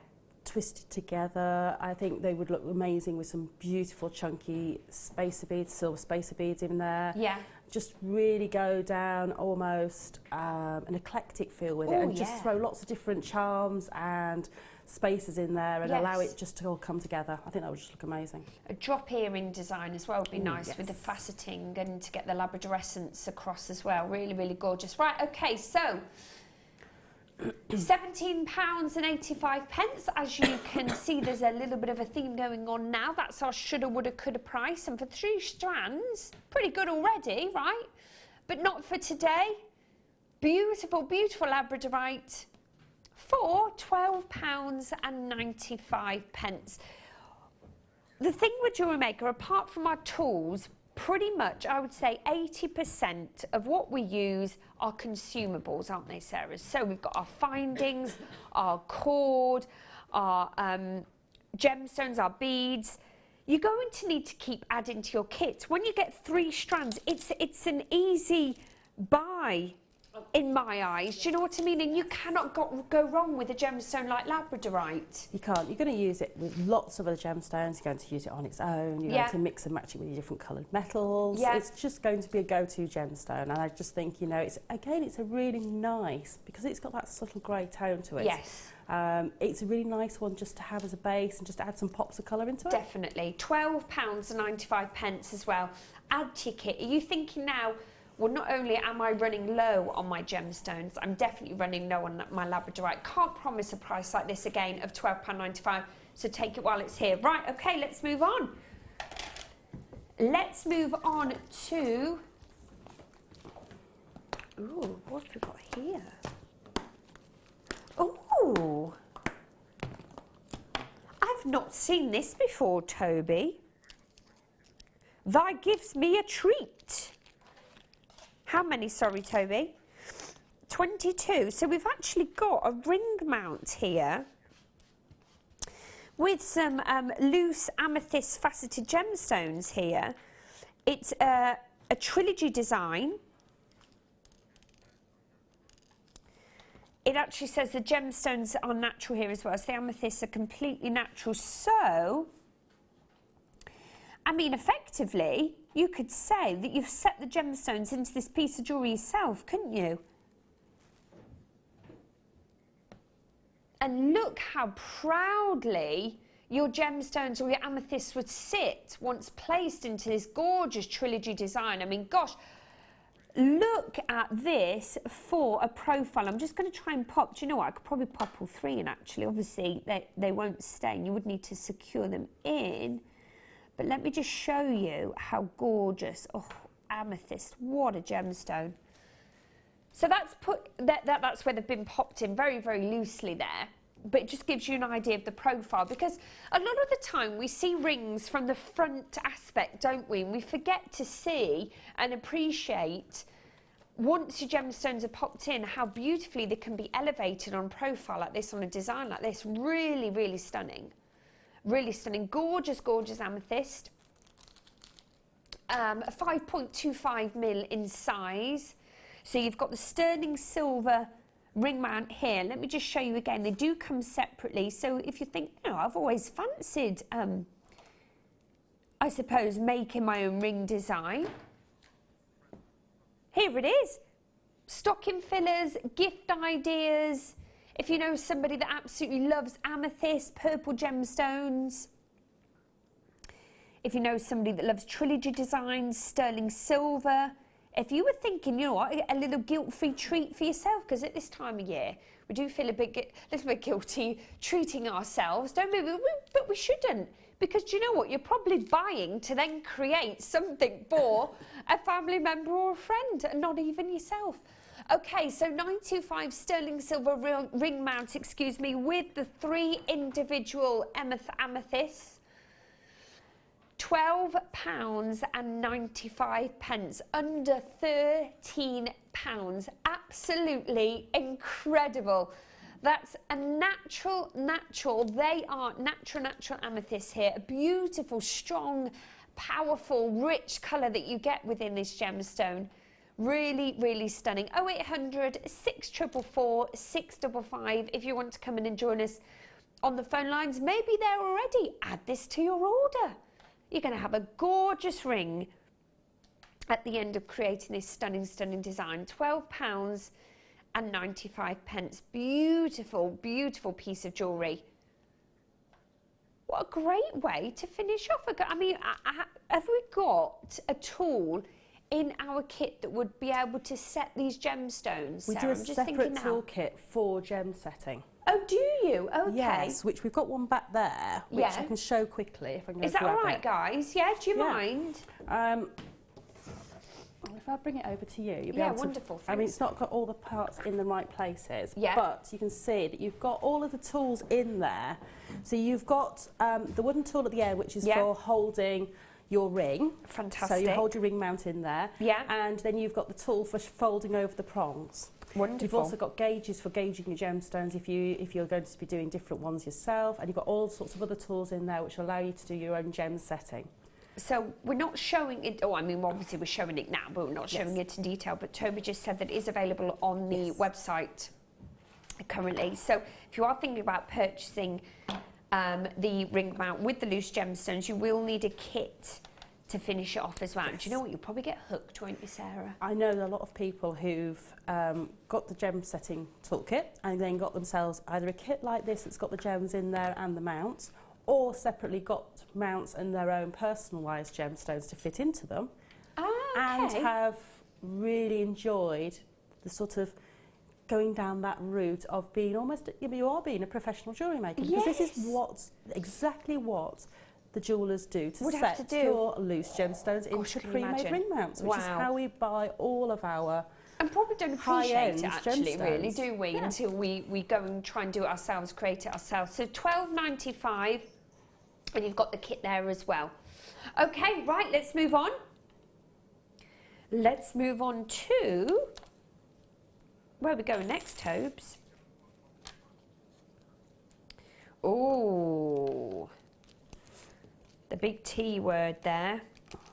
twisted together. I think they would look amazing with some beautiful chunky spacer beads, silver spacer beads in there. Yeah. Just really go down almost an eclectic feel with it, and just throw lots of different charms and spaces in there and allow it just to all come together. I think that would just look amazing. A drop earring design as well would be nice with the faceting and to get the labradorescence across as well. Really, really gorgeous. Right, okay, so £17.85. As you can see, there's a little bit of a theme going on now. That's our shoulda, woulda, coulda price. And for 3 strands, pretty good already, right? But not for today. Beautiful, beautiful labradorite for £12.95. The thing with Jewellery Maker, apart from our tools, pretty much, I would say 80% of what we use are consumables, aren't they, Sarah? So we've got our findings, our cord, our gemstones, our beads. You're going to need to keep adding to your kit. When you get 3 strands, it's an easy buy in my eyes. Do you know what I mean? And you cannot go wrong with a gemstone like labradorite. You can't. You're going to use it with lots of other gemstones. You're going to use it on its own. You're going to mix and match it with your different coloured metals. It's just going to be a go-to gemstone. And I just think, you know, it's a really nice, because it's got that subtle grey tone to it. Yes. It's a really nice one just to have as a base and just add some pops of colour into it. Definitely. £12.95 as well. Add to your kit. Are you thinking now, well, not only am I running low on my gemstones, I'm definitely running low on my labradorite. Can't promise a price like this again of £12.95, so take it while it's here. Right, okay, let's move on. Let's move on to... Ooh, what have we got here? Ooh! I've not seen this before, Toby. Thy gives me a treat. How many, sorry, Toby? 22. So we've actually got a ring mount here with some loose amethyst faceted gemstones here. It's a trilogy design. It actually says the gemstones are natural here as well. So the amethysts are completely natural. So, I mean, effectively, you could say that you've set the gemstones into this piece of jewellery yourself, couldn't you? And look how proudly your gemstones or your amethysts would sit once placed into this gorgeous trilogy design. I mean, gosh, look at this for a profile. I'm just going to try and pop, do you know what, I could probably pop all 3 in actually. Obviously, they won't stay and you would need to secure them in. But let me just show you how gorgeous. Oh, amethyst, what a gemstone. So that's where they've been popped in very, very loosely there. But it just gives you an idea of the profile, because a lot of the time we see rings from the front aspect, don't we? And we forget to see and appreciate, once your gemstones are popped in, how beautifully they can be elevated on profile like this, on a design like this. Really, really stunning. Really stunning. Gorgeous, gorgeous amethyst. 5.25 mil in size. So you've got the sterling silver ring mount here. Let me just show you again. They do come separately. So if you think, you know, I've always fancied, I suppose, making my own ring design. Here it is. Stocking fillers, gift ideas. If you know somebody that absolutely loves amethyst, purple gemstones. If you know somebody that loves trilogy designs, sterling silver. if you were thinking, you know what, a little guilt-free treat for yourself, because at this time of year, we do feel a little bit guilty treating ourselves, don't we? But we shouldn't, because do you know what? You're probably buying to then create something for a family member or a friend, and not even yourself. Okay, so 925 sterling silver ring mount, excuse me, with the 3 individual amethysts. £12.95, under £13. Absolutely incredible. That's a natural, they are natural amethysts here. A beautiful, strong, powerful, rich colour that you get within this gemstone. Really, really stunning. 0800 644 655 if you want to come in and join us on the phone lines. Maybe they're already. Add this to your order. You're going to have a gorgeous ring at the end of creating this stunning, stunning design. £12.95. Beautiful, beautiful piece of jewellery. What a great way to finish off. I mean, have we got a tool in our kit that would be able to set these gemstones? We do a separate toolkit for gem setting. Oh, do you? Okay. Yes, which we've got one back there, which I can show quickly if I can. Is that all right, guys? Yeah, do you mind? If I bring it over to you, you'll be able to... wonderful. I mean, it's not got all the parts in the right places, yeah, but you can see that you've got all of the tools in there. So you've got the wooden tool at the end, which is for holding your ring. Fantastic. So you hold your ring mount in there. Yeah. And then you've got the tool for folding over the prongs. Wonderful. You've also got gauges for gauging your gemstones if you're going to be doing different ones yourself, and you've got all sorts of other tools in there which allow you to do your own gem setting. So we're not showing it, I mean, obviously we're showing it now, but we're not showing it in detail, but Toby just said that it is available on the website currently. So if you are thinking about purchasing the ring mount with the loose gemstones, you will need a kit to finish it off as well. Do you know what? You'll probably get hooked, won't you, Sarah? I know a lot of people who've got the gem setting toolkit and then got themselves either a kit like this that's got the gems in there and the mounts, or separately got mounts and their own personalised gemstones to fit into them, and have really enjoyed the sort of going down that route of being almost, you are being a professional jewellery maker, because this is exactly what the jewellers do to set your loose gemstones into pre-made ring mounts, which is how we buy all of our and probably don't appreciate it actually, really, do we? Until we go and try and do it ourselves, create it ourselves. So £12.95, and you've got the kit there as well. Okay, right, let's move on. Let's move on to where are we going next, Tobes? Oh, the big T word there.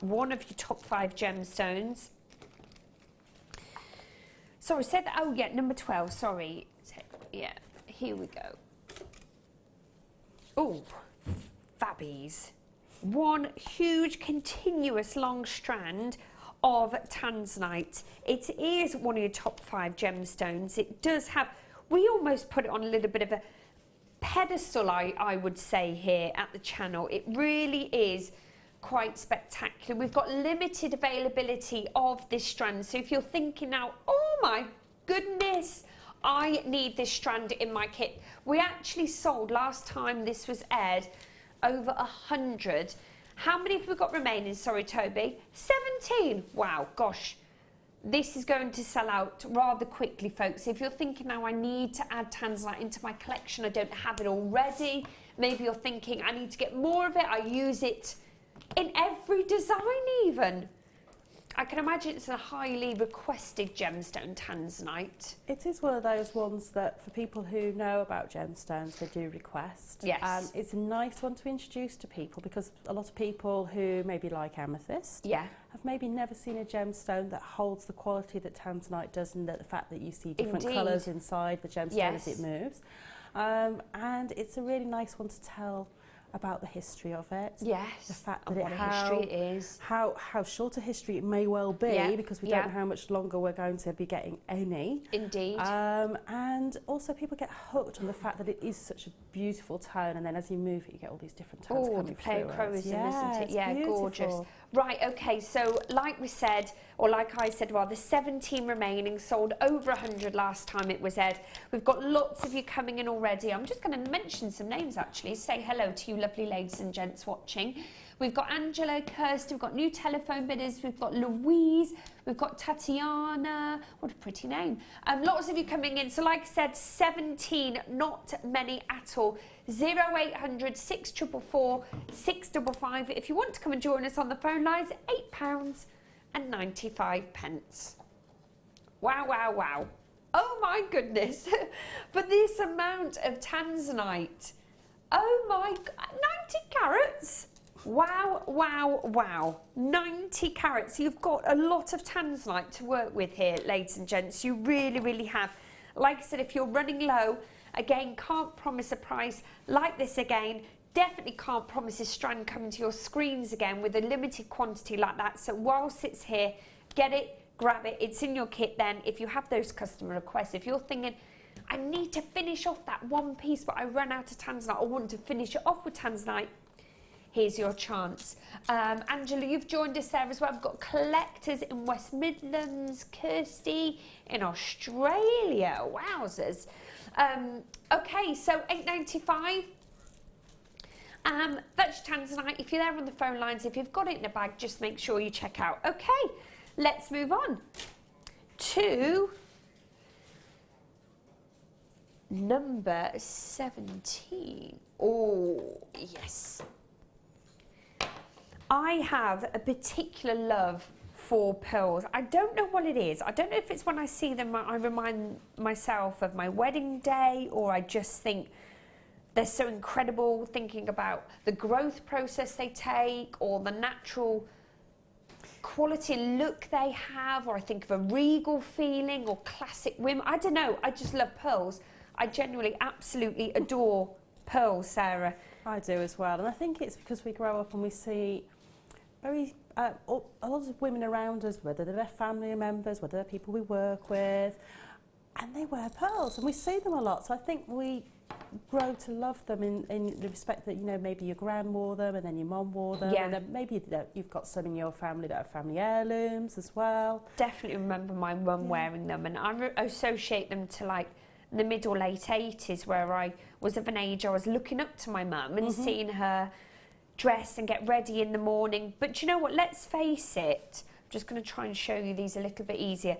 One of your top 5 gemstones. Sorry, said that. Oh, yeah, number 12. Sorry. Yeah, here we go. Oh, fabbies. One huge, continuous, long strand of tanzanite. It is one of your top 5 gemstones. It does have, we almost put it on a little bit of a pedestal, I would say, here at the channel. It really is quite spectacular. We've got limited availability of this strand, so if you're thinking now, oh my goodness, I need this strand in my kit. We actually sold, last time this was aired, over 100. How many have we got remaining? Sorry, Toby. 17. Wow, gosh. This is going to sell out rather quickly, folks. If you're thinking now, I need to add tanzanite into my collection, I don't have it already. Maybe you're thinking, I need to get more of it. I use it in every design even. I can imagine it's a highly requested gemstone, tanzanite. It is one of those ones that for people who know about gemstones, they do request. Yes. It's a nice one to introduce to people, because a lot of people who maybe like amethyst have maybe never seen a gemstone that holds the quality that tanzanite does, and the fact that you see different colours inside the gemstone as it moves. And it's a really nice one to tell about the history of it. Yes. The fact and that what a history it is. How short a history it may well be, because we don't know how much longer we're going to be getting any. Indeed. And also people get hooked on the fact that it is such a beautiful tone, and then as you move it, you get all these different tones coming through. Oh, the pleochromosm, isn't it? It's Yeah, beautiful. gorgeous. Right, okay, so like we said, or like I said, rather, 17 remaining, sold over 100 last time it was aired. We've got lots of you coming in already. I'm just going to mention some names, actually. Say hello to you lovely ladies and gents watching. We've got Angela, Kirsty, we've got new telephone bidders, we've got Louise, we've got Tatiana. What a pretty name. Lots of you coming in. So like I said, 17, not many at all. 0800 644 655. If you want to come and join us on the phone lines, £8.95. Wow, wow, wow. Oh my goodness. For this amount of tanzanite. Oh my God, 90 carats. Wow, wow, wow. 90 carats. You've got a lot of tanzanite to work with here, ladies and gents. You really, really have. Like I said, if you're running low, again, can't promise a price like this again. Definitely can't promise a strand coming to your screens again with a limited quantity like that. So whilst it's here, get it, grab it. It's in your kit then. If you have those customer requests, if you're thinking, I need to finish off that one piece, but I ran out of tanzanite, I want to finish it off with tanzanite, here's your chance. Angela, you've joined us there as well. We've got collectors in West Midlands, Kirsty in Australia. Wowzers. Okay, so £8.95. That's tanzanite. If you're there on the phone lines, if you've got it in a bag, just make sure you check out. Okay, let's move on to number 17. Oh, yes. I have a particular love for pearls. I don't know what it is. I don't know if it's when I see them, I remind myself of my wedding day, or I just think they're so incredible, thinking about the growth process they take, or the natural quality look they have, or I think of a regal feeling, or classic women. I don't know. I just love pearls. I genuinely absolutely adore pearls, Sarah. I do as well. And I think it's because we grow up and we see a lot of women around us, whether they're family members, whether they're people we work with, and they wear pearls, and we see them a lot. So I think we grow to love them in the respect that, you know, maybe your gran wore them and then your mum wore them, and then maybe you've got some in your family that are family heirlooms as well. Definitely remember my mum wearing them, and I associate them to like the mid or late 80s, where I was of an age I was looking up to my mum and seeing her dress and get ready in the morning. But you know what, let's face it, I'm just going to try and show you these a little bit easier.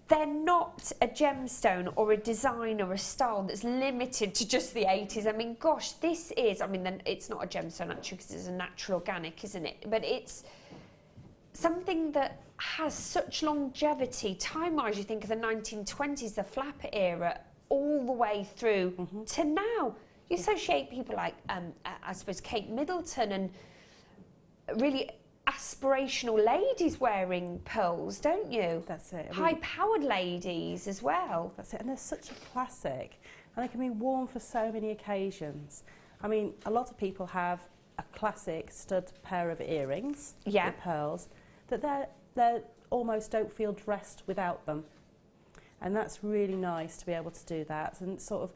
They're not a gemstone or a design or a style that's limited to just the 80s. I mean, gosh, this is, I mean, then it's not a gemstone actually because it's a natural organic, isn't it? But it's something that has such longevity. Time-wise, you think of the 1920s, the flapper era, all the way through to now. You associate people like, I suppose, Kate Middleton and really aspirational ladies wearing pearls, don't you? That's it. High-powered ladies as well. That's it. And they're such a classic, and they can be worn for so many occasions. I mean, a lot of people have a classic stud pair of earrings with pearls that they almost don't feel dressed without them, and that's really nice to be able to do that. And sort of,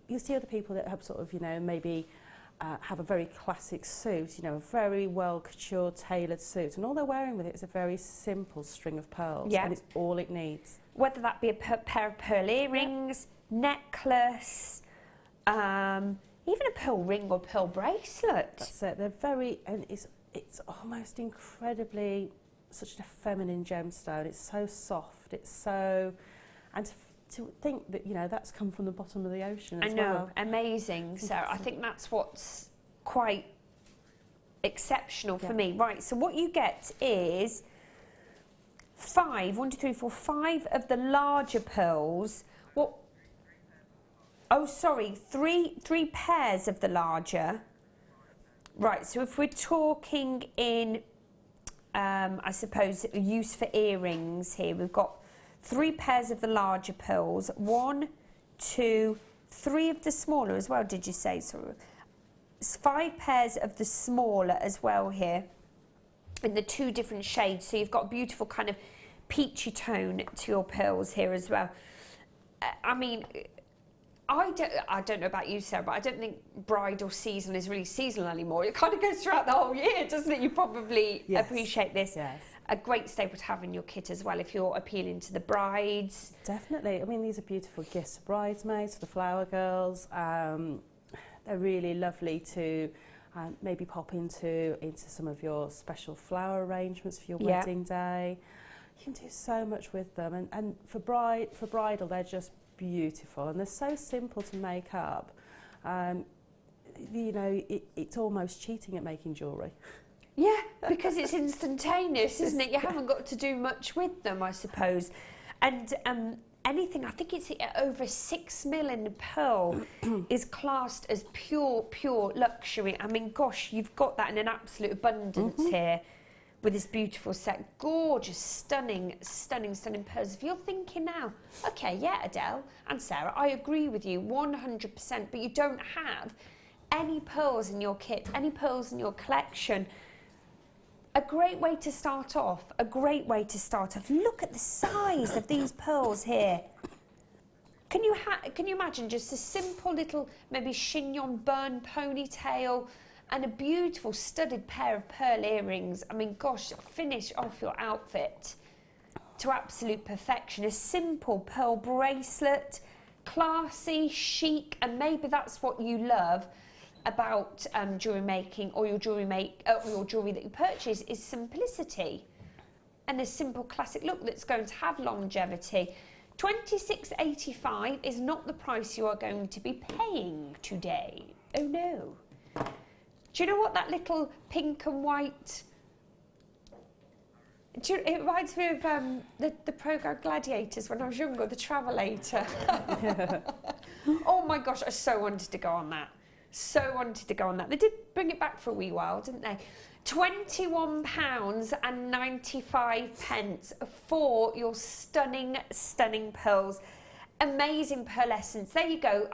you see other people that have sort of, you know, maybe have a very classic suit, you know, a very well couture tailored suit, and all they're wearing with it is a very simple string of pearls, and it's all it needs. Whether that be a pair of pearl earrings, necklace, even a pearl ring or pearl bracelet. That's it. They're very, and it's almost incredibly such a feminine gemstone. It's so soft. It's so, and to think that, you know, that's come from the bottom of the ocean as well. I know, amazing, Sarah. I think that's what's quite exceptional for me. Right, so what you get is 5 of the larger pearls. What? Oh, sorry, three pairs of the larger. Right, so if we're talking in, I suppose, use for earrings here, we've got 3 pairs of the larger pearls, 1, 2, 3 of the smaller as well, did you say? So 5 pairs of the smaller as well here, in the 2 different shades. So you've got a beautiful kind of peachy tone to your pearls here as well. I mean, I don't know about you, Sarah, but I don't think bridal season is really seasonal anymore. It kind of goes throughout the whole year, doesn't it? You probably appreciate this. Yes. A great staple to have in your kit as well if you're appealing to the brides. Definitely. I mean, these are beautiful gifts for bridesmaids, for the flower girls. They're really lovely to maybe pop into some of your special flower arrangements for your wedding day. You can do so much with them, and for bridal, they're just beautiful, and they're so simple to make up. You know, it's almost cheating at making jewellery. Yeah, because it's instantaneous, isn't it? You haven't got to do much with them, I suppose. And anything, I think it's over 6 mil in pearl is classed as pure luxury. I mean, gosh, you've got that in an absolute abundance here with this beautiful set. Gorgeous, stunning pearls. If you're thinking now, okay, yeah, Adele and Sarah, I agree with you 100%, but you don't have any pearls in your kit, any pearls in your collection. A great way to start off, Look at the size of these pearls here. Can you imagine just a simple little, maybe chignon burn ponytail and a beautiful studded pair of pearl earrings? I mean, gosh, finish off your outfit to absolute perfection. A simple pearl bracelet, classy, chic, and maybe that's what you love about jewellery making, or your jewellery that you purchase, is simplicity and a simple classic look that's going to have longevity. $26.85 is not the price you are going to be paying today. Oh no. Do you know what that little pink and white, it reminds me of the programme Gladiators when I was younger, the Travelator. Oh my gosh, I so wanted to go on that. They did bring it back for a wee while, didn't they? £21.95 for your stunning pearls. Amazing pearlescence. There you go.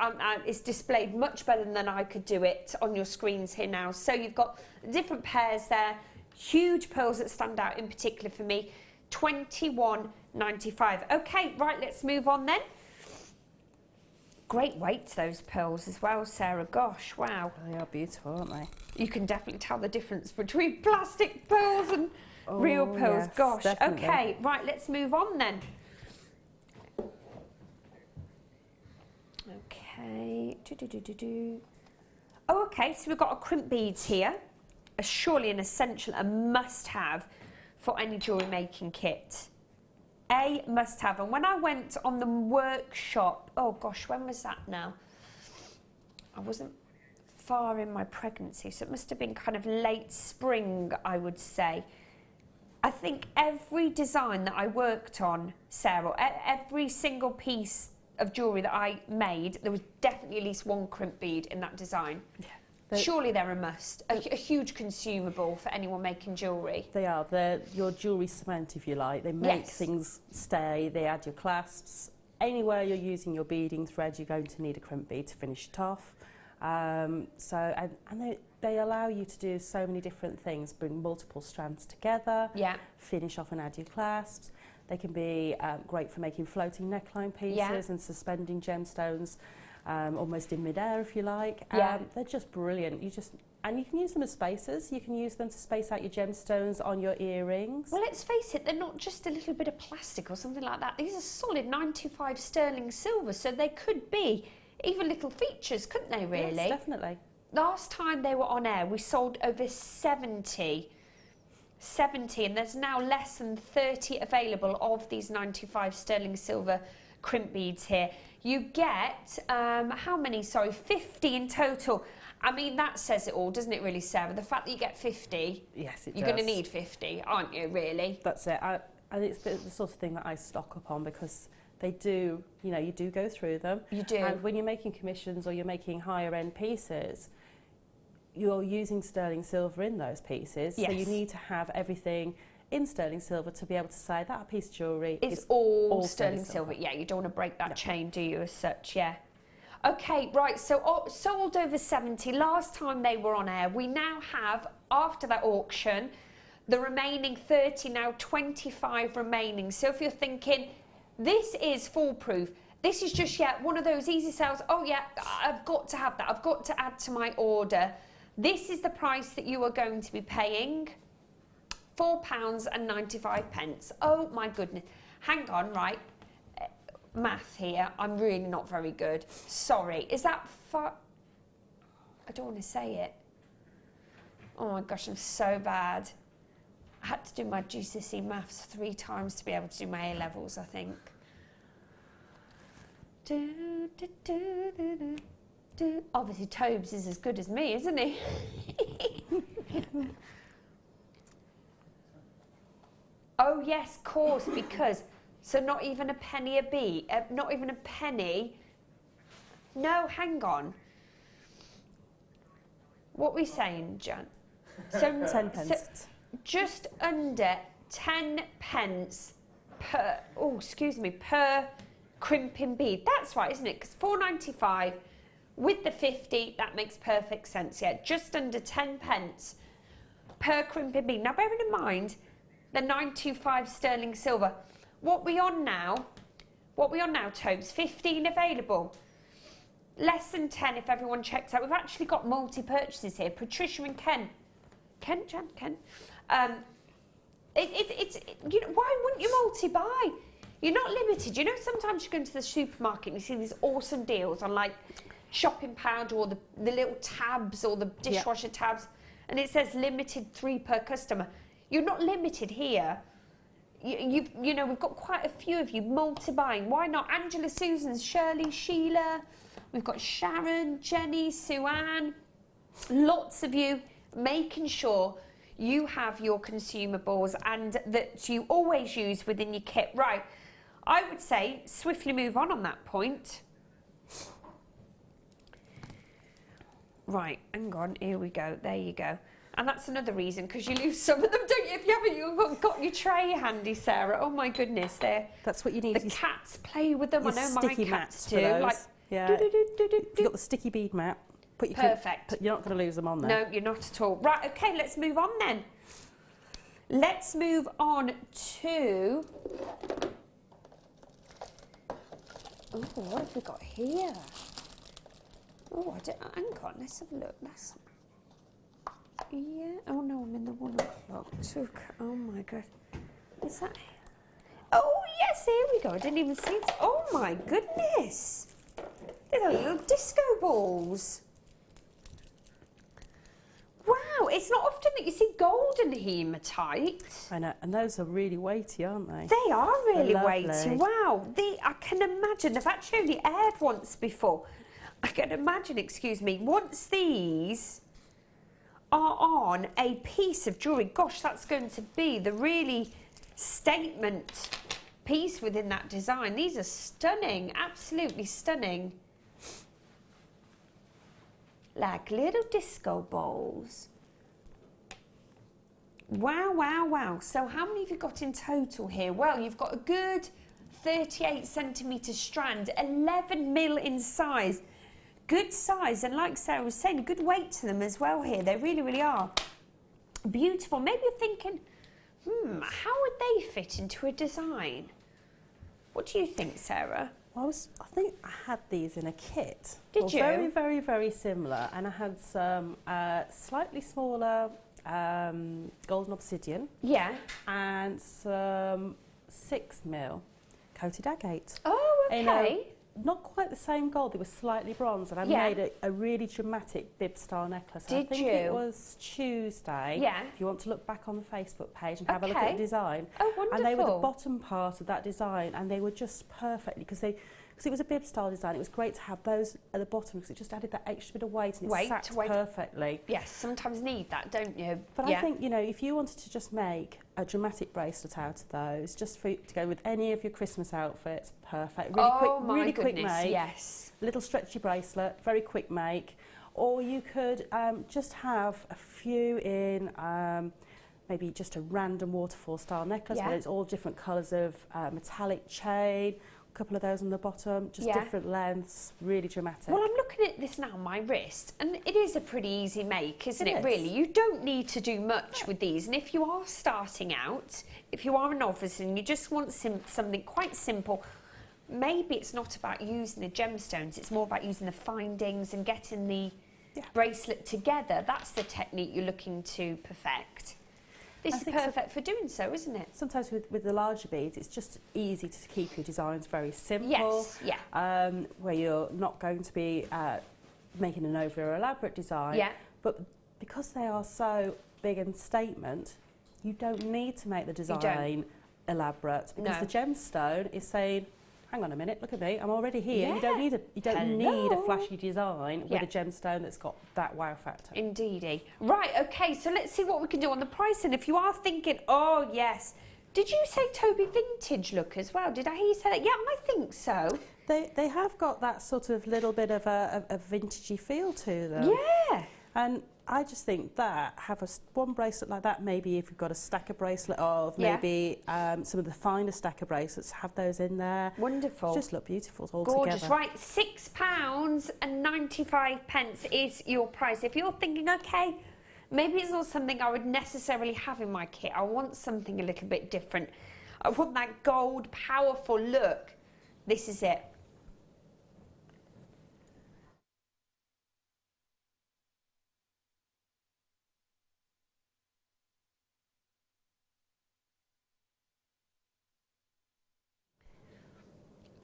It's displayed much better than I could do it on your screens here now. So you've got different pairs there. Huge pearls that stand out in particular for me. £21.95. Okay, right, let's move on then. Great weights, those pearls as well, Sarah. Gosh, wow. They are beautiful, aren't they? You can definitely tell the difference between plastic pearls and real pearls. Yes, gosh. definitely. Okay, right, let's move on then. Okay. Oh, okay, so we've got our crimp beads here. Surely an essential, a must-have for any jewellery making kit. A must-have. And when I went on the workshop, oh gosh, when was that now? I wasn't far in my pregnancy, so it must have been kind of late spring, I would say. I think every design that I worked on, Sarah, every single piece of jewellery that I made, there was definitely at least one crimp bead in that design. Yeah. Surely they're a must, a huge consumable for anyone making jewellery. They are. They're your jewellery cement, if you like. They make things stay. They add your clasps. Anywhere you're using your beading thread, you're going to need a crimp bead to finish it off. And they allow you to do so many different things. Bring multiple strands together. Yeah. Finish off and add your clasps. They can be great for making floating neckline pieces and suspending gemstones. Almost in mid-air, if you like. They're just brilliant. And you can use them as spacers. You can use them to space out your gemstones on your earrings. Well, let's face it, they're not just a little bit of plastic or something like that. These are solid 95 sterling silver, so they could be even little features, couldn't they, really? Yes, definitely. Last time they were on air, we sold over 70, and there's now less than 30 available of these 95 sterling silver crimp beads here. You get, how many? Sorry, 50 in total. I mean, that says it all, doesn't it really, Sarah? The fact that you get 50, yes, you're going to need 50, aren't you, really? That's it. And it's the sort of thing that I stock up on because they do, you do go through them. You do. And when you're making commissions or you're making higher end pieces, you're using sterling silver in those pieces. Yes. So you need to have everything in sterling silver to be able to say that piece of jewellery is all sterling silver. Yeah, you don't want to break that chain, do you, as such, yeah. Okay, right, so sold over 70. Last time they were on air. We now have, after that auction, the remaining 30, now 25 remaining. So if you're thinking, this is foolproof, this is just yet one of those easy sales, oh yeah, I've got to have that, I've got to add to my order. This is the price that you are going to be paying, £4.95. Oh my goodness. Hang on, right. Math here, I'm really not very good. Sorry, is that I don't want to say it. Oh my gosh, I'm so bad. I had to do my GCSE maths 3 times to be able to do my A-levels, I think. Obviously, Tobes is as good as me, isn't he? Oh yes, of course, because... So not even a penny a bead, not even a penny. No, hang on. What are we saying, Jan? So, 10 pence. So just under 10 pence per, oh, excuse me, per crimping bead. That's right, isn't it? Because £4.95 with the 50, that makes perfect sense, yeah. Just under 10 pence per crimping bead. Now, bearing in mind the 925 sterling silver, what we on now, Tobes? 15 available. Less than 10 if everyone checks out. We've actually got multi-purchases here. Patricia and Ken. Ken. You know, why wouldn't you multi-buy? You're not limited. You know, sometimes you go into the supermarket and you see these awesome deals on like shopping powder or the little tabs or the dishwasher tabs, and it says limited 3 per customer. You're not limited here. You know, we've got quite a few of you multi-buying. Why not? Angela, Susan, Shirley, Sheila. We've got Sharon, Jenny, Sue-Ann. Lots of you making sure you have your consumables and that you always use within your kit. Right, I would say swiftly move on that point. Right, hang on, here we go. There you go. And that's another reason, because you lose some of them, don't you? If you haven't got your tray handy, Sarah. Oh my goodness, that's what you need. The cats play with them. I know my cats do. Like, yeah. You've got the sticky bead mat. Perfect. You're not going to lose them on there. No, you're not at all. Right, okay, let's move on then. Let's move on to... Oh, what have we got here? Oh, hang on, let's have a look. Yeah, oh no, I'm in the 1 o'clock. Oh my God. Is that... Oh yes, here we go. I didn't even see it. Oh my goodness. They're little disco balls. Wow, it's not often that you see golden hematite. I know, and those are really weighty, aren't they? They are really weighty. Wow, I can imagine. They've actually only aired once before. I can imagine, excuse me, once these are on a piece of jewellery, gosh, that's going to be the really statement piece within that design. These are stunning, absolutely stunning. Like little disco balls. Wow, wow, wow. So how many have you got in total here? Well, you've got a good 38 centimetre strand, 11 mil in size. Good size, and like Sarah was saying, a good weight to them as well here. They really, really are beautiful. Maybe you're thinking, how would they fit into a design? What do you think, Sarah? I think I had these in a kit. Did you? Very, very, very similar. And I had some slightly smaller golden obsidian. Yeah. And some 6 mil coated agate. Oh, okay. Not quite the same gold, they were slightly bronze, and I made a really dramatic bib style necklace. Did I think it was Tuesday. Yeah. If you want to look back on the Facebook page and have a look at the design. Oh, wonderful. And they were the bottom part of that design, and they were just perfectly, because it was a bib style design, it was great to have those at the bottom because it just added that extra bit of weight and it sat perfectly. Yes, sometimes need that, don't you? But I think, you know, if you wanted to just make a dramatic bracelet out of those, just to go with any of your Christmas outfits, perfect. Really quick make. Yes. Little stretchy bracelet, very quick make. Or you could just have a few in maybe just a random waterfall style necklace where it's all different colours of metallic chain, couple of those on the bottom, just different lengths, really dramatic. Well, I'm looking at this now on my wrist, and it is a pretty easy make, isn't it really? You don't need to do much with these, and if you are starting out, if you are a novice and you just want something quite simple, maybe it's not about using the gemstones, it's more about using the findings and getting the bracelet together. That's the technique you're looking to perfect. This is perfect for doing so, isn't it? Sometimes with the larger beads, it's just easy to keep your designs very simple. Yes, where you're not going to be making an over elaborate design. Yeah. But because they are so big and statement, you don't need to make the design elaborate, because the gemstone is saying, hang on a minute, look at me, I'm already here. You don't need a flashy design with a gemstone that's got that wow factor. Indeedy. Right, okay, so let's see what we can do on the pricing. If you are thinking, oh yes, did you say Toby vintage look as well? Did I hear you say that? Yeah, I think so. They have got that sort of little bit of a vintagey feel to them. Yeah. And I just think that one bracelet like that, maybe if you've got a stacker bracelet of, maybe some of the finer stacker bracelets, have those in there. Wonderful. Just look beautiful all gorgeous. together. Right, £6.95 is your price. If you're thinking, okay, maybe it's not something I would necessarily have in my kit, I want something a little bit different, I want that gold, powerful look, this is it.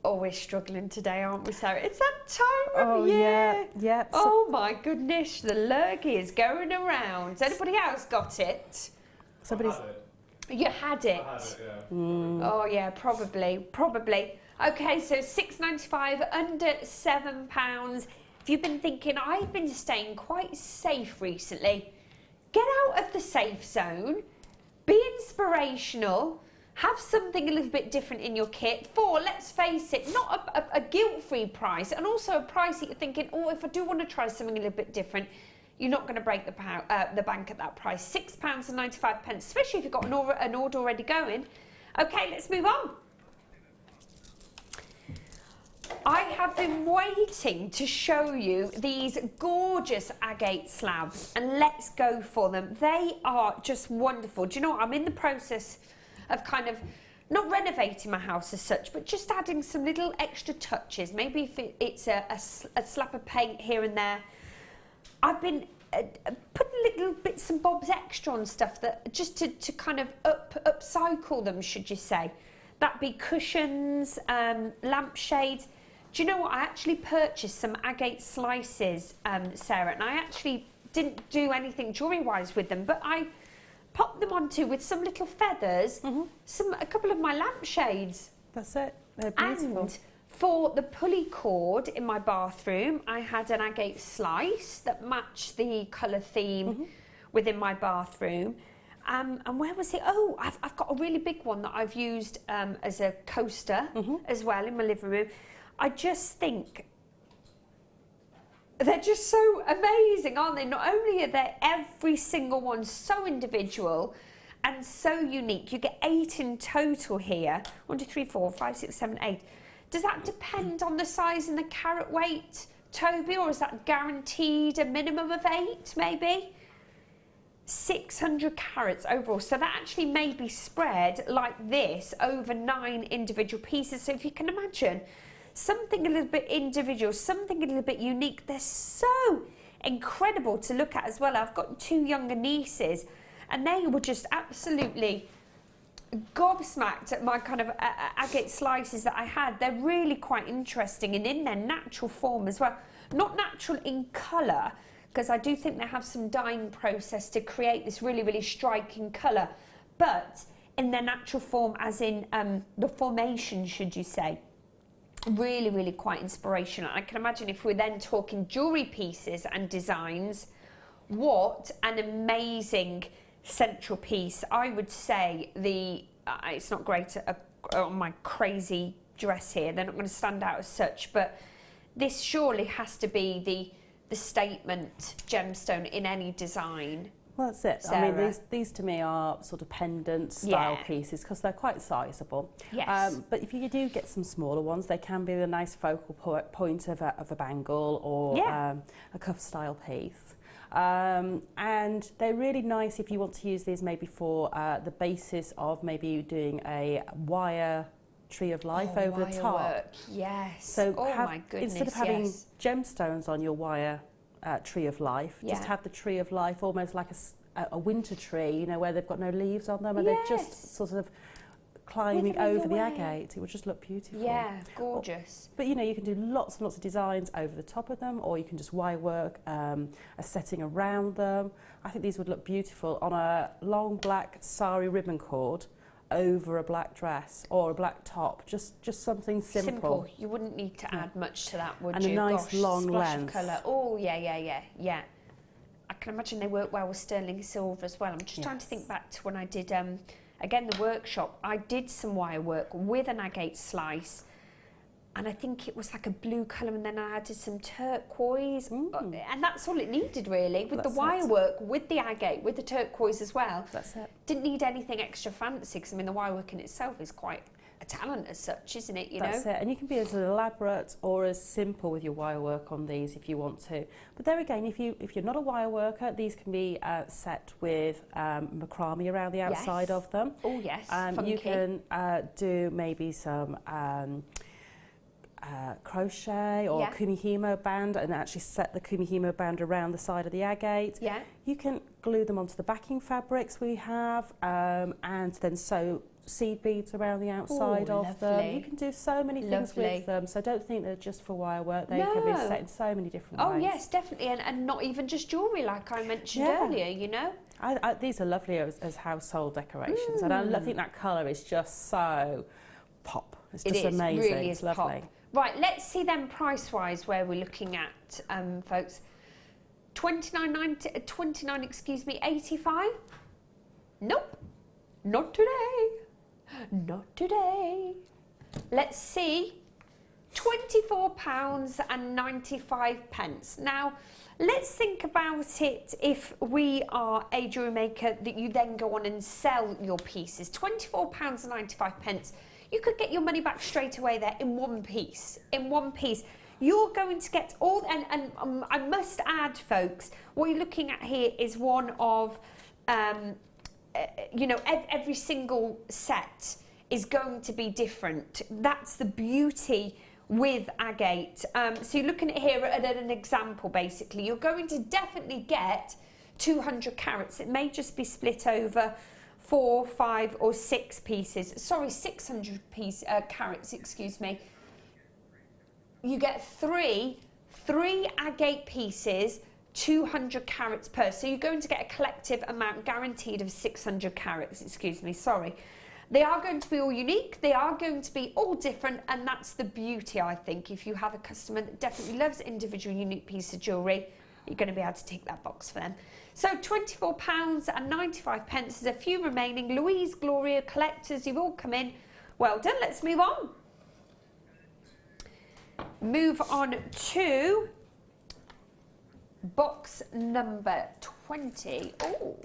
Oh, we're struggling today, aren't we, Sarah? It's that time of year. Yeah. Oh my goodness, the lurgy is going around. Has anybody else got it? Somebody's. You had it. I had it, yeah. Oh yeah, probably. Okay, so £6.95, under £7. If you've been thinking, I've been staying quite safe recently, get out of the safe zone, be inspirational. Have something a little bit different in your kit for, let's face it, not a guilt-free price, and also a price that you're thinking, oh, if I do want to try something a little bit different, you're not going to break the bank at that price. £6.95, especially if you've got an order already going. Okay, let's move on. I have been waiting to show you these gorgeous agate slabs, and let's go for them. They are just wonderful. Do you know what? I'm in the process of kind of not renovating my house as such, but just adding some little extra touches. Maybe if it's a slap of paint here and there. I've been putting little bits and bobs extra on stuff that just to kind of upcycle them, should you say. That'd be cushions, lampshades. Do you know what? I actually purchased some agate slices, Sarah, and I actually didn't do anything jewellery-wise with them, but I popped them onto with some little feathers, a couple of my lampshades. That's it. They're beautiful. And for the pulley cord in my bathroom, I had an agate slice that matched the colour theme within my bathroom. And where was it? Oh, I've got a really big one that I've used as a coaster as well in my living room. I just think they're just so amazing, aren't they? Not only are they every single one so individual and so unique. You get 8 in total here. 1, 2, 3, 4, 5, 6, 7, 8. Does that depend on the size and the carat weight, Toby, or is that guaranteed a minimum of 8, maybe? 600 carats overall. So that actually may be spread like this over 9 individual pieces. So if you can imagine, something a little bit individual, something a little bit unique. They're so incredible to look at as well. I've got 2 younger nieces, and they were just absolutely gobsmacked at my kind of agate slices that I had. They're really quite interesting and in their natural form as well. Not natural in colour, because I do think they have some dyeing process to create this really, really striking colour, but in their natural form, as in the formation, should you say. Really, really quite inspirational. I can imagine if we're then talking jewellery pieces and designs, what an amazing central piece. I would say it's not great on my crazy dress here. They're not going to stand out as such, but this surely has to be the statement gemstone in any design. Well, that's it. Sarah? I mean, these to me are sort of pendant style pieces because they're quite sizable. Yes. But if you do get some smaller ones, they can be a nice focal point of a bangle or a cuff style piece. And they're really nice if you want to use these maybe for the basis of maybe doing a wire tree of life over the top. Work. Yes. So my goodness, instead of having gemstones on your wire tree of life, just have the tree of life almost like a winter tree, you know, where they've got no leaves on them and they're just sort of climbing over the agate. It would just look beautiful. Yeah, gorgeous. But you know, you can do lots and lots of designs over the top of them, or you can just wire work a setting around them. I think these would look beautiful on a long black sari ribbon cord over a black dress or a black top, just something simple. You wouldn't need to add much to that, would and you? And a nice long length. Colour. Oh, yeah. I can imagine they work well with sterling silver as well. I'm just trying to think back to when I did, again, the workshop. I did some wire work with an agate slice, and I think it was like a blue colour, and then I added some turquoise, and that's all it needed really, with the wire work, with the agate, with the turquoise as well. That's it. Didn't need anything extra fancy, because I mean the wire work in itself is quite a talent as such, isn't it? That's it, and you can be as elaborate or as simple with your wire work on these if you want to. But there again, if you're not a wire worker, these can be set with macrame around the outside of them. Oh yes, you can do maybe some crochet or kumihimo band and actually set the kumihimo band around the side of the agate. Yeah. You can glue them onto the backing fabrics we have and then sew seed beads around the outside of them. You can do so many things with them, so don't think they're just for wire work. They can be set in so many different ways. Oh yes, definitely, and not even just jewellery like I mentioned earlier, you know. These are lovely as household decorations, and I think that colour is just so pop. It's just amazing. It really is lovely. Pop. Right, let's see then price-wise where we're looking at, folks. $29.85? Nope, not today. Not today. Let's see. £24.95. Now, let's think about it if we are a jewellery maker that you then go on and sell your pieces. £24.95. You could get your money back straight away there in one piece. In one piece. You're going to get all, and I must add, folks, what you're looking at here is one of, you know, every single set is going to be different. That's the beauty with agate. So you're looking at here at an example, basically. You're going to definitely get 200 carats. It may just be split over 4, 5 or 6 pieces. Sorry, 600 carats, excuse me. You get three agate pieces, 200 carats per. So you're going to get a collective amount guaranteed of 600 carats, excuse me, sorry. They are going to be all unique, they are going to be all different, and that's the beauty, I think. If you have a customer that definitely loves individual unique piece of jewellery, you're going to be able to tick that box for them. So £24.95. There's a few remaining. Louise, Gloria, collectors, you've all come in. Well done, let's move on. Move on to box number 20. Oh,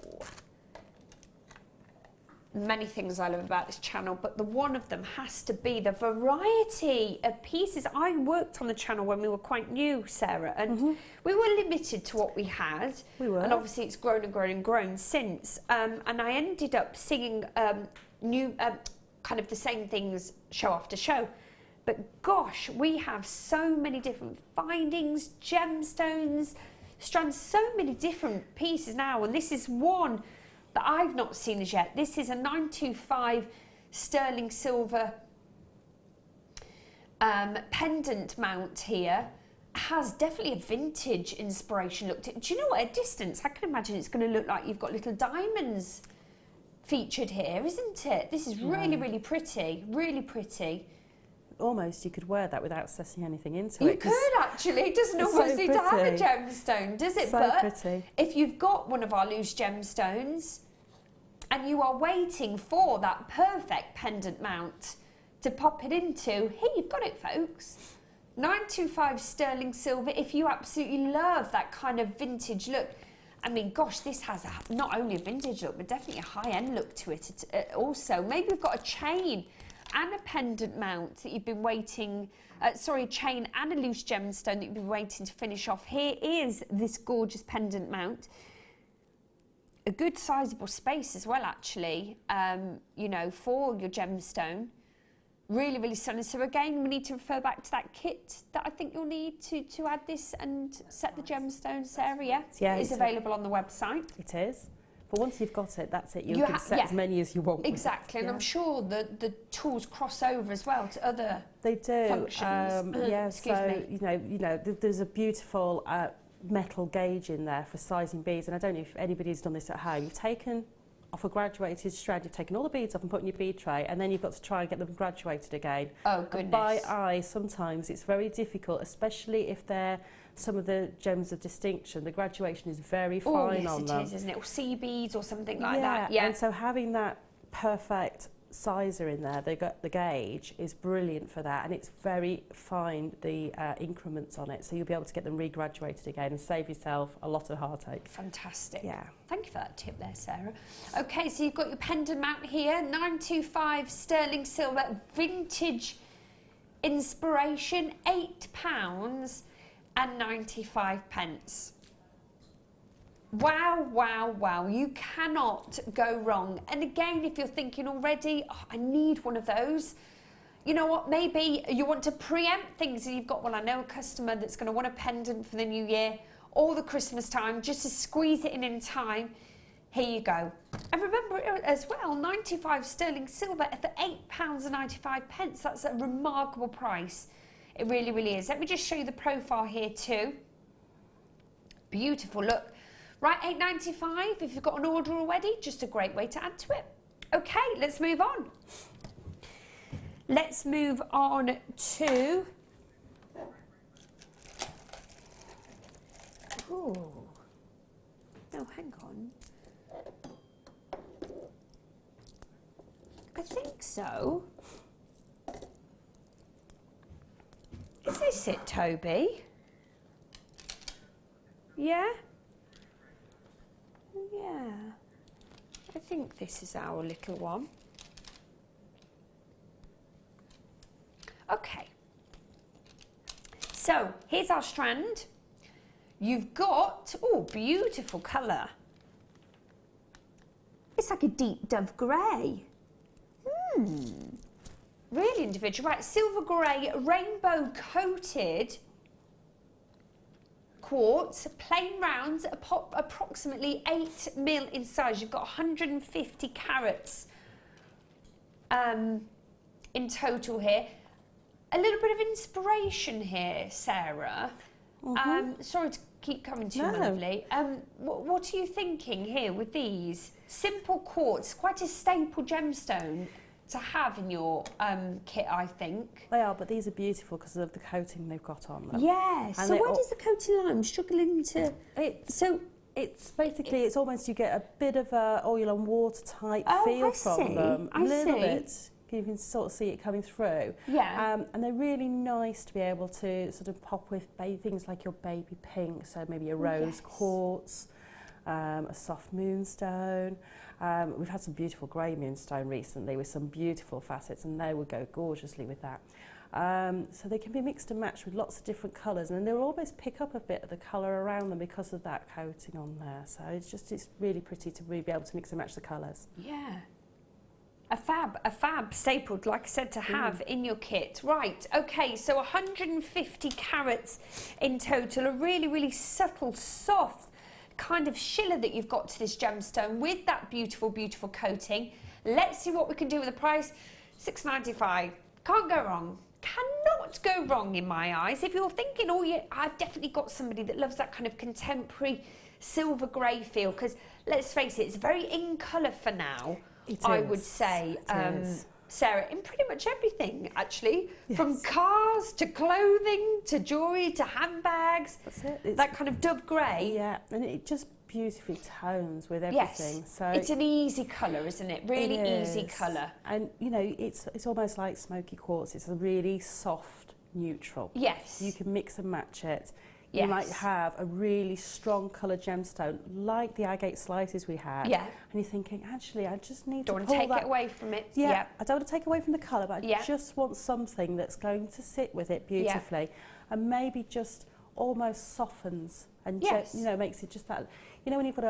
many things I love about this channel, but the one of them has to be the variety of pieces. I worked on the channel when we were quite new, Sarah, and we were limited to what we had. We were. And obviously it's grown and grown and grown since. And I ended up seeing new, kind of the same things show after show. But gosh, we have so many different findings, gemstones, strands, so many different pieces now. And this is one that I've not seen as yet. This is a 925 sterling silver pendant mount here. Has definitely a vintage inspiration look to it. Do you know what, at a distance, I can imagine it's going to look like you've got little diamonds featured here, isn't it? This is really, really pretty, really pretty. Almost you could wear that without setting anything into it. You could actually. It doesn't almost need to have a gemstone, does it? So but pretty. If you've got one of our loose gemstones and you are waiting for that perfect pendant mount to pop it into, here you've got it, folks. 925 sterling silver. If you absolutely love that kind of vintage look, I mean, gosh, this has not only a vintage look, but definitely a high-end look to it. Also, maybe we've got a chain and a pendant mount that you've been waiting, a chain and a loose gemstone that you've been waiting to finish off. Here is this gorgeous pendant mount. A good sizable space as well, actually, you know, for your gemstone. Really, really stunning. So again, we need to refer back to that kit that I think you'll need to add this and set the gemstones, Sarah, yeah? Yeah. It is available on the website. It is. But once you've got it, that's it. You can set as many as you want. Exactly, and I'm sure the tools cross over as well to other functions. Yeah, Excuse so, me. you know, there's a beautiful metal gauge in there for sizing beads, and I don't know if anybody's done this at home. You've taken off a graduated strand, you've taken all the beads off and put in your bead tray, and then you've got to try and get them graduated again. Oh, goodness. And by eye, sometimes it's very difficult, especially if they're some of the gems of distinction. The graduation is very fine on them. Oh, yes, it is, isn't it? Or sea beads or something like that. Yeah, and so having that perfect sizer in there, the gauge, is brilliant for that, and it's very fine, the increments on it, so you'll be able to get them regraduated again and save yourself a lot of heartache. Fantastic. Yeah. Thank you for that tip there, Sarah. Okay, so you've got your pendant mount here, 925 sterling silver, vintage inspiration, £8 and 95 pence. Wow, wow, wow. You cannot go wrong. And again, if you're thinking already, oh, I need one of those, you know what, maybe you want to preempt things and you've got, well, I know a customer that's going to want a pendant for the new year or the Christmas time, just to squeeze it in time. Here you go. And remember as well, 95 sterling silver for £8 and 95 pence. That's a remarkable price. It really, really is. Let me just show you the profile here too. Beautiful, look. Right, $8.95 if you've got an order already, just a great way to add to it. Okay, let's move on. Let's move on to... Ooh. No, hang on. I think so. Is this it, Toby? Yeah? Yeah, I think this is our little one. Okay, so here's our strand. You've got, oh, beautiful colour. It's like a deep dove grey. Really individual. Right, silver grey, rainbow coated quartz, plain rounds, approximately 8 mil in size. You've got 150 carats in total here. A little bit of inspiration here, Sarah. Sorry to keep coming to you, my lovely. What are you thinking here with these? Simple quartz, quite a staple gemstone to have in your kit, I think. They are, but these are beautiful because of the coating they've got on them. Yes. So where does the coating lie? I'm struggling to... It's basically, it's almost, you get a bit of a oil and water type feel from them. A little bit. You can sort of see it coming through. Yeah. And they're really nice to be able to sort of pop with things like your baby pink, so maybe a rose quartz, a soft moonstone. We've had some beautiful grey moonstone recently with some beautiful facets, and they would go gorgeously with that. So they can be mixed and matched with lots of different colours, and they'll almost pick up a bit of the colour around them because of that coating on there. So it's really pretty to really be able to mix and match the colours. Yeah. A fab stapled, like I said, to have in your kit. Right, okay, so 150 carats in total, a really, really subtle, soft kind of shiller that you've got to this gemstone with that beautiful, beautiful coating. Let's see what we can do with the price. $6.95. Can't go wrong. Cannot go wrong in my eyes. If you're thinking, oh yeah, I've definitely got somebody that loves that kind of contemporary silver grey feel, because let's face it, it's very in colour for now. I would say, Sarah, in pretty much everything, actually. Yes. From cars to clothing to jewellery to handbags. That's it. That kind of dove grey. Yeah, and it just beautifully tones with everything. Yes, so it's an easy colour, isn't it? Really easy colour. And, you know, it's almost like smoky quartz. It's a really soft neutral. Yes. You can mix and match it. You might have a really strong coloured gemstone, like the agate slices we had. Yeah. And you're thinking, actually, I just need Don't to want to pull take it away from it. Yeah, I don't want to take away from the colour, but I just want something that's going to sit with it beautifully, and maybe just almost softens and you know, makes it just that. You know, when you've got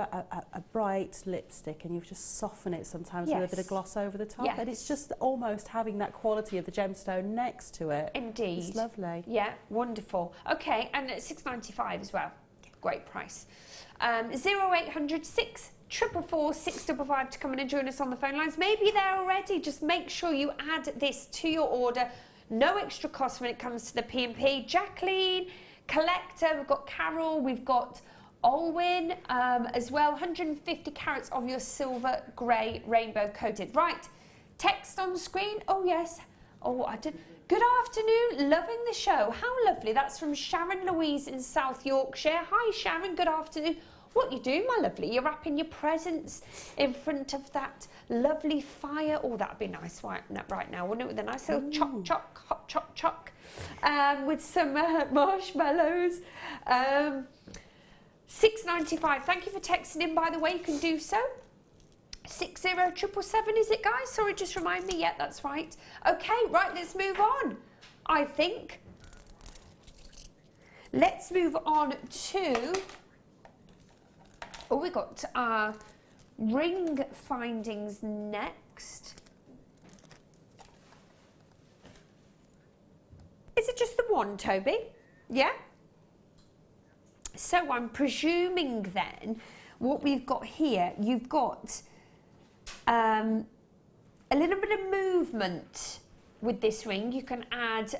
a bright lipstick and you just soften it sometimes with a bit of gloss over the top, and it's just almost having that quality of the gemstone next to it. Indeed. It's lovely. Yeah, wonderful. Okay, and at $6.95 as well. Great price. 0800 644 655 to come in and join us on the phone lines. Maybe you're there already. Just make sure you add this to your order. No extra cost when it comes to the P&P. Jacqueline, Collector, we've got Carol, we've got Elvin as well. 150 carats of your silver grey rainbow coated. Right, text on the screen. Oh yes. Oh, I did. Good afternoon, loving the show. How lovely. That's from Sharon Louise in South Yorkshire. Hi Sharon, good afternoon. What you doing, my lovely? You're wrapping your presents in front of that lovely fire. Oh, that'd be nice right now, wouldn't it? With a nice little hot choc, with some marshmallows. $6.95. Thank you for texting in, by the way. You can do so. 60777, is it, guys? Sorry, just remind me. Yeah, that's right. Okay, right, let's move on, I think. Let's move on to... Oh, we got our ring findings next. Is it just the one, Toby? Yeah? So I'm presuming then what we've got here, you've got a little bit of movement with this ring. You can add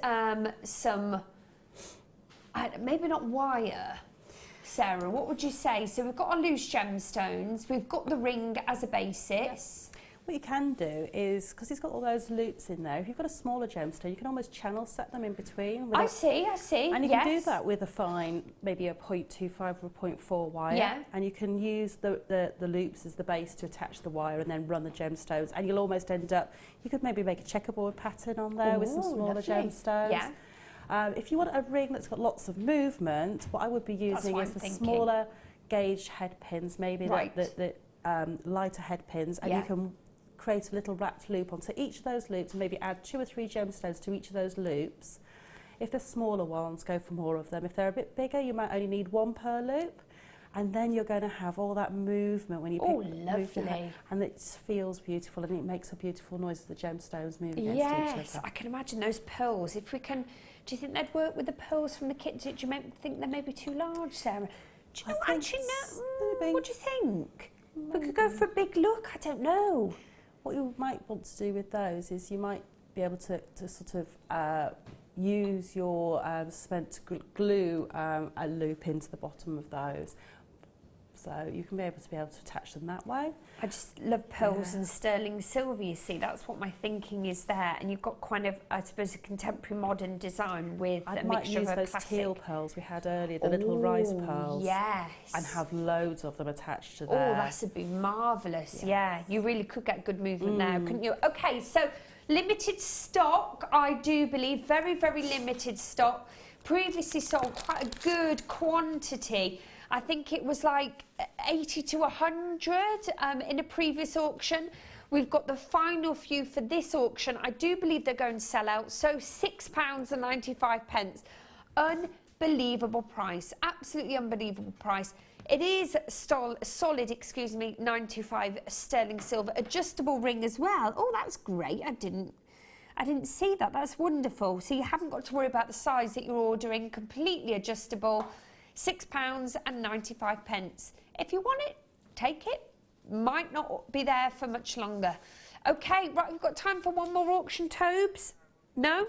some, maybe not wire. Sarah, what would you say? So we've got our loose gemstones, we've got the ring as a basis. Yes. What you can do is, because it's got all those loops in there, if you've got a smaller gemstone, you can almost channel set them in between. I see. And you can do that with a fine, maybe a 0.25 or a 0.4 wire. Yeah. And you can use the loops as the base to attach the wire and then run the gemstones. And you'll almost end up, you could maybe make a checkerboard pattern on there with some smaller gemstones. Yeah. If you want a ring that's got lots of movement, what I would be using is the smaller gauge head pins, maybe the lighter head pins, and you can create a little wrapped loop onto each of those loops and maybe add 2 or 3 gemstones to each of those loops. If they're smaller ones, go for more of them. If they're a bit bigger, you might only need 1 per loop, and then you're going to have all that movement when you move your head, and it feels beautiful and it makes a beautiful noise as the gemstones move against each other. Yes, I can imagine those pearls. If we can, do you think they'd work with the pearls from the kit? Do you think they may be too large, Sarah? Do you know, actually, no. What do you think? We could go for a big look. I don't know. What you might want to do with those is you might be able to sort of use your cement glue a loop into the bottom of those. So you can be able to attach them that way. I just love pearls and sterling silver, you see. That's what my thinking is there. And you've got kind of, I suppose, a contemporary modern design with a mixture of a those classic. teal pearls we had earlier, the little rice pearls. Yes. And have loads of them attached to there. Oh, that would be marvellous. Yes. Yeah, you really could get good movement there, couldn't you? Okay, so limited stock, I do believe. Very, very limited stock. Previously sold quite a good quantity. I think it was like 80 to 100 in a previous auction. We've got the final few for this auction. I do believe they're going to sell out. So £6.95. Unbelievable price. Absolutely unbelievable price. It is solid, 925 sterling silver. Adjustable ring as well. Oh, that's great. I didn't see that. That's wonderful. So you haven't got to worry about the size that you're ordering. Completely adjustable. £6.95. If you want it, take it. Might not be there for much longer. Okay, right, we've got time for one more auction, Tobes. No?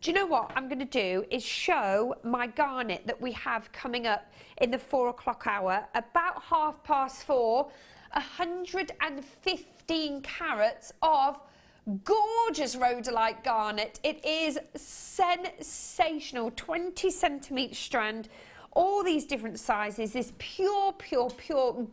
Do you know what I'm going to do is show my garnet that we have coming up in the 4 o'clock hour, about 4:30, 115 carats of gorgeous rhodolite garnet. It is sensational. 20 centimetre strand, all these different sizes, this pure,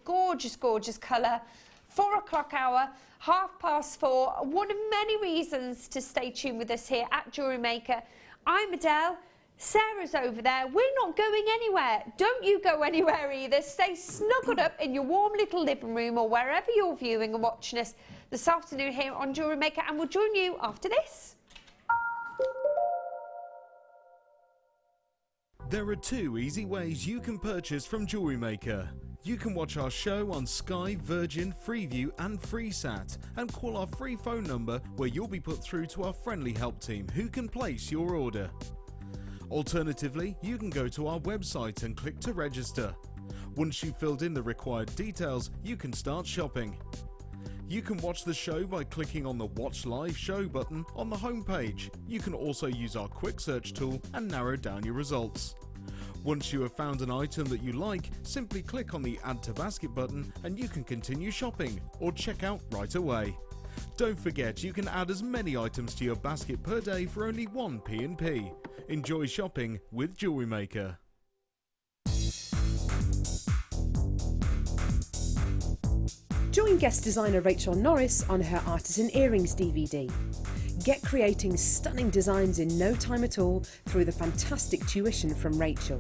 gorgeous colour. 4 o'clock hour, 4:30. One of many reasons to stay tuned with us here at Jewellery Maker. I'm Adele. Sarah's over there. We're not going anywhere. Don't you go anywhere either. Stay snuggled up in your warm little living room or wherever you're viewing and watching us this afternoon here on Jewellery Maker, and we'll join you after this. There are 2 easy ways you can purchase from Jewellery Maker. You can watch our show on Sky, Virgin, Freeview and FreeSat and call our free phone number where you'll be put through to our friendly help team who can place your order. Alternatively, you can go to our website and click to register. Once you've filled in the required details, you can start shopping. You can watch the show by clicking on the Watch Live Show button on the homepage. You can also use our quick search tool and narrow down your results. Once you have found an item that you like, simply click on the Add to Basket button and you can continue shopping or check out right away. Don't forget, you can add as many items to your basket per day for only 1 P&P. Enjoy shopping with Jewellery Maker. Join guest designer Rachel Norris on her Artisan Earrings DVD. Get creating stunning designs in no time at all through the fantastic tuition from Rachel.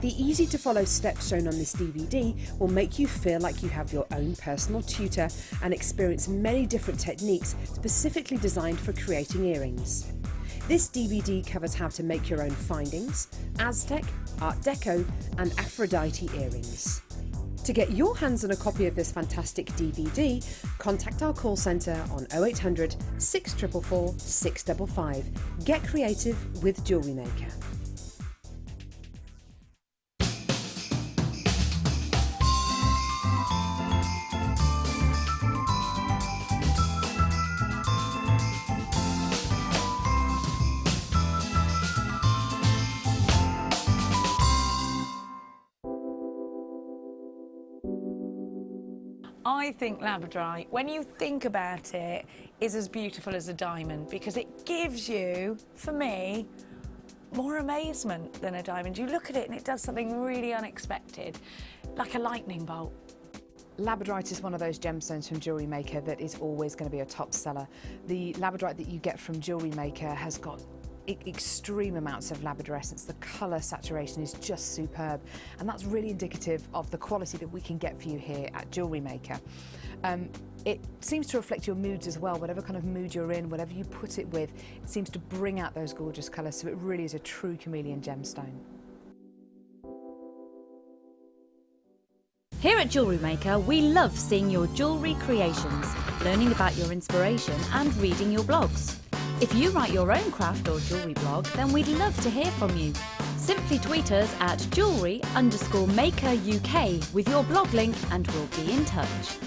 The easy to follow steps shown on this DVD will make you feel like you have your own personal tutor and experience many different techniques specifically designed for creating earrings. This DVD covers how to make your own findings, Aztec, Art Deco and Aphrodite earrings. To get your hands on a copy of this fantastic DVD, contact our call centre on 0800 644 655. Get creative with Jewellery Maker. I think labradorite, when you think about it, is as beautiful as a diamond because it gives you, for me, more amazement than a diamond. You look at it and it does something really unexpected, like a lightning bolt. Labradorite is one of those gemstones from Jewellery Maker that is always going to be a top seller. The labradorite that you get from Jewellery Maker has got extreme amounts of labradorescence. The colour saturation is just superb, and that's really indicative of the quality that we can get for you here at Jewellery Maker. It seems to reflect your moods as well. Whatever kind of mood you're in, whatever you put it with, it seems to bring out those gorgeous colours, so it really is a true chameleon gemstone. Here at Jewellery Maker, we love seeing your jewellery creations, learning about your inspiration and reading your blogs. If you write your own craft or jewellery blog, then we'd love to hear from you. Simply tweet us at jewellery_maker UK with your blog link and we'll be in touch.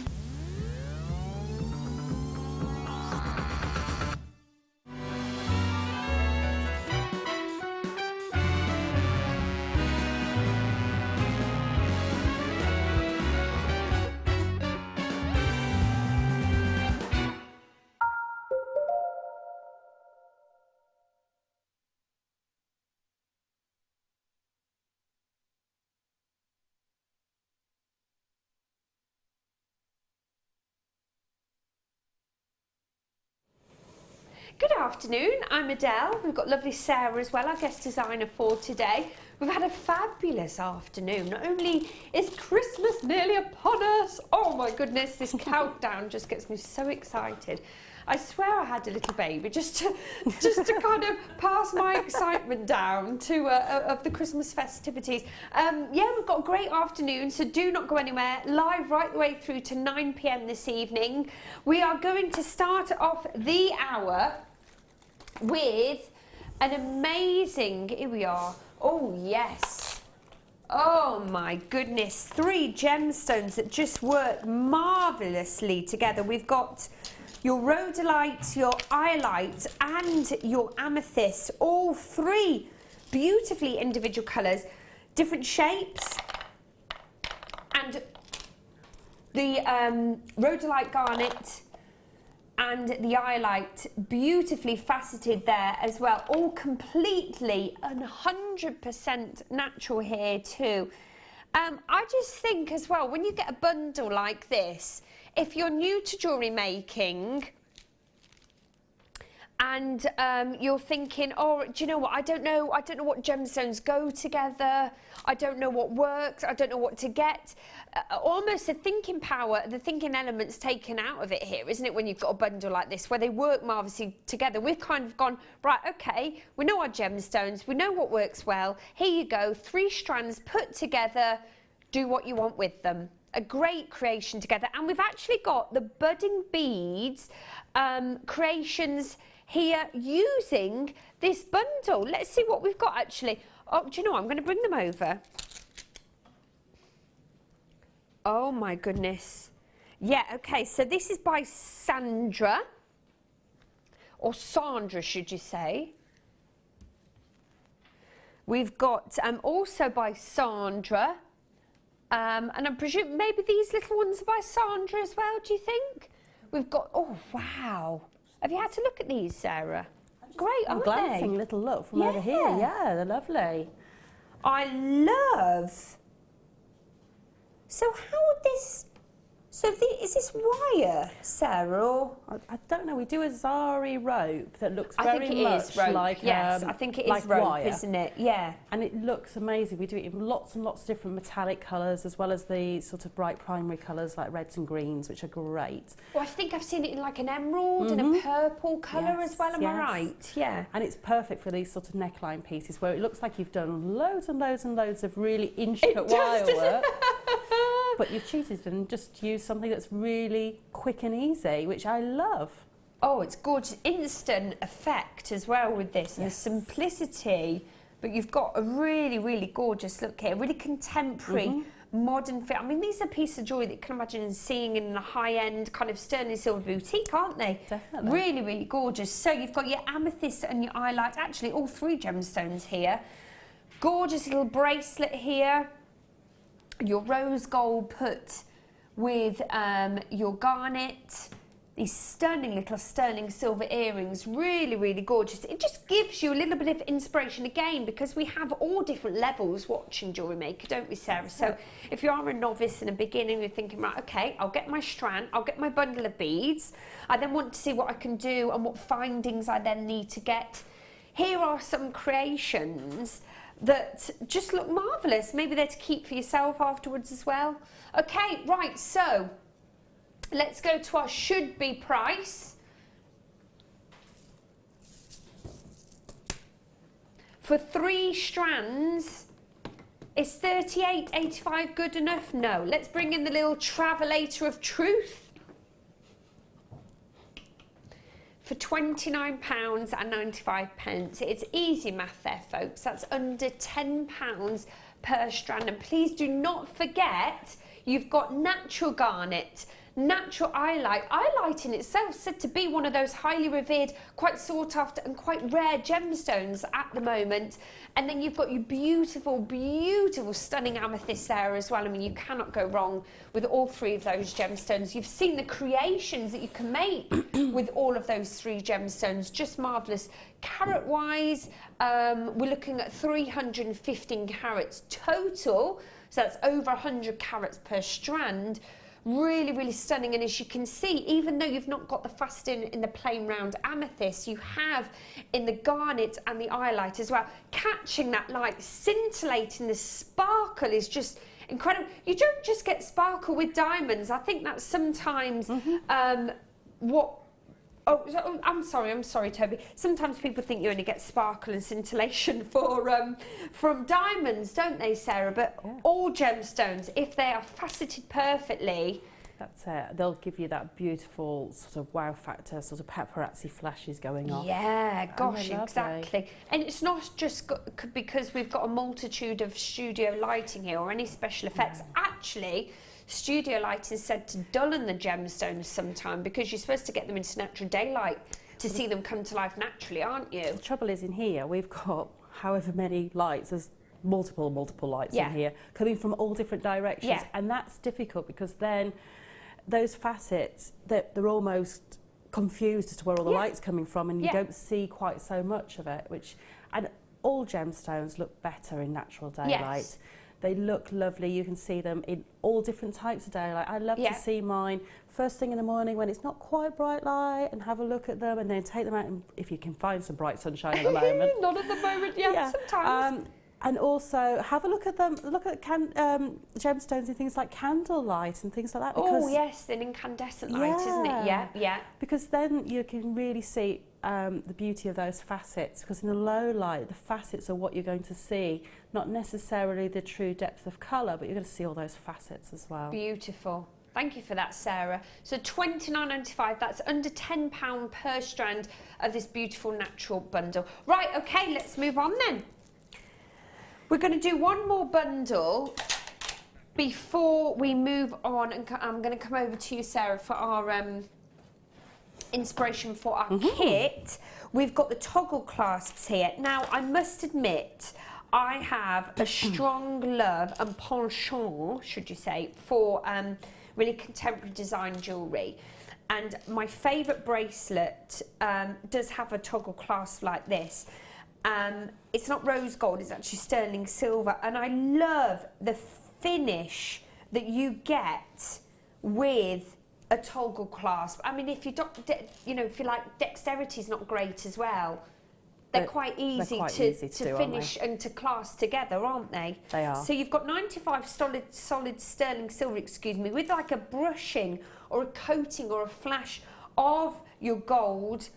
Good afternoon, I'm Adele. We've got lovely Sara as well, our guest designer for today. We've had a fabulous afternoon. Not only is Christmas nearly upon us, oh my goodness, this countdown just gets me so excited. I swear I had a little baby just to kind of pass my excitement down to of the Christmas festivities. Yeah, we've got a great afternoon, so do not go anywhere. Live right the way through to 9 PM this evening. We are going to start off the hour with an amazing, here we are, oh yes, oh my goodness, 3 gemstones that just work marvellously together. We've got your rhodolite, your iolite and your amethyst, all 3 beautifully individual colours, different shapes, and the rhodolite garnet and the iolite beautifully faceted there as well, all completely 100% natural here too. I just think as well, when you get a bundle like this, if you're new to jewellery making and you're thinking, oh, do you know what? I don't know what gemstones go together. I don't know what works. I don't know what to get. Almost the thinking power, the thinking element's taken out of it here, isn't it? When you've got a bundle like this, where they work marvellously together. We've kind of gone, right, okay, we know our gemstones, we know what works well. Here you go, 3 strands put together. Do what you want with them. A great creation together. And we've actually got the budding beads creations here using this bundle. Let's see what we've got actually. Oh, do you know what? I'm going to bring them over. Oh my goodness. Yeah, okay, so this is by Sandra, or Sandra should you say. We've got also by Sandra, and I presume maybe these little ones are by Sandra as well, do you think? We've got, oh wow. Have you had to look at these, Sarah? Great, aren't they? Glancing little look from over here, yeah, they're lovely. I love. So how would this, so is this wire, Sarah, or? I don't know, we do a zari rope that looks I very think it much is rope. like yes, I think it is like rope, wire. isn't it? Yeah. And it looks amazing. We do it in lots and lots of different metallic colours, as well as the sort of bright primary colours like reds and greens, which are great. Well, I think I've seen it in like an emerald and a purple colour as well, am I right? Yeah. And it's perfect for these sort of neckline pieces where it looks like you've done loads and loads and loads of really intricate wire work. But you've cheated and just used something that's really quick and easy, which I love. Oh, it's gorgeous. Instant effect as well with this. And the simplicity, but you've got a really, really gorgeous look here. Really contemporary, modern fit. I mean, these are pieces of jewellery that you can imagine seeing in a high-end kind of sterling silver boutique, aren't they? Definitely. Really, really gorgeous. So you've got your amethyst and your highlight. Actually, all 3 gemstones here. Gorgeous little bracelet here. Your rose gold put with your garnet, these stunning little sterling silver earrings, really, really gorgeous. It just gives you a little bit of inspiration again, because we have all different levels watching Jewellery Maker, don't we, Sarah? So if you are a novice and a beginner, you're thinking, right, okay, I'll get my strand, I'll get my bundle of beads. I then want to see what I can do and what findings I then need to get. Here are some creations that just look marvellous. Maybe they're to keep for yourself afterwards as well. Okay, right, so let's go to our should-be price. For 3 strands, is $38.85 good enough? No. Let's bring in the little travelator of truth. For £29.95. It's easy math there, folks. That's under £10 per strand. And please do not forget, you've got natural garnet, natural highlight. Highlight in itself said to be one of those highly revered, quite sought after and quite rare gemstones at the moment. And then you've got your beautiful, beautiful, stunning amethyst there as well. I mean, you cannot go wrong with all 3 of those gemstones. You've seen the creations that you can make with all of those 3 gemstones. Just marvellous. Carat-wise, we're looking at 315 carats total. So that's over 100 carats per strand. Really, really stunning. And as you can see, even though you've not got the faceting in the plain round amethyst, you have in the garnet and the highlight as well. Catching that light, scintillating, the sparkle is just incredible. You don't just get sparkle with diamonds. I think that's sometimes what... Oh, I'm sorry, Toby. Sometimes people think you only get sparkle and scintillation from diamonds, don't they, Sarah? But all gemstones, if they are faceted perfectly... That's it. They'll give you that beautiful sort of wow factor, sort of paparazzi flashes going off. Yeah, gosh, exactly. And it's not just because we've got a multitude of studio lighting here or any special effects. Actually... Studio light is said to dullen the gemstones sometime, because you're supposed to get them into natural daylight to see them come to life naturally, aren't you? The trouble is, in here we've got however many lights, there's multiple lights in here coming from all different directions, and that's difficult, because then those facets, they're almost confused as to where all the light's coming from, and you don't see quite so much of it, and all gemstones look better in natural daylight. They look lovely. You can see them in all different types of daylight. I love to see mine first thing in the morning when it's not quite bright light and have a look at them and then take them out and if you can find some bright sunshine at the moment. Not at the moment, sometimes. And also have a look at them, look at gemstones and things like candlelight and things like that. Oh yes, an incandescent light, isn't it? Yeah, yeah. Because then you can really see the beauty of those facets, because in the low light, the facets are what you're going to see, not necessarily the true depth of colour, but you're going to see all those facets as well. Beautiful. Thank you for that, Sarah. So £29.95, that's under £10 per strand of this beautiful natural bundle. Right, okay, let's move on then. We're going to do one more bundle before we move on, and I'm going to come over to you, Sarah, for our inspiration for our kit. We've got the toggle clasps here. Now, I must admit, I have a strong love and penchant, should you say, for really contemporary design jewellery. And my favourite bracelet does have a toggle clasp like this. It's not rose gold, it's actually sterling silver, and I love the finish that you get with a toggle clasp. I mean, if you don't, if you like, dexterity is not great as well. They're quite easy to finish and to clasp together, aren't they? They are. So you've got 95 solid sterling silver, with like a brushing or a coating or a flash of your gold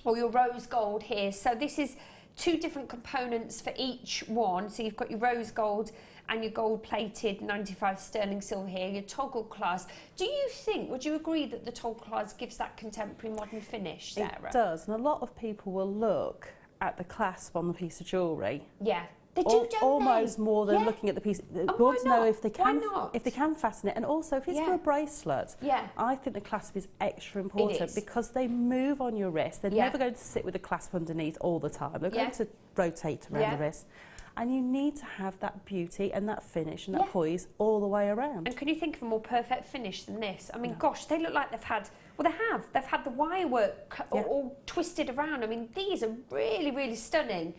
or your rose gold here. So this is 2 different components for each one. So you've got your rose gold and your gold plated 95 sterling silver here, your toggle clasp. Would you agree that the toggle clasp gives that contemporary modern finish, Sarah? It does, and a lot of people will look at the clasp on the piece of jewellery. Yeah. They do, don't almost they? more than looking at the piece. They want to know if they can fasten it, and also if it's for a bracelet. I think the clasp is extra important because they move on your wrist. They're never going to sit with the clasp underneath all the time. They're going to rotate around the wrist. And you need to have that beauty and that finish and that poise all the way around. And can you think of a more perfect finish than this? I mean, gosh, they look like they've had, they've had the wire work all twisted around. I mean, these are really, really stunning.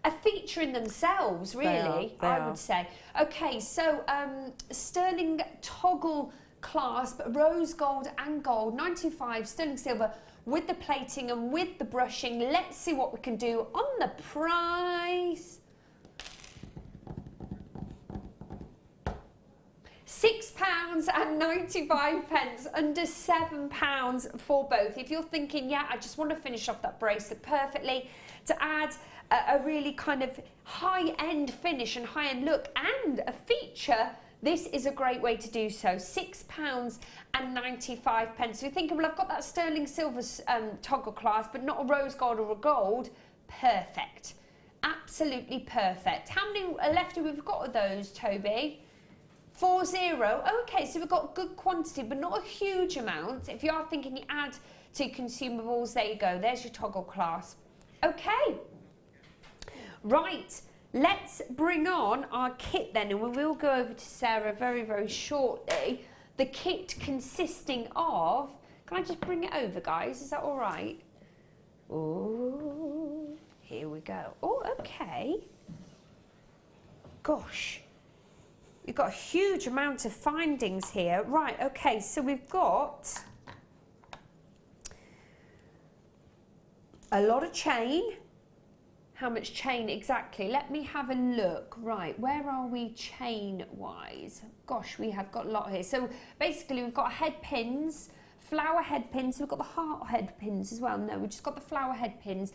A feature in themselves, really, I would say. Okay, so sterling toggle clasp, rose gold and gold, 95 sterling silver with the plating and with the brushing. Let's see what we can do on the price. £6.95, under £7 for both. If you're thinking, I just want to finish off that bracelet perfectly, to add a really kind of high-end finish and high-end look and a feature, this is a great way to do so. £6.95. So you're thinking, well, I've got that sterling silver toggle clasp, but not a rose gold or a gold. Perfect. Absolutely perfect. How many left have we got of those, Toby? 40. Okay, so we've got good quantity, but not a huge amount. If you are thinking you add to consumables, there you go. There's your toggle clasp. Okay. Right. Let's bring on our kit then, and we will go over to Sarah very, very shortly. The kit consisting of... Can I just bring it over, guys? Is that all right? Oh, here we go. Oh, okay. Gosh. We've got a huge amount of findings here. Right, okay, so we've got a lot of chain. How much chain exactly? Let me have a look. Right, where are we chain-wise? Gosh, we have got a lot here. So basically we've got head pins, flower head pins. We've got the heart head pins as well. No, we've just got the flower head pins.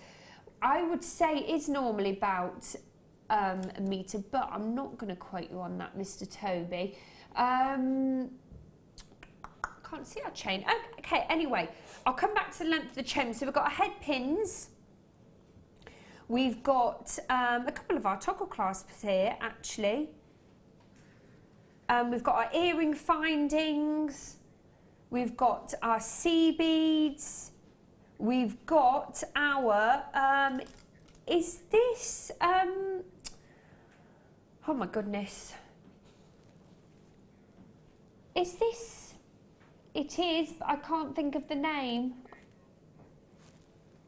I would say it's normally about a metre, but I'm not going to quote you on that, Mr. Toby. Can't see our chain. Okay, anyway, I'll come back to the length of the chain. So we've got our head pins. We've got a couple of our toggle clasps here, actually. We've got our earring findings. We've got our sea beads. We've got our... is this... oh my goodness. Is this... It is, but I can't think of the name.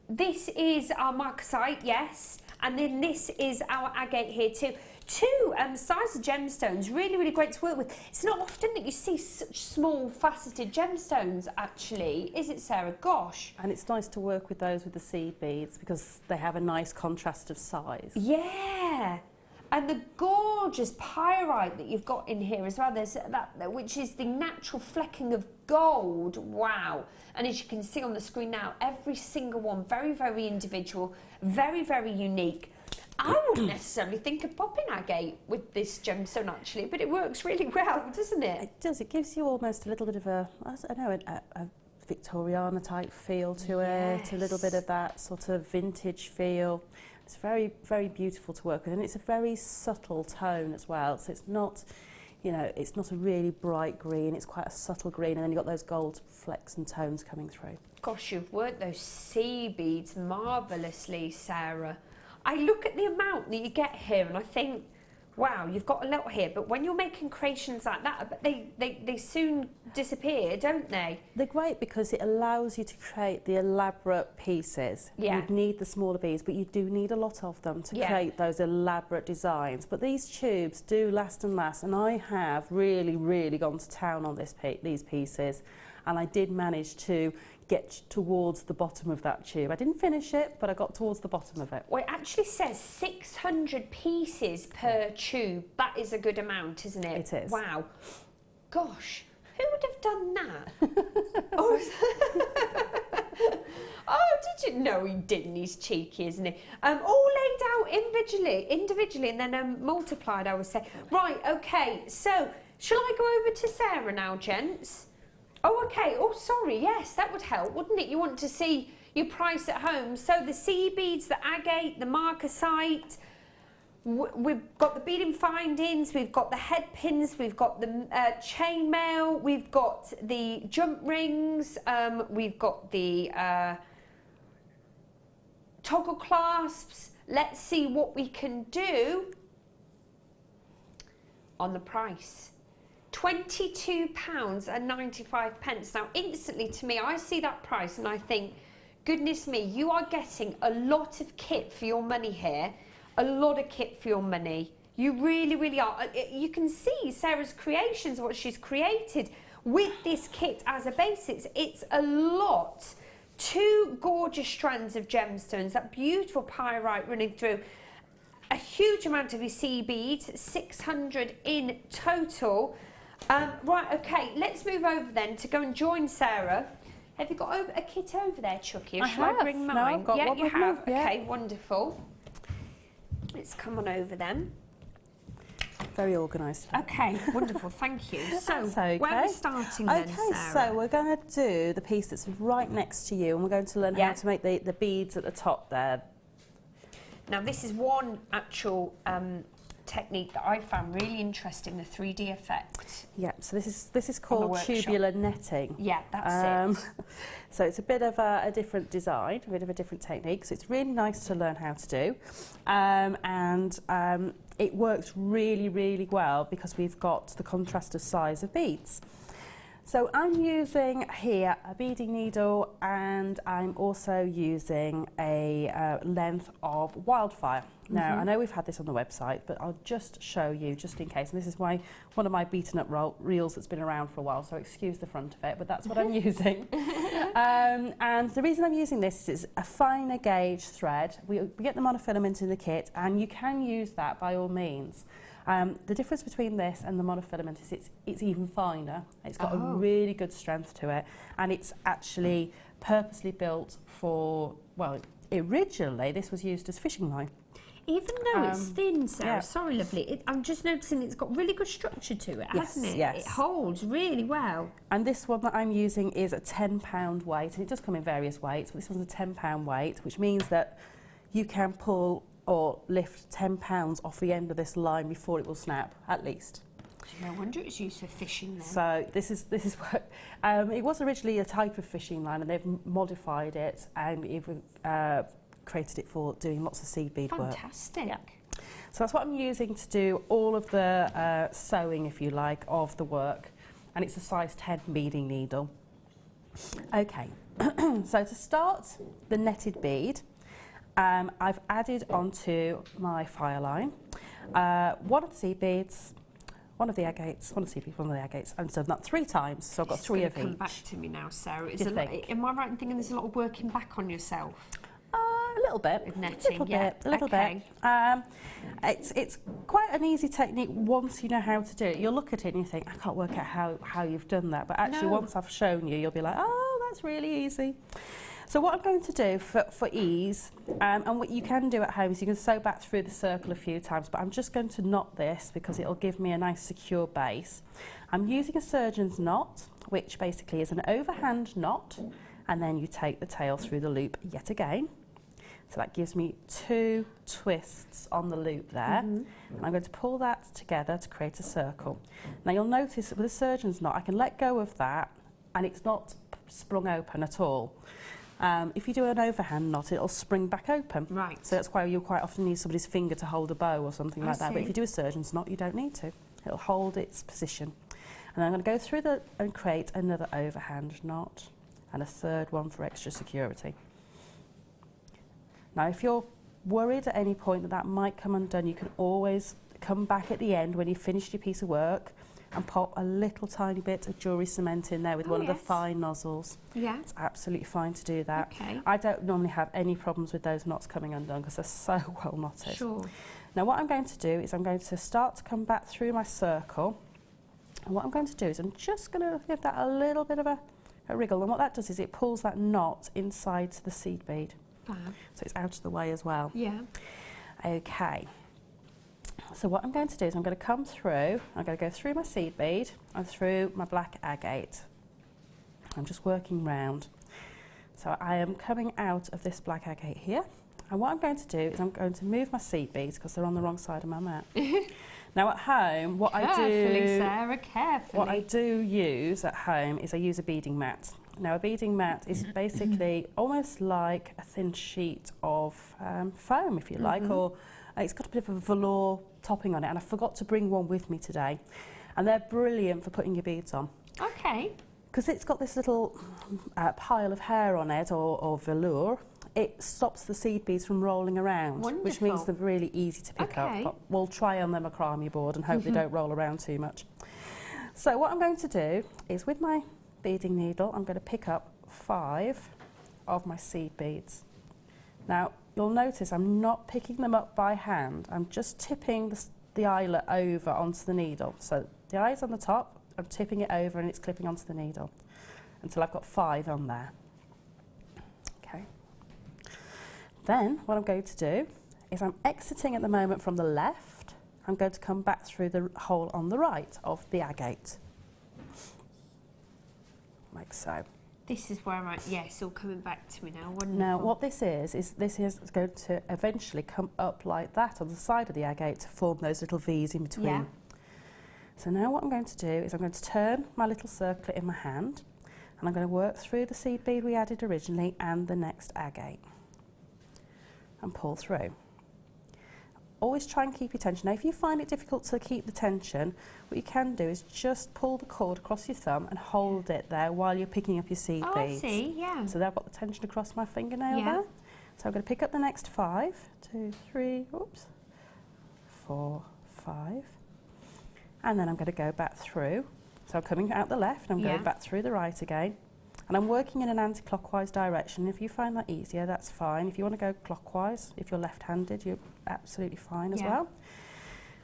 This is our marcasite, yes. And then this is our agate here too. Two size of gemstones, really, really great to work with. It's not often that you see such small faceted gemstones, actually, is it, Sarah? Gosh. And it's nice to work with those with the seed beads because they have a nice contrast of size. Yeah. And the gorgeous pyrite that you've got in here as well, there's that, which is the natural flecking of gold. Wow. And as you can see on the screen now, every single one very, very individual, very, very unique. I wouldn't necessarily think of popping agate with this gemstone, actually, but it works really well, doesn't it? It does. It gives you almost a little bit of a, I don't know, a Victoriana type feel to it, a little bit of that sort of vintage feel. It's very, very beautiful to work with, and it's a very subtle tone as well. So it's not, you know, it's not a really bright green. It's quite a subtle green, and then you've got those gold flecks and tones coming through. Gosh, you've worked those sea beads marvellously, Sarah. I look at the amount that you get here, and I think, wow, you've got a lot here. But when you're making creations like that, they soon disappear, don't they? They're great because it allows you to create the elaborate pieces. Yeah. You'd need the smaller beads, but you do need a lot of them to create those elaborate designs. But these tubes do last and last, and I have really, really gone to town on these pieces, and I did manage to get towards the bottom of that tube. I didn't finish it, but I got towards the bottom of it. Well, it actually says 600 pieces per tube. That is a good amount, isn't it? It is. Wow. Gosh, who would have done that? Oh, did you? No, he didn't. He's cheeky, isn't he? All laid out individually and then multiplied, I would say. Right, okay, so shall I go over to Sarah now, gents? Oh, okay. Oh, sorry. Yes, that would help, wouldn't it? You want to see your price at home. So the sea beads, the agate, the marcasite. We've got the beading findings. We've got the head pins. We've got the chainmail. We've got the jump rings. We've got the toggle clasps. Let's see what we can do on the price. £22.95. Now, instantly to me, I see that price and I think, goodness me, you are getting a lot of kit for your money here. A lot of kit for your money. You really, really are. You can see Sarah's creations, what she's created with this kit as a basis. It's a lot. Two gorgeous strands of gemstones, that beautiful pyrite running through. A huge amount of your sea beads, 600 in total. Right, okay, let's move over then to go and join Sarah. Have you got a kit over there, Chucky? Or shall I bring mine? No, I've got one you with have. me. Okay, wonderful. Let's come on over then. Very organised. Okay, wonderful, thank you. So, okay. where are we starting then, Okay, Sarah? so we're going to do the piece that's right next to you, and we're going to learn how to make the beads at the top there. Now, this is one actual technique that I found really interesting, the 3D effect. Yeah, so this is called tubular netting. Yeah, that's it. So it's a bit of a different design, a bit of a different technique. So it's really nice to learn how to do, and it works really, really well because we've got the contrast of size of beads. So I'm using here a beading needle, and I'm also using a length of wildfire. Now, I know we've had this on the website, but I'll just show you just in case. And this is one of my beaten up reels that's been around for a while, so excuse the front of it, but that's what I'm using. And the reason I'm using this is a finer gauge thread. We get the monofilament in the kit, and you can use that by all means. The difference between this and the monofilament is it's even finer. It's got a really good strength to it, and it's actually purposely built for, well, originally this was used as fishing line. Even though it's thin, Sarah, sorry lovely, I'm just noticing it's got really good structure to it, hasn't it? Yes. It holds really well. And this one that I'm using is a 10-pound weight, and it does come in various weights, but this one's a 10-pound weight, which means that you can pull or lift 10 pounds off the end of this line before it will snap, at least. No wonder it's used for fishing then. So this is what it was originally a type of fishing line, and they've modified it and even created it for doing lots of seed bead work. Fantastic. Yeah. So that's what I'm using to do all of the sewing, if you like, of the work, and it's a size 10 beading needle. Okay, so to start the netted bead, I've added onto my fire line one of the seed beads, one of the agates, one of the seed beads, one of the agates, and so I've done that 3 times, so I've got 3 of each. Come back to me now, Sarah. Am I right in thinking there's a lot of working back on yourself? A little bit. With netting, A little bit. It's quite an easy technique once you know how to do it. You'll look at it and you think, I can't work out how you've done that, but actually once I've shown you, you'll be like, oh, that's really easy. So what I'm going to do for ease, and what you can do at home is you can sew back through the circle a few times, but I'm just going to knot this because it'll give me a nice secure base. I'm using a surgeon's knot, which basically is an overhand knot, and then you take the tail through the loop yet again. So that gives me 2 twists on the loop there. And I'm going to pull that together to create a circle. Now you'll notice that with a surgeon's knot, I can let go of that and it's not sprung open at all. If you do an overhand knot, it'll spring back open. Right. So that's why you quite often need somebody's finger to hold a bow or something like that. But if you do a surgeon's knot, you don't need to. It'll hold its position. And I'm going to go through and create another overhand knot and a third one for extra security. Now, if you're worried at any point that that might come undone, you can always come back at the end when you've finished your piece of work and pop a little tiny bit of jewellery cement in there with one of the fine nozzles. Yeah. It's absolutely fine to do that. Okay. I don't normally have any problems with those knots coming undone because they're so well knotted. Sure. Now, what I'm going to do is I'm going to start to come back through my circle. And what I'm going to do is I'm just going to give that a little bit of a wriggle. And what that does is it pulls that knot inside the seed bead. Fab. So it's out of the way as well. Yeah. Okay. So what I'm going to do is I'm going to come through, I'm going to go through my seed bead and through my black agate. I'm just working round. So I am coming out of this black agate here. And what I'm going to do is I'm going to move my seed beads because they're on the wrong side of my mat. Now at home, what Sarah, carefully. What I do use at home is I use a beading mat. Now a beading mat is basically almost like a thin sheet of foam, if you like, or it's got a bit of a velour topping on it, and I forgot to bring one with me today. And they're brilliant for putting your beads on. Okay. Because it's got this little pile of hair on it, or velour. It stops the seed beads from rolling around, Wonderful. which means they're really easy to pick up. But we'll try on the macrame board and hope they don't roll around too much. So what I'm going to do is with my beading needle, I'm going to pick up 5 of my seed beads. Now, you'll notice I'm not picking them up by hand. I'm just tipping the eyelet over onto the needle. So the eye's on the top, I'm tipping it over and it's clipping onto the needle until I've got 5 on there. Okay. Then what I'm going to do is I'm exiting at the moment from the left. I'm going to come back through the hole on the right of the agate. Like so. This is where it's all coming back to me now. Wonderful. Now what this is this is going to eventually come up like that on the side of the agate to form those little V's in between. Yeah. So now what I'm going to do is I'm going to turn my little circlet in my hand and I'm going to work through the seed bead we added originally and the next agate and pull through. Always try and keep your tension. Now if you find it difficult to keep the tension, what you can do is just pull the cord across your thumb and hold it there while you're picking up your seed beads. I see, yeah. So there I've got the tension across my fingernail Yeah. there. So I'm going to pick up the next 5, 2, 3, 4, 5. And then I'm going to go back through. So I'm coming out the left, I'm going back through the right again. And I'm working in an anti-clockwise direction. If you find that easier, that's fine. If you want to go clockwise, if you're left-handed, you're absolutely fine as well.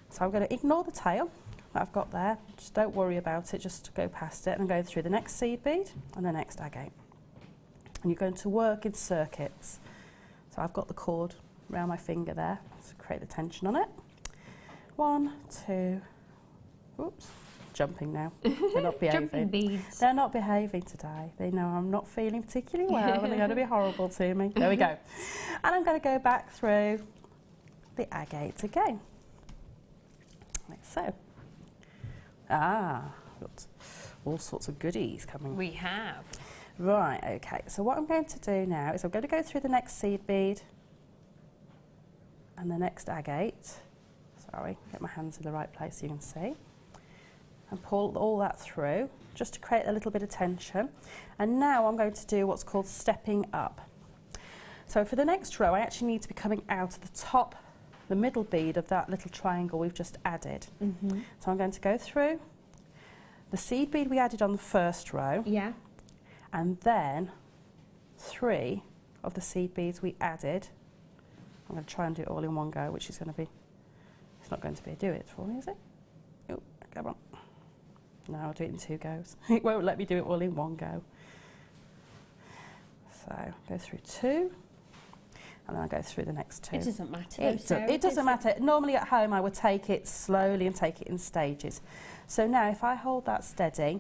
So I'm going to ignore the tail that I've got there. Just don't worry about it, just go past it. And I'm going through the next seed bead and the next agate. And you're going to work in circuits. So I've got the cord around my finger there to create the tension on it. 1, 2, jumping now. They're not behaving. Jumping beads. They're not behaving today. They know I'm not feeling particularly well and they're going to be horrible to me. There we go. And I'm going to go back through the agate again. Like so. Got all sorts of goodies coming. We have. Right, okay. So what I'm going to do now is I'm going to go through the next seed bead and the next agate. Sorry, get my hands in the right place so you can see. And pull all that through just to create a little bit of tension. And now I'm going to do what's called stepping up. So for the next row, I actually need to be coming out of the top the middle bead of that little triangle we've just added. So I'm going to go through the seed bead we added on the first row, and then 3 of the seed beads we added. I'm going to try and do it all in one go, which is going to be, it's not going to be a do it for me, is it? Oh, come on. No, I'll do it in 2 goes. It won't let me do it all in one go. So go through 2, and then I'll go through the next 2. It doesn't matter. It doesn't matter. Normally at home I would take it slowly and take it in stages. So now if I hold that steady,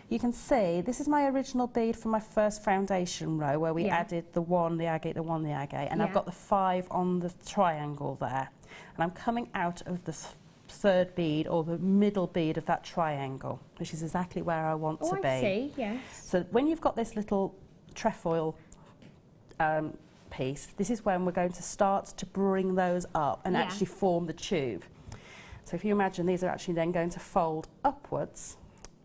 you can see this is my original bead from my first foundation row where we added the 1, the agate, the 1, the agate, and I've got the 5 on the triangle there. And I'm coming out of the 3rd bead or the middle bead of that triangle, which is exactly where I want to be. I see, yes. So when you've got this little trefoil piece, this is when we're going to start to bring those up and actually form the tube. So if you imagine these are actually then going to fold upwards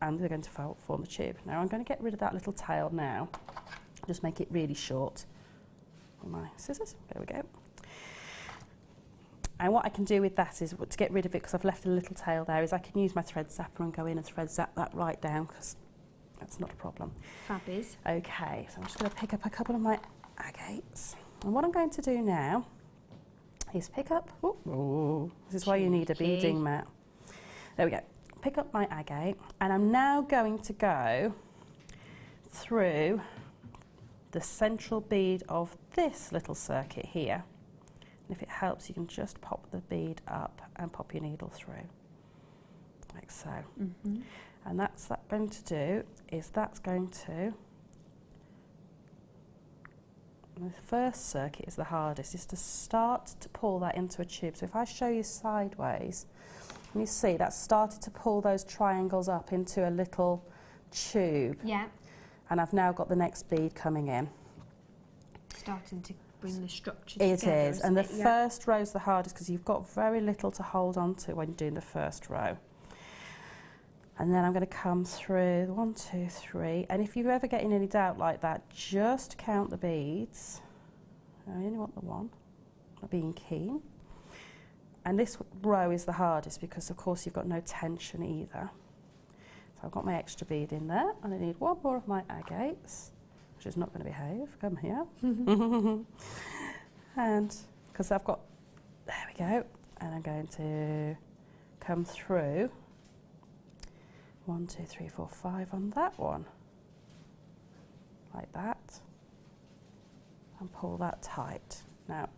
and they're going to form the tube. Now I'm going to get rid of that little tail now, just make it really short with my scissors. There we go. And what I can do with that is, to get rid of it, because I've left a little tail there, is I can use my thread zapper and go in and thread zap that right down, because that's not a problem. Fabbies. Okay, so I'm just going to pick up a couple of my agates. And what I'm going to do now is pick up, this is why you need a beading mat. There we go. Pick up my agate, and I'm now going to go through the central bead of this little circuit here. And if it helps, you can just pop the bead up and pop your needle through, like so. And that's going to do is that's going to, the first circuit is the hardest, is to start to pull that into a tube. So if I show you sideways, you see that's started to pull those triangles up into a little tube. Yeah. And I've now got the next bead coming in. Starting to bring the structure together. It is, and the first row is the hardest because you've got very little to hold on to when you're doing the first row. And then I'm going to come through 1, 2, 3, and if you're ever getting any doubt like that, just count the beads. I only want the 1, not being keen. And this row is the hardest because of course you've got no tension either. So I've got my extra bead in there, and I need 1 more of my agates, which is not going to behave. Come here. And because I've got, there we go, and I'm going to come through 1, 2, 3, 4, 5 on that one, like that, and pull that tight. Now,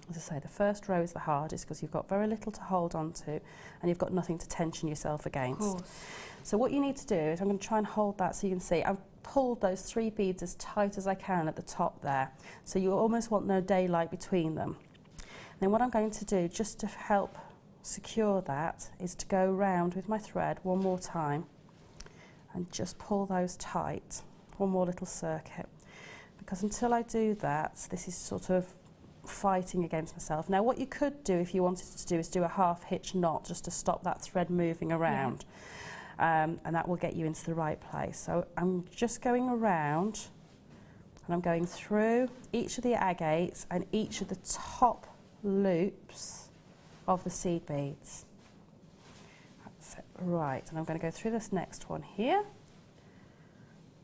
as I say, the first row is the hardest because you've got very little to hold on to and you've got nothing to tension yourself against. Of course. So what you need to do is, I'm going to try and hold that so you can see, I've pulled those 3 beads as tight as I can at the top there, so you almost want no daylight between them. Then what I'm going to do, just to help secure that, is to go round with my thread 1 more time and just pull those tight, 1 more little circuit, because until I do that, this is sort of fighting against myself. Now what you could do if you wanted to do is do a half hitch knot just to stop that thread moving around, and that will get you into the right place. So I'm just going around and I'm going through each of the agates and each of the top loops of the seed beads. That's it. Right, and I'm going to go through this next one here,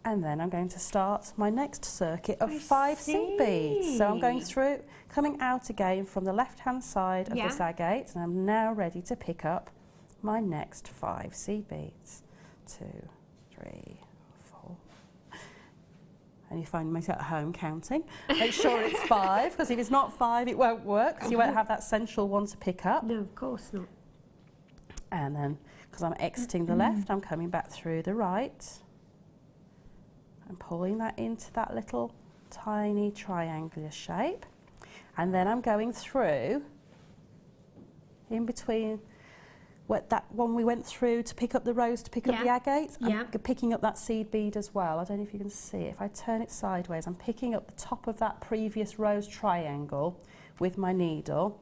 and then I'm going to start my next circuit of 5 seed beads. So I'm going through, coming out again from the left hand side of this agate, and I'm now ready to pick up my next 5 seed beads. 2, 3, 4. And you find me at home counting. Make sure it's 5, because if it's not 5 it won't work, because you won't have that central one to pick up. No, of course not. And then, because I'm exiting the left, I'm coming back through the right and pulling that into that little tiny triangular shape. And then I'm going through in between that one we went through to pick up the rows to pick up the agates. I'm picking up that seed bead as well. I don't know if you can see it. If I turn it sideways, I'm picking up the top of that previous rose triangle with my needle.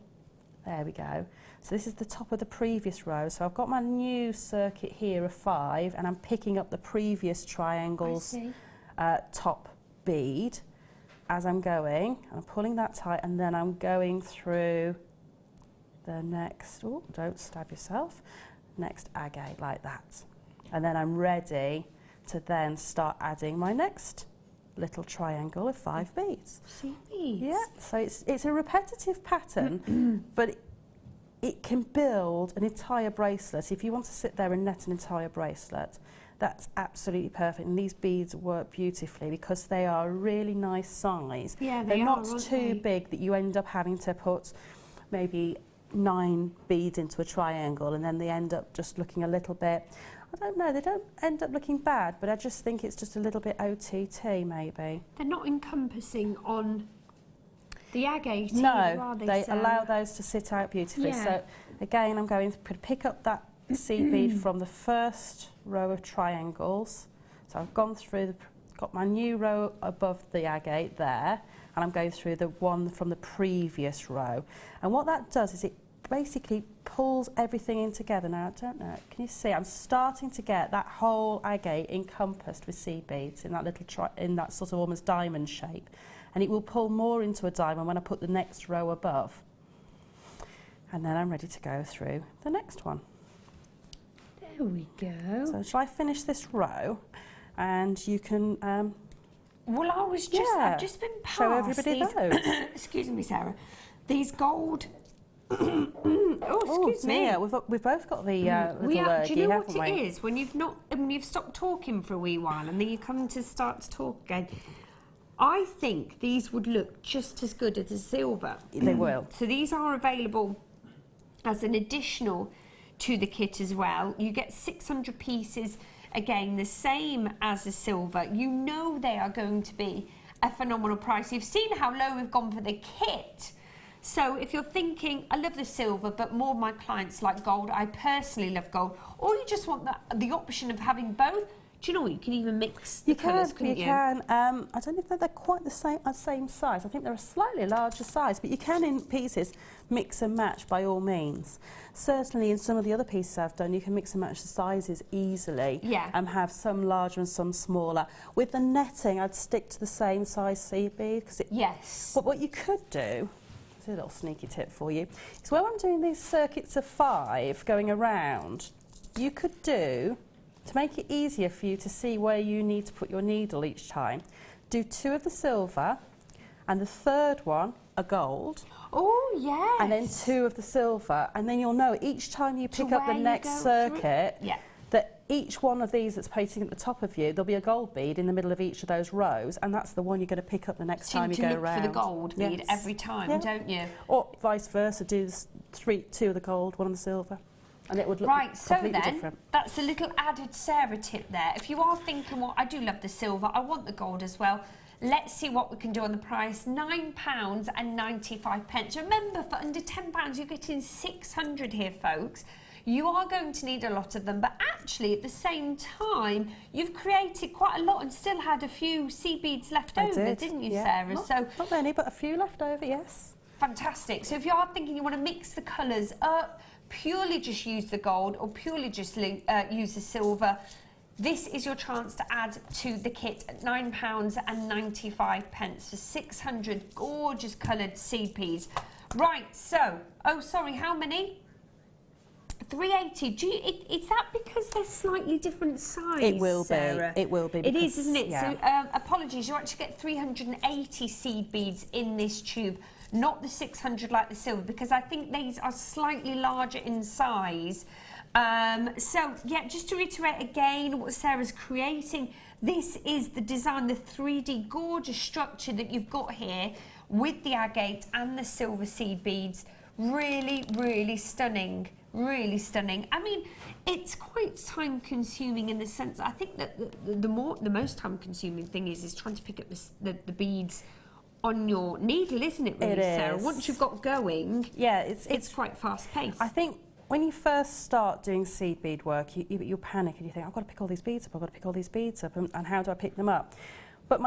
There we go. So this is the top of the previous row. So I've got my new circuit here of 5, and I'm picking up the previous triangle's top bead as I'm going. I'm pulling that tight, and then I'm going through the next, oh, don't stab yourself, next agate like that. And then I'm ready to then start adding my next little triangle of 5 beads. Beads. Yeah, so it's a repetitive pattern, but it can build an entire bracelet. If you want to sit there and net an entire bracelet, that's absolutely perfect. And these beads work beautifully because they are a really nice size. Yeah, they're not too big that you end up having to put maybe 9 beads into a triangle and then they end up just looking a little bit, I don't know, they don't end up looking bad, but I just think it's just a little bit OTT maybe. They're not encompassing on the agate No, either, are they Sarah? allow those to sit out beautifully. Yeah. So again, I'm going to pick up that seed bead from the first row of triangles. So I've gone through, got my new row above the agate there, and I'm going through the one from the previous row. And what that does is it basically pulls everything in together. Now, I don't know, can you see? I'm starting to get that whole agate encompassed with seed beads in that little in that sort of almost diamond shape. And it will pull more into a diamond when I put the next row above. And then I'm ready to go through the next one. There we go. So shall I finish this row? And you can... well, I was just, I've just been past show everybody these, those. excuse me, Sarah, these gold... oh, excuse me. Yeah, we've both got the little do you know haven't what it we? is? When you've stopped talking for a wee while and then you come to start to talk again, I think these would look just as good as a silver. They will. So these are available as an additional to the kit as well. You get 600 pieces, again, the same as a silver. You know they are going to be a phenomenal price. You've seen how low we've gone for the kit. So if you're thinking, I love the silver, but more of my clients like gold, I personally love gold, or you just want the option of having both, do you know what, you can even mix the colours, couldn't you? You can. I don't know if they're quite the same size. I think they're a slightly larger size, but you can, in pieces, mix and match by all means. Certainly in some of the other pieces I've done, you can mix and match the sizes easily. Yeah. And have some larger and some smaller. With the netting, I'd stick to the same size seed bead. Yes. But what you could do, a little sneaky tip for you, is when I'm doing these circuits of 5 going around, you could do, to make it easier for you to see where you need to put your needle each time, do 2 of the silver and the third one a gold. Oh, yes. And then 2 of the silver, and then you'll know each time you pick up the next circuit that each one of these that's placing at the top of you, there'll be a gold bead in the middle of each of those rows, and that's the one you're going to pick up the next time you go around. For the gold bead every time, don't you? Or vice versa, do 2 of the gold, 1 of the silver, and it would look completely different. That's a little added Sarah tip there. If you are thinking, well, I do love the silver, I want the gold as well, let's see what we can do on the price. £9.95. Remember, for under £10, you're getting 600 here, folks. You are going to need a lot of them, but actually at the same time, you've created quite a lot and still had a few seed beads left over, didn't you, Sarah? Not many, but a few left over, yes. Fantastic. So if you are thinking you want to mix the colours up, purely just use the gold or purely just use the silver, this is your chance to add to the kit at £9.95 for 600 gorgeous coloured seed beads. Right, so, oh sorry, how many? 380. Is that because they're slightly different size? It will Sarah? be. It will be. It is, isn't it? Yeah. So apologies, you actually get 380 seed beads in this tube, not the 600 like the silver, because I think these are slightly larger in size. So yeah, just to reiterate again what Sarah's creating, this is the design, the 3D gorgeous structure that you've got here with the agate and the silver seed beads. Really, really stunning. Really stunning. I mean, it's quite time consuming in the sense, I think that the most time consuming thing is trying to pick up the beads on your needle, isn't it, really, Sarah? Once you've got going, yeah, it's quite fast paced. I think when you first start doing seed bead work, you panic and you think, I've got to pick all these beads up, I've got to pick all these beads up, and how do I pick them up? But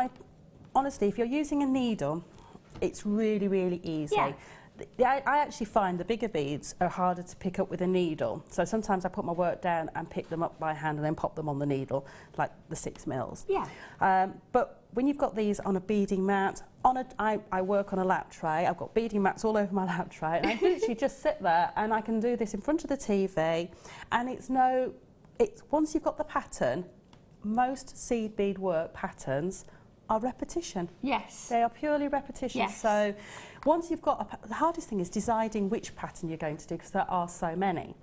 honestly, if you're using a needle, it's really, really easy. Yeah. I actually find the bigger beads are harder to pick up with a needle. So sometimes I put my work down and pick them up by hand and then pop them on the needle, like the 6 mils. Yeah. But when you've got these on a beading mat, I work on a lap tray. I've got beading mats all over my lap tray, and I literally just sit there and I can do this in front of the TV. And it's once you've got the pattern, most seed bead work patterns are repetition. Yes. They are purely repetition. Yes. So once you've got the hardest thing is deciding which pattern you're going to do, because there are so many.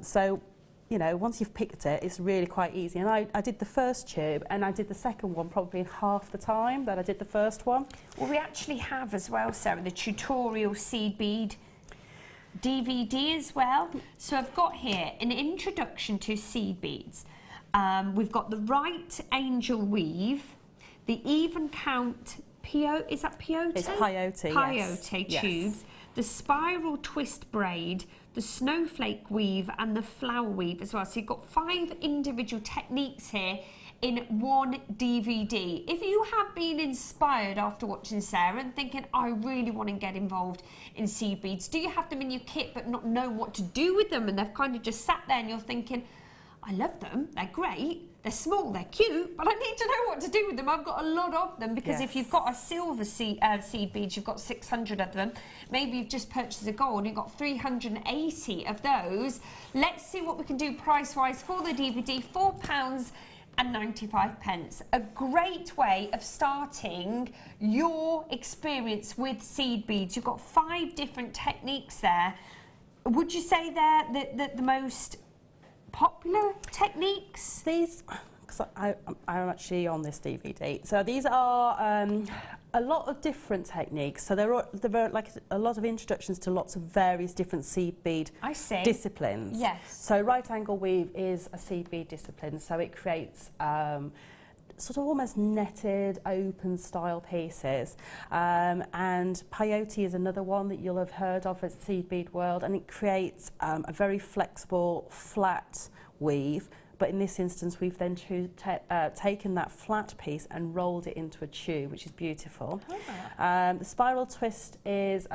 So, you know, once you've picked it, it's really quite easy. And I did the first tube and I did the second one probably in half the time that I did the first one. Well, we actually have as well, Sarah, the tutorial seed bead DVD as well. So I've got here an introduction to seed beads. We've got the right angel weave, the even count is that peyote? It's peyote, peyote yes. tubes, yes. The spiral twist braid, the snowflake weave and the flower weave as well. So you've got 5 individual techniques here in one DVD. If you have been inspired after watching Sarah and thinking, I really want to get involved in seed beads, do you have them in your kit but not know what to do with them, and they've kind of just sat there and you're thinking, I love them, they're great, they're small, they're cute, but I need to know what to do with them. I've got a lot of them, because if you've got a silver seed beads, you've got 600 of them. Maybe you've just purchased a gold, you've got 380 of those. Let's see what we can do price-wise for the DVD, £4.95. A great way of starting your experience with seed beads. You've got 5 different techniques there. Would you say they're the most popular techniques? These, because I'm actually on this DVD, so these are a lot of different techniques. So there are like a lot of introductions to lots of various different seed bead disciplines. Yes. So right angle weave is a seed bead discipline, so it creates sort of almost netted, open style pieces. And peyote is another one that you'll have heard of at Seed Bead World, and it creates a very flexible, flat weave. But in this instance, we've then taken that flat piece and rolled it into a tube, which is beautiful. The spiral twist is,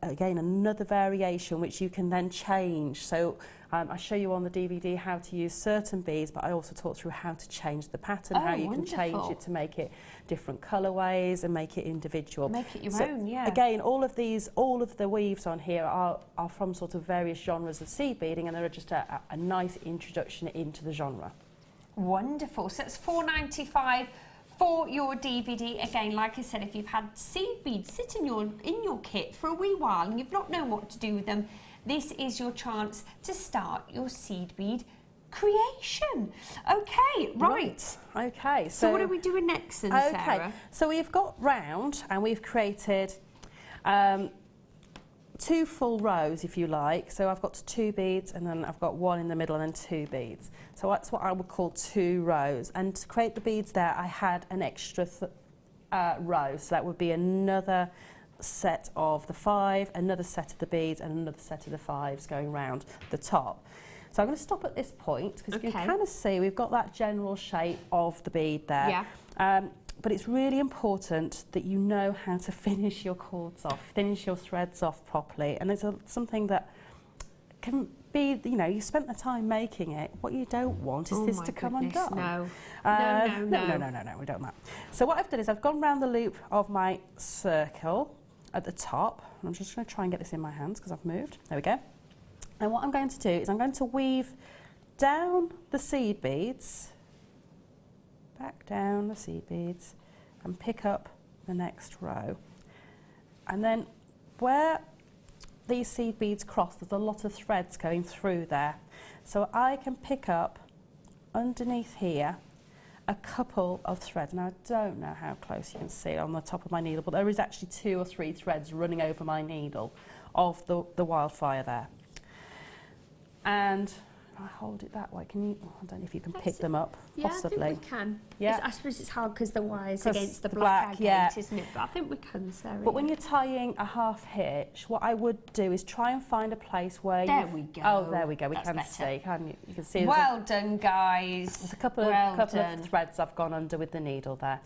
again, another variation which you can then change. So I show you on the DVD how to use certain beads, but I also talk through how to change the pattern, how you can change it to make it different colourways and make it individual. Make it your own, yeah. Again, all of the weaves on here are from sort of various genres of seed beading, and they're just a nice introduction into the genre. Wonderful. So it's £4.95 for your DVD. Again, like I said, if you've had seed beads sit in your kit for a wee while and you've not known what to do with them, this is your chance to start your seed bead creation. Okay, right. Okay. So what are we doing next then, Sarah? So we've got round, and we've created 2 full rows, if you like. So I've got 2 beads, and then I've got 1 in the middle, and then 2 beads. So that's what I would call 2 rows. And to create the beads there, I had an extra row. So that would be another set of the 5, another set of the beads, and another set of the 5s going round the top. So I'm going to stop at this point, because you can kind of see we've got that general shape of the bead there. Yeah. But it's really important that you know how to finish your cords off, finish your threads off properly. And it's something that can be, you know, you spent the time making it. What you don't want is this to come undone. No. No, we don't want that. So what I've done is I've gone round the loop of my circle at the top. I'm just going to try and get this in my hands because I've moved. There we go. And what I'm going to do is I'm going to weave down the seed beads, back down the seed beads, and pick up the next row. And then where these seed beads cross, there's a lot of threads going through there. So I can pick up underneath here a couple of threads. Now, I don't know how close you can see it on the top of my needle, but there is actually 2 or 3 threads running over my needle of the wildfire there. And I hold it that way. Can you? I don't know if you can pick them up. Possibly. I think we can. Yeah. I suppose it's hard because the wire's against the black agate, isn't it? But I think we can, Sarah. But when you're tying a half hitch, what I would do is try and find a place where we go. Oh, there we go. We That's can better. see. Can you? You can see. Well done, guys. There's a couple of threads I've gone under with the needle there.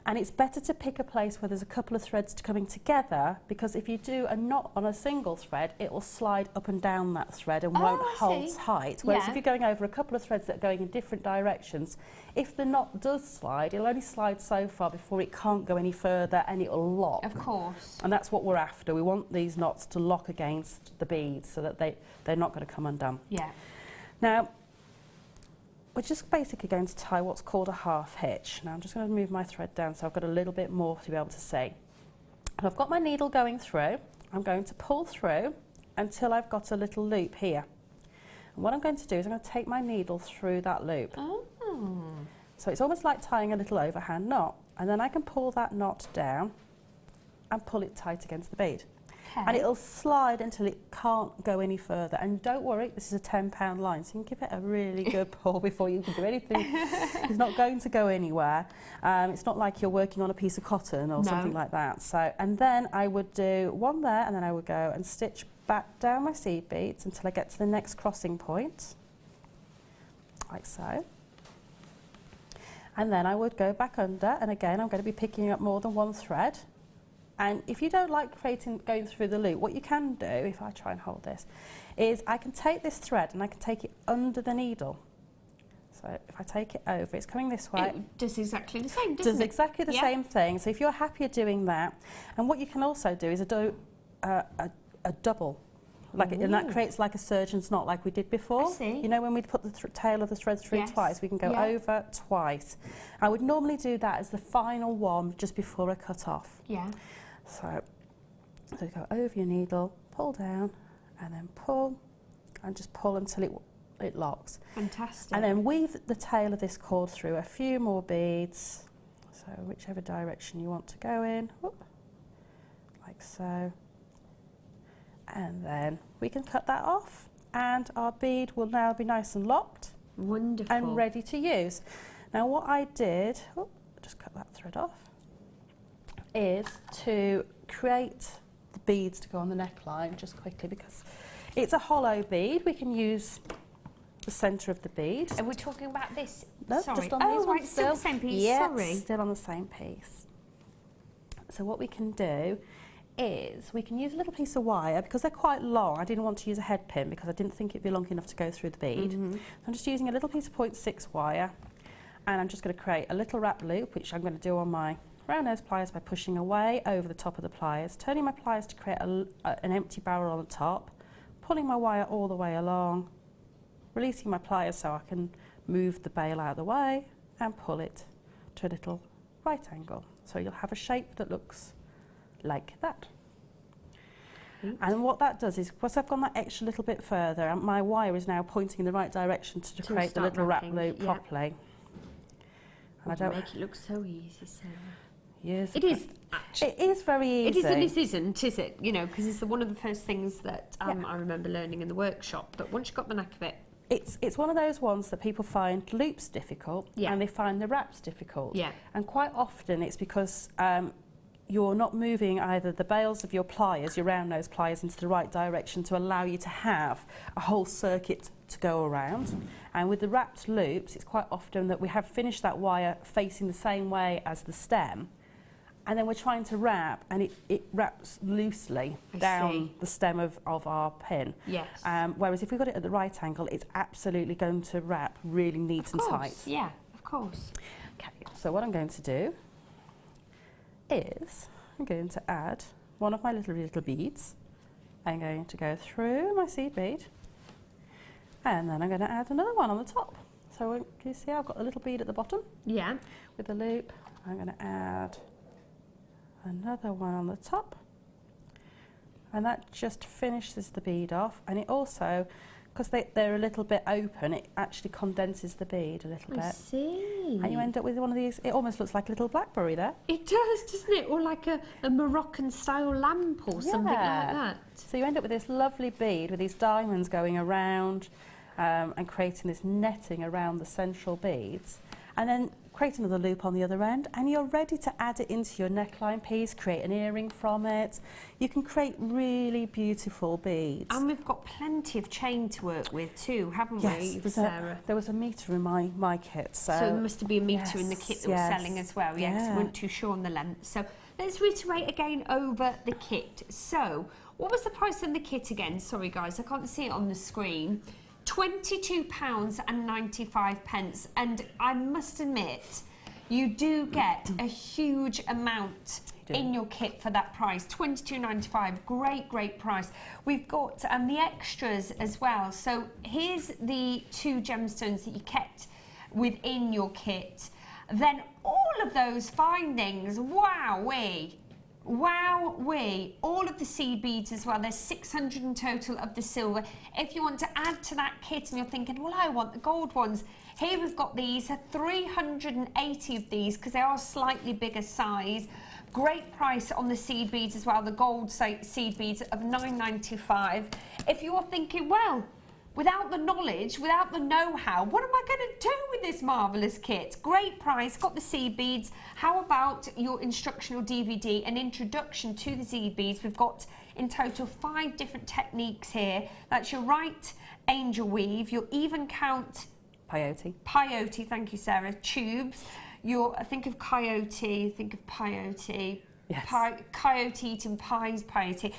And it's better to pick a place where there's a couple of threads coming together, because if you do a knot on a single thread, it will slide up and down that thread and won't hold tight. Whereas if you're going over a couple of threads that are going in different directions, if the knot does slide, it'll only slide so far before it can't go any further and it'll lock. Of course. And that's what we're after. We want these knots to lock against the beads so that they're not going to come undone. Yeah. Now, we're just basically going to tie what's called a half hitch. Now I'm just going to move my thread down so I've got a little bit more to be able to see. And I've got my needle going through. I'm going to pull through until I've got a little loop here. And what I'm going to do is I'm going to take my needle through that loop. Oh. So it's almost like tying a little overhand knot. And then I can pull that knot down and pull it tight against the bead. And it'll slide until it can't go any further. And don't worry, this is a 10-pound line, so you can give it a really good pull before you can do anything. It's not going to go anywhere. It's not like you're working on a piece of cotton or something like that. So, and then I would do one there, and then I would go and stitch back down my seed beads until I get to the next crossing point, like so. And then I would go back under, and again, I'm going to be picking up more than one thread. And if you don't like going through the loop, what you can do, if I try and hold this, is I can take this thread and I can take it under the needle. So if I take it over, it's coming this way. It does exactly the same, doesn't it? Does exactly the same thing. So if you're happier doing that, and what you can also do is do a double. And that creates like a surgeon's knot like we did before. I see. You know, when we put the tail of the thread through twice, we can go over twice. I would normally do that as the final one just before I cut off. Yeah. So go over your needle, pull down, and then pull, and just pull until it locks. Fantastic. And then weave the tail of this cord through a few more beads, so whichever direction you want to go in, like so. And then we can cut that off, and our bead will now be nice and locked. Wonderful. And ready to use. Now what I did, just cut that thread off, is to create the beads to go on the neckline just quickly, because it's a hollow bead. We can use the centre of the bead. And we're talking about this? No, sorry. just on these ones still the same piece, yeah, sorry. Still on the same piece. So what we can do is we can use a little piece of wire, because they're quite long. I didn't want to use a head pin because I didn't think it'd be long enough to go through the bead. So I'm just using a little piece of 0.6 wire, and I'm just going to create a little wrap loop, which I'm going to do on my round nose pliers by pushing away over the top of the pliers, turning my pliers to create an empty barrel on the top, pulling my wire all the way along, releasing my pliers so I can move the bail out of the way and pull it to a little right angle. So you'll have a shape that looks like that. And what that does is, once I've gone that extra little bit further, my wire is now pointing in the right direction to create the little wrap loop properly. And I don't make it look so easy, Sarah. Yes, it is. Actually, it is very easy. It is and it isn't, is it? You know, because it's one of the first things that I remember learning in the workshop. But once you got the knack of it, it's one of those ones that people find loops difficult and they find the wraps difficult. Yeah. And quite often it's because you're not moving either the bails of your pliers, your round nose pliers, into the right direction to allow you to have a whole circuit to go around. And with the wrapped loops, it's quite often that we have finished that wire facing the same way as the stem, and then we're trying to wrap, and it wraps loosely down the stem of our pin. Yes. Whereas if we've got it at the right angle, it's absolutely going to wrap really neat and tight. Yeah, of course. Okay, so what I'm going to do is I'm going to add one of my little beads. I'm going to go through my seed bead, and then I'm going to add another one on the top. So can you see I've got a little bead at the bottom? Yeah. With the loop. I'm going to add another one on the top, and that just finishes the bead off. And it also, because they're a little bit open, it actually condenses the bead a little bit. I see. And you end up with one of these, it almost looks like a little blackberry there. It does, doesn't it? Or like a Moroccan style lamp or something like that. So you end up with this lovely bead with these diamonds going around and creating this netting around the central beads. and then create another loop on the other end, and you're ready to add it into your neckline piece, create an earring from it. You can create really beautiful beads. And we've got plenty of chain to work with too, haven't Yes, we, Sarah? there was a metre in my kit. So there must be a metre in the kit that we're selling as well, yeah, 'cause we weren't too sure on the length. So let's reiterate again over the kit. So what was the price on the kit again? Sorry guys, I can't see it on the screen. £22.95, and I must admit you do get a huge amount in your kit for that price. £22.95, great price. We've got the extras as well. So here's the 2 gemstones that you kept within your kit. Then all of those findings, wowee, all of the seed beads as well. There's 600 in total of the silver. If you want to add to that kit and you're thinking, well, I want the gold ones, here we've got these, 380 of these, because they are slightly bigger size. Great price on the seed beads as well, the gold seed beads of £9.95. If you're thinking, well, without the knowledge, without the know-how, what am I going to do with this marvellous kit? Great price, got the seed beads. How about your instructional DVD, an introduction to the seed beads? We've got in total 5 different techniques here. That's your right angel weave, your even count... Peyote, thank you, Sarah. Tubes. Think of coyote, think of peyote. Yes. Coyote eating pies, peyote.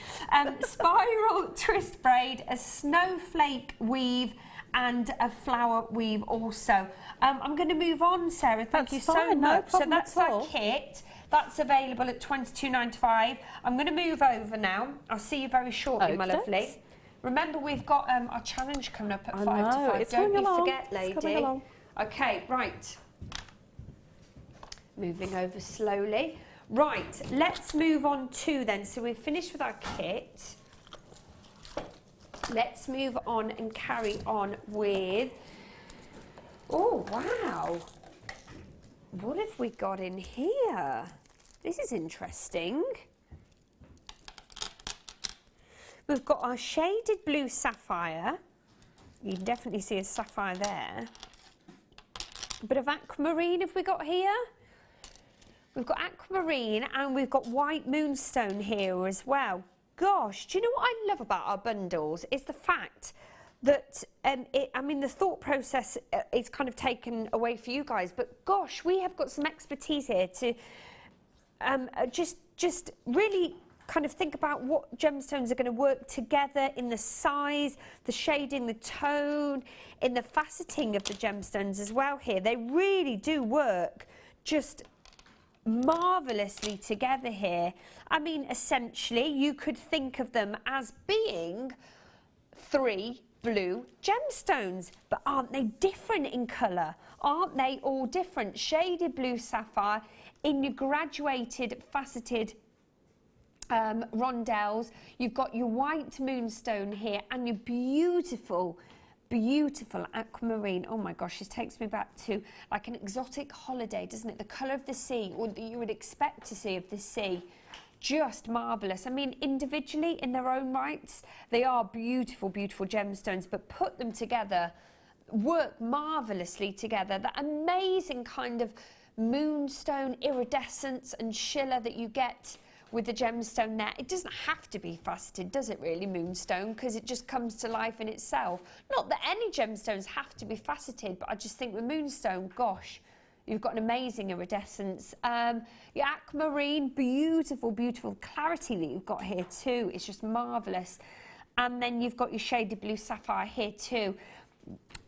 Spiral twist braid, a snowflake weave, and a flower weave also. I'm going to move on, Sarah. Thank you so much. So that's our kit. That's available at £22.95. I'm going to move over now. I'll see you very shortly, my lovely. Remember, we've got our challenge coming up at 5 to 5. Don't you forget, lady. Okay, right. Moving over slowly. Right, let's move on to then. So we've finished with our kit. Let's move on and carry on with... Oh, wow. What have we got in here? This is interesting. We've got our shaded blue sapphire. You can definitely see a sapphire there. A bit of aquamarine have we got here? We've got aquamarine and we've got white moonstone here as well. Gosh, do you know what I love about our bundles? Is the fact that, I mean, the thought process is kind of taken away for you guys, but gosh, we have got some expertise here to just really kind of think about what gemstones are going to work together in the size, the shading, the tone, in the faceting of the gemstones as well here. They really do work just marvellously together here. I mean, essentially, you could think of them as being 3 blue gemstones, but aren't they different in colour? Aren't they all different? Shaded blue sapphire in your graduated, faceted rondelles. You've got your white moonstone here and your beautiful aquamarine. Oh my gosh, this takes me back to like an exotic holiday, doesn't it? The colour of the sea, or that you would expect to see of the sea. Just marvellous. I mean, individually, in their own rights, they are beautiful gemstones, but put them together, work marvellously together. That amazing kind of moonstone iridescence and shimmer that you get with the gemstone there. It doesn't have to be faceted, does it really, moonstone? Because it just comes to life in itself. Not that any gemstones have to be faceted, but I just think with moonstone, gosh, you've got an amazing iridescence. Your aquamarine, beautiful clarity that you've got here too. It's just marvellous. And then you've got your shaded blue sapphire here too.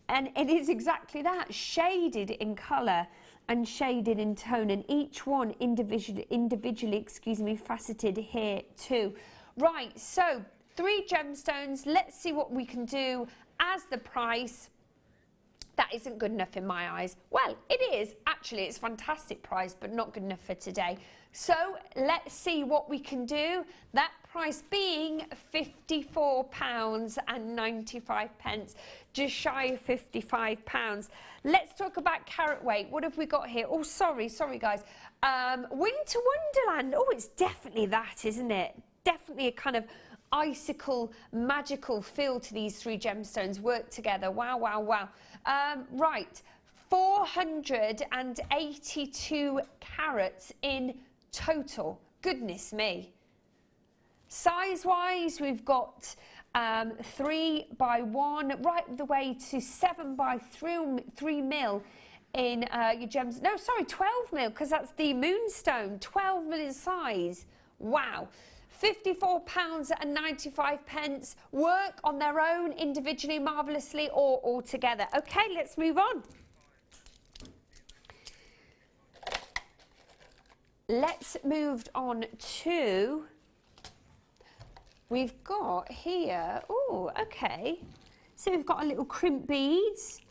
And it is exactly that, shaded in colour and shaded in tone, and each one individually, excuse me, faceted here too. Right, so 3 gemstones. Let's see what we can do as the price. That isn't good enough in my eyes. Well, it is. Actually, it's a fantastic price, but not good enough for today. So let's see what we can do. That price being £54.95, just shy of £55. Let's talk about carat weight. What have we got here? Oh, sorry guys. Winter Wonderland. Oh, it's definitely that, isn't it? Definitely a kind of icicle, magical feel to these 3 gemstones work together. Wow. Right, 482 carats in total. Goodness me. Size-wise, we've got 3 by 1, right the way to 7 by 3 mil in your gems. No, sorry, 12 mil, because that's the Moonstone, 12 mil in size. Wow. £54.95. Work on their own individually, marvellously, or all together. Okay, let's move on. Let's move on to, we've got here, oh, okay. So we've got a little crimp beads.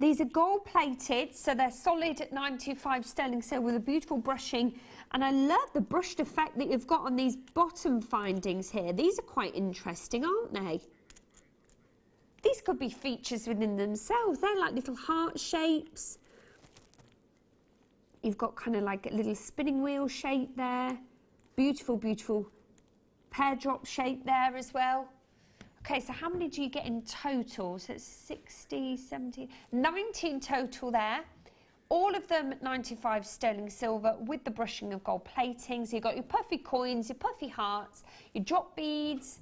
These are gold plated, so they're solid at 925 sterling silver with a beautiful brushing. And I love the brushed effect that you've got on these bottom findings here. These are quite interesting, aren't they? These could be features within themselves. They're like little heart shapes. You've got kind of like a little spinning wheel shape there. Beautiful, beautiful pear drop shape there as well. Okay, so how many do you get in total? So it's 60, 70, 19 total there. All of them at 95 sterling silver with the brushing of gold plating. So you've got your puffy coins, your puffy hearts, your drop beads,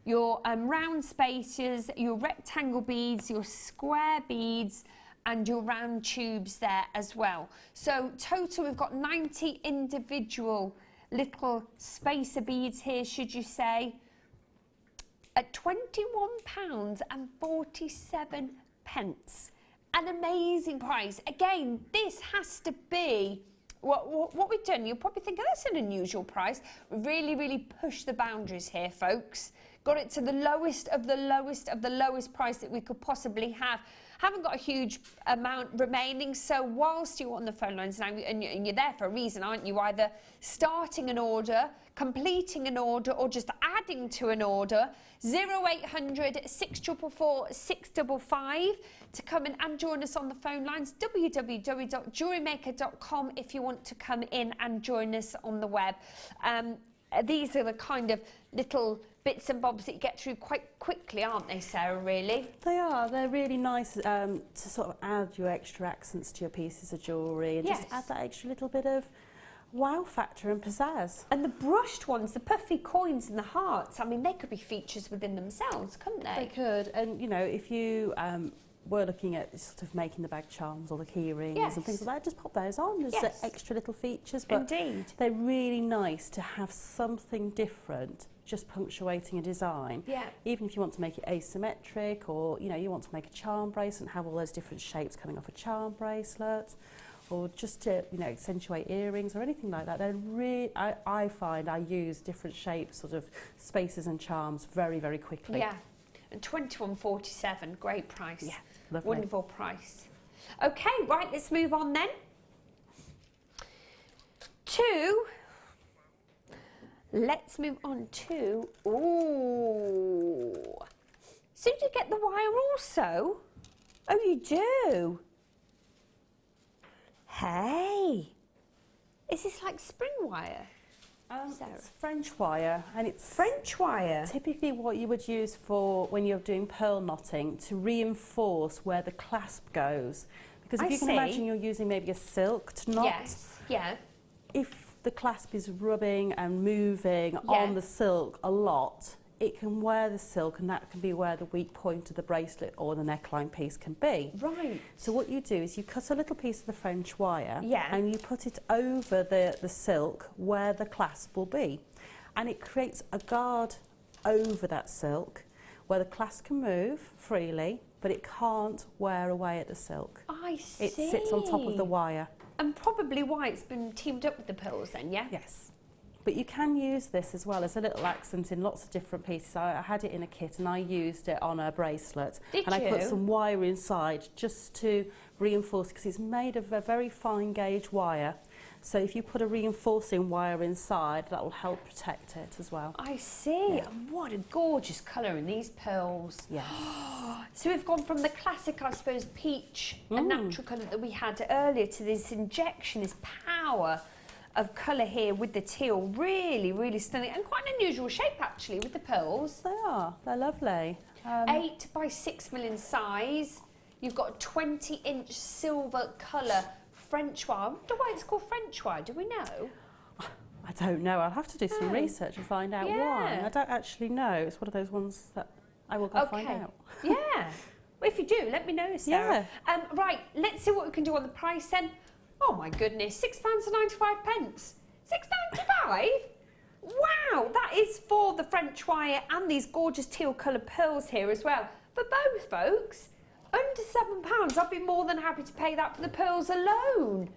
your round spaces, your rectangle beads, your square beads, and your round tubes there as well. So total, we've got 90 individual little spacer beads here, should you say, at £21.47. An amazing price. Again, this has to be what we've done. You'll probably think, oh, that's an unusual price. Really, really push the boundaries here, folks. Got it to the lowest of the lowest of the lowest price that we could possibly have. Haven't got a huge amount remaining, so whilst you're on the phone lines now, and you're there for a reason, aren't you? Either starting an order, completing an order, or just adding to an order. 0800 644 655 to come in and join us on the phone lines. www.jewellerymaker.com if you want to come in and join us on the web. These are the kind of little bits and bobs that you get through quite quickly, aren't they, Sarah, really? They are. They're really nice to sort of add your extra accents to your pieces of jewellery and just add that extra little bit of wow factor and pizzazz. And the brushed ones, the puffy coins and the hearts, I mean, they could be features within themselves, couldn't they? They could. And, you know, if you were looking at sort of making the bag charms or the key rings and things like that, just pop those on. There's extra little features. But indeed. They're really nice to have something different just punctuating a design. Yeah. Even if you want to make it asymmetric, or, you know, you want to make a charm bracelet and have all those different shapes coming off a charm bracelet, or just to, you know, accentuate earrings or anything like that. They're really, I find I use different shapes, sort of spaces and charms very, very quickly. Yeah. And £21.47, great price. Yeah, lovely. Wonderful price. Okay, right, let's move on then. Let's move on to, ooh. So do you get the wire also? Oh, you do? Hey, is this like spring wire? It's French wire, and it's French wire. Typically what you would use for when you're doing pearl knotting to reinforce where the clasp goes. Because if you can imagine you're using maybe a silk to knot. Yes, yeah. If the clasp is rubbing and moving on the silk a lot, it can wear the silk, and that can be where the weak point of the bracelet or the neckline piece can be. Right. So what you do is you cut a little piece of the French wire and you put it over the silk where the clasp will be. And it creates a guard over that silk where the clasp can move freely, but it can't wear away at the silk. I see. It sits on top of the wire. And probably why it's been teamed up with the pearls then, yeah? Yes. But you can use this as well as a little accent in lots of different pieces. I had it in a kit and I used it on a bracelet. Did and you? I put some wire inside just to reinforce, because it's made of a very fine gauge wire. So if you put a reinforcing wire inside, that will help protect it as well. I see. Yeah. And what a gorgeous colour in these pearls. Yes. So we've gone from the classic, I suppose, peach, a natural colour that we had earlier, to this injection, this power of colour here with the teal. Really, really stunning, and quite an unusual shape actually with the pearls. They are. They're lovely. 8 by 6 mm size. You've got a 20-inch silver colour French wire. I wonder why it's called French wire. Do we know? I don't know. I'll have to do some research and find out why. I don't actually know. It's one of those ones that I will go find out. Yeah. Well, if you do, let me know, Sarah. Yeah. Right, let's see what we can do on the price then. Oh my goodness, £6.95. £6.95? Wow, that is for the French wire and these gorgeous teal coloured pearls here as well. For both, folks, under £7. I'd be more than happy to pay that for the pearls alone.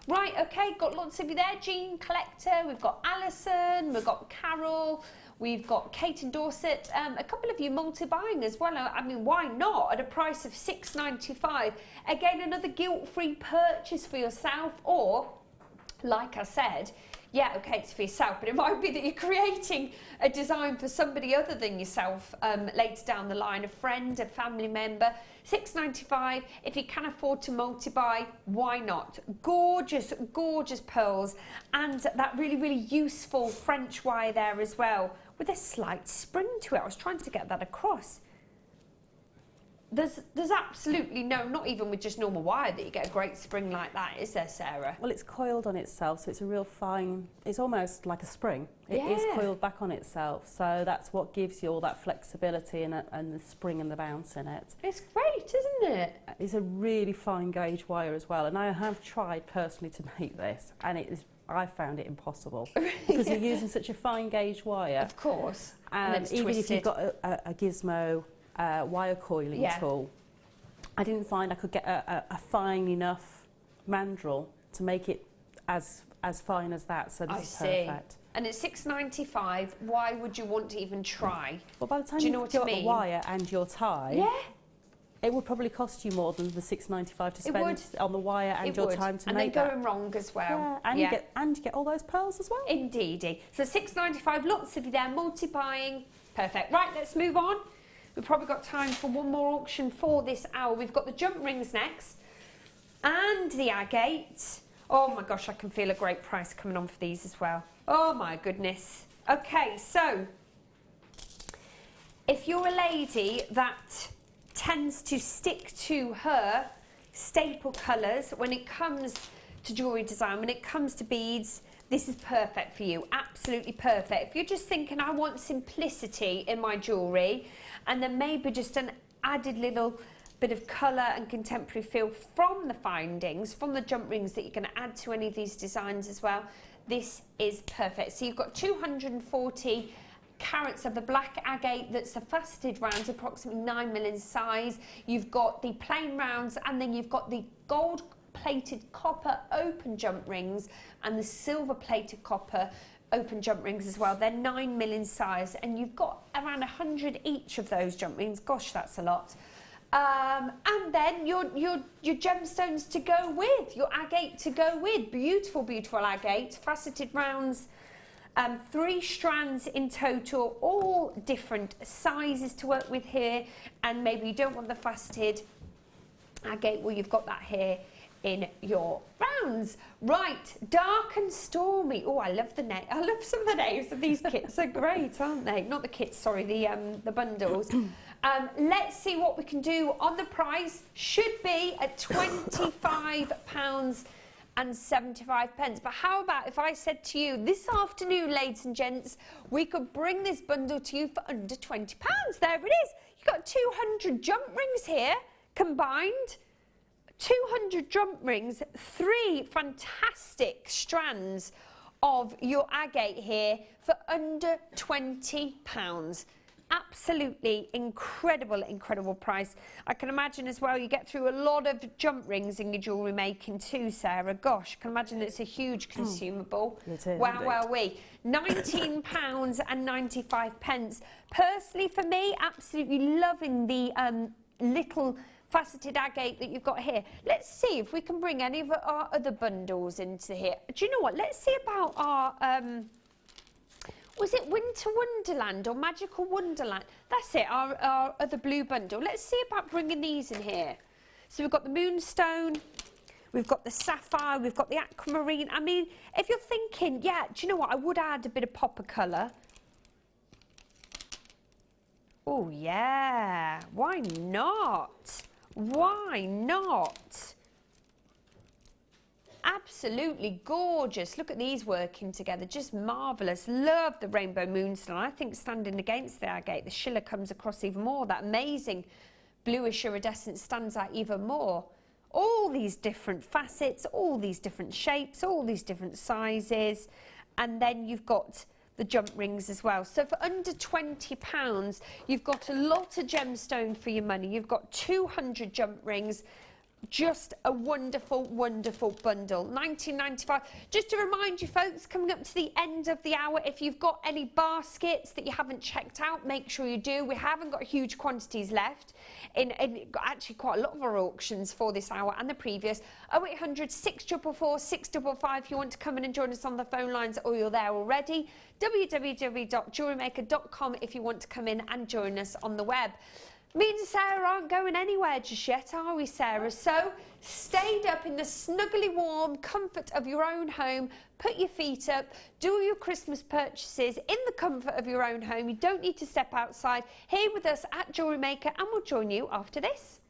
Right, okay, got lots of you there. Jean Collector, we've got Alison, we've got Carol, we've got Kate and Dorset, a couple of you multi-buying as well. I mean, why not at a price of £6.95? Again, another guilt-free purchase for yourself, or, like I said, yeah, okay, it's for yourself, but it might be that you're creating a design for somebody other than yourself later down the line, a friend, a family member. £6.95. If you can afford to multi-buy, why not? Gorgeous, gorgeous pearls, and that really, really useful French wire there as well, with a slight spring to it. I was trying to get that across. There's absolutely no, not even with just normal wire, that you get a great spring like that, is there, Sarah? Well, it's coiled on itself, so it's a real fine, it's almost like a spring. It is coiled back on itself, so that's what gives you all that flexibility and the spring and the bounce in it. It's great, isn't it? It's a really fine gauge wire as well, and I have tried personally to make this, and I found it impossible because you're using such a fine gauge wire. Of course. And even if you've got a gizmo wire coiling tool, I didn't find I could get a fine enough mandrel to make it as fine as that, so this is perfect. And at £6.95, why would you want to even try? Well, by the time you've got the wire and your tie, it would probably cost you more than the £6.95 to spend on the wire and your time to make that. And then going wrong as well. Yeah, and you get all those pearls as well. Indeedy. So £6.95, lots of you there, multi-buying. Perfect. Right, let's move on. We've probably got time for one more auction for this hour. We've got the jump rings next and the agate. Oh my gosh, I can feel a great price coming on for these as well. Oh my goodness. Okay, so if you're a lady that tends to stick to her staple colours when it comes to jewellery design, when it comes to beads, this is perfect for you, absolutely perfect. If you're just thinking, I want simplicity in my jewellery, and then maybe just an added little bit of colour and contemporary feel from the findings, from the jump rings that you're going to add to any of these designs as well, this is perfect. So you've got 240 carats of the black agate that's the faceted rounds, approximately 9 mm size. You've got the plain rounds, and then you've got the gold plated copper open jump rings and the silver plated copper open jump rings as well. They're 9 mm size, and you've got around 100 each of those jump rings. Gosh, that's a lot. And then your gemstones to go with, your agate to go with. Beautiful, beautiful agate, faceted rounds, 3 strands in total, all different sizes to work with here. And maybe you don't want the faceted agate, well, you've got that here in your rounds. Right, dark and stormy. Oh, I love the name. I love some of the names of these kits. They're great, aren't they? Not the kits, sorry, the bundles. Let's see what we can do on the price. Should be at £25.75. But how about if I said to you, this afternoon, ladies and gents, we could bring this bundle to you for under £20. There it is. You've got 200 jump rings here combined. 200 jump rings, 3 fantastic strands of your agate here for under £20. Absolutely incredible, incredible price. I can imagine as well you get through a lot of jump rings in your jewellery making too, Sarah. Gosh, I can imagine it's a huge consumable. It is, wow, wowee. £19.95. Personally, for me, absolutely loving the little faceted agate that you've got here. Let's see if we can bring any of our other bundles into here. Do you know what? Let's see about our, was it Winter Wonderland or Magical Wonderland? That's it, our other blue bundle. Let's see about bringing these in here. So we've got the Moonstone, we've got the Sapphire, we've got the Aquamarine. I mean, if you're thinking, yeah, do you know what? I would add a bit of popper colour. Oh yeah, why not? Why not? Absolutely gorgeous. Look at these working together, just marvellous. Love the rainbow moonstone. I think standing against the agate, the shiller comes across even more. That amazing bluish iridescence stands out even more. All these different facets, all these different shapes, all these different sizes. And then you've got the jump rings as well. So for under £20, you've got a lot of gemstone for your money. You've got 200 jump rings. Just a wonderful, wonderful bundle. £19.95. Just to remind you folks, coming up to the end of the hour, if you've got any baskets that you haven't checked out, make sure you do. We haven't got huge quantities left in actually quite a lot of our auctions for this hour and the previous. 0800 644 655 if you want to come in and join us on the phone lines, or you're there already. www.jewellerymaker.com if you want to come in and join us on the web. Me and Sarah aren't going anywhere just yet, are we, Sarah? So, stayed up in the snuggly warm comfort of your own home, put your feet up, do your Christmas purchases in the comfort of your own home. You don't need to step outside. Here with us at Jewellery Maker, and we'll join you after this.